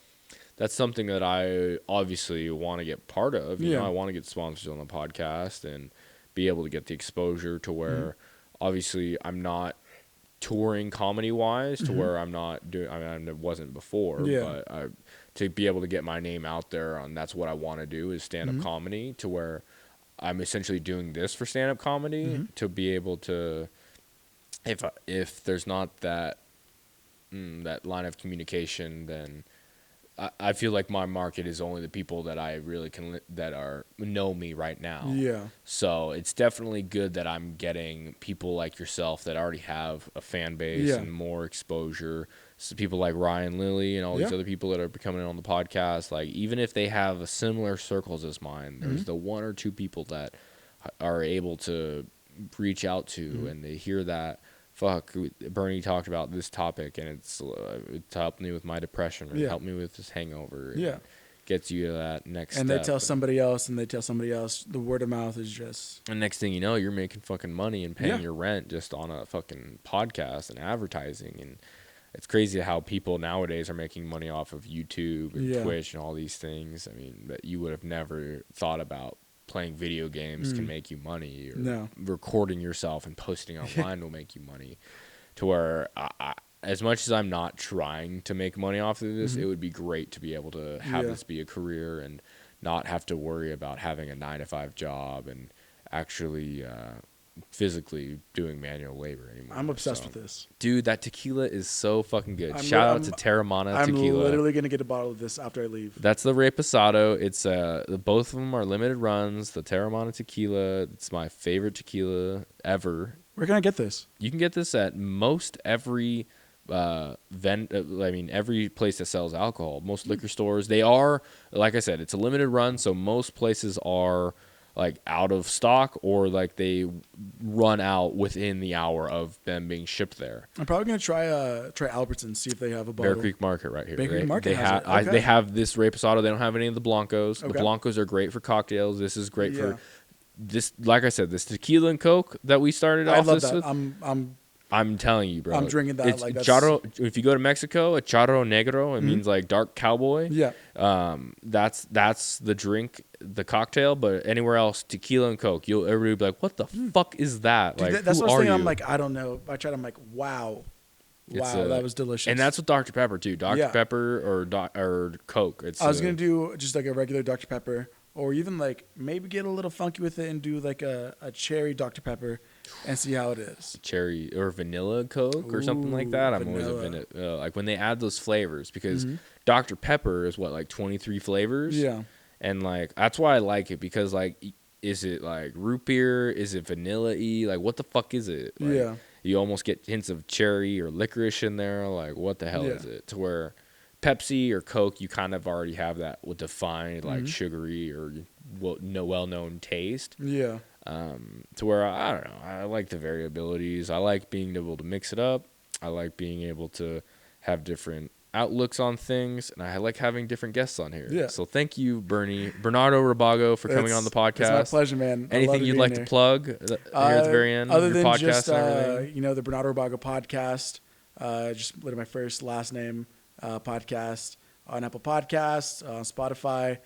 that's something that I obviously want to get part of. I want to get sponsors on the podcast and be able to get the exposure to where obviously I'm not touring comedy wise to where I'm not doing. I mean, I wasn't before, but to be able to get my name out there on that's what I want to do is stand up comedy, to where I'm essentially doing this for stand up comedy to be able to, if there's not that that line of communication, then I feel like my market is only the people that I really know me right now. Yeah. So it's definitely good that I'm getting people like yourself that already have a fan base and more exposure. So people like Ryan Lilly and all these other people that are coming on the podcast, like even if they have similar circles as mine, there's the one or two people that are able to reach out to and they hear that. Fuck, Bernie talked about this topic, and it's helped me with my depression, or helped me with this hangover. And gets you to that next step. And they tell somebody else, and they tell somebody else. The word of mouth is just... And next thing you know, you're making fucking money and paying your rent just on a fucking podcast and advertising. And it's crazy how people nowadays are making money off of YouTube and Twitch and all these things. I mean, that you would have never thought about. Playing video games can make you money, or recording yourself and posting online will make you money. To where, as much as I'm not trying to make money off of this, it would be great to be able to have this be a career and not have to worry about having a 9-to-5 job and actually physically doing manual labor anymore. I'm obsessed with this. Dude, that tequila is so fucking good. Shout out to Terramana Tequila. I'm literally going to get a bottle of this after I leave. That's the Reposado. It's both of them are limited runs. The Terramana Tequila, it's my favorite tequila ever. Where can I get this? You can get this at most every every place that sells alcohol. Most liquor stores. They are, like I said, it's a limited run, so most places are like out of stock, or like they run out within the hour of them being shipped there. I'm probably gonna try Albertsons, see if they have a bottle. Bear Creek Market right here. Bear Creek Market has it. Okay. They have this Reposado. They don't have any of the Blancos. Okay. The Blancos are great for cocktails. This is great for this. Like I said, this tequila and Coke that we started off this with. I'm telling you, bro. I'm drinking that. It's charro. If you go to Mexico, a charro negro, it means like dark cowboy. Yeah. That's the drink, the cocktail. But anywhere else, tequila and Coke, everybody will be like, "What the fuck is that?" Dude, like, that's who what I was are thinking. you? I'm like, I don't know. I tried. I'm like, wow, that was delicious. And that's with Dr. Pepper too. Dr. Pepper or Coke. I was gonna do just like a regular Dr. Pepper, or even like maybe get a little funky with it and do like a cherry Dr. Pepper and see how it is. Cherry or vanilla Coke or something like that. I'm always a vanilla. Like when they add those flavors, because Dr. Pepper is what, like 23 flavors? Yeah. And like that's why I like it, because like, is it like root beer? Is it vanilla-y? Like what the fuck is it? Like, you almost get hints of cherry or licorice in there. Like what the hell is it? To where Pepsi or Coke, you kind of already have that with defined like sugary or well-known taste. Yeah. To where I don't know, I like the variabilities. I like being able to mix it up. I like being able to have different outlooks on things, and I like having different guests on here. Yeah. So thank you, Bernardo Rabago, for coming on the podcast. It's my pleasure, man. Anything you'd like to plug here at the very end? Other than podcast just and everything? The Bernardo Rabago podcast, just literally my last name podcast on Apple Podcasts, on Spotify.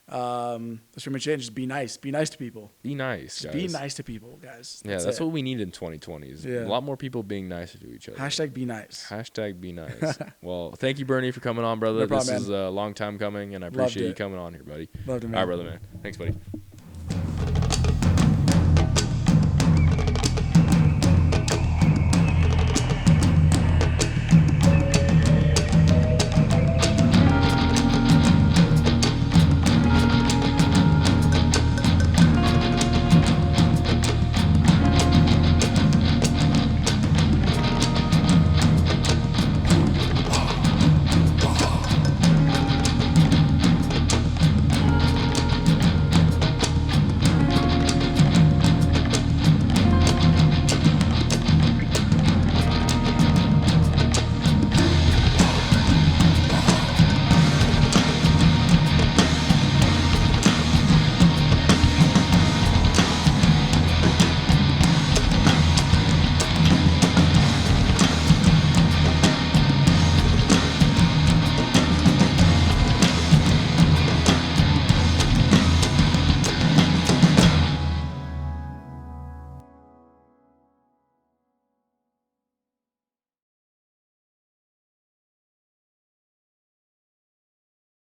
That's pretty much it. Just be nice. Be nice to people. Be nice, Just guys. be nice to people, guys. That's it. what we need in 2020 is a lot more people being nicer to each other. Hashtag be nice. Hashtag be nice. Well, thank you, Bernie, for coming on, brother. No problem, this is a long time coming, and I appreciate you coming on here, buddy. Loved it, man. All right, brother, man. Thanks, buddy.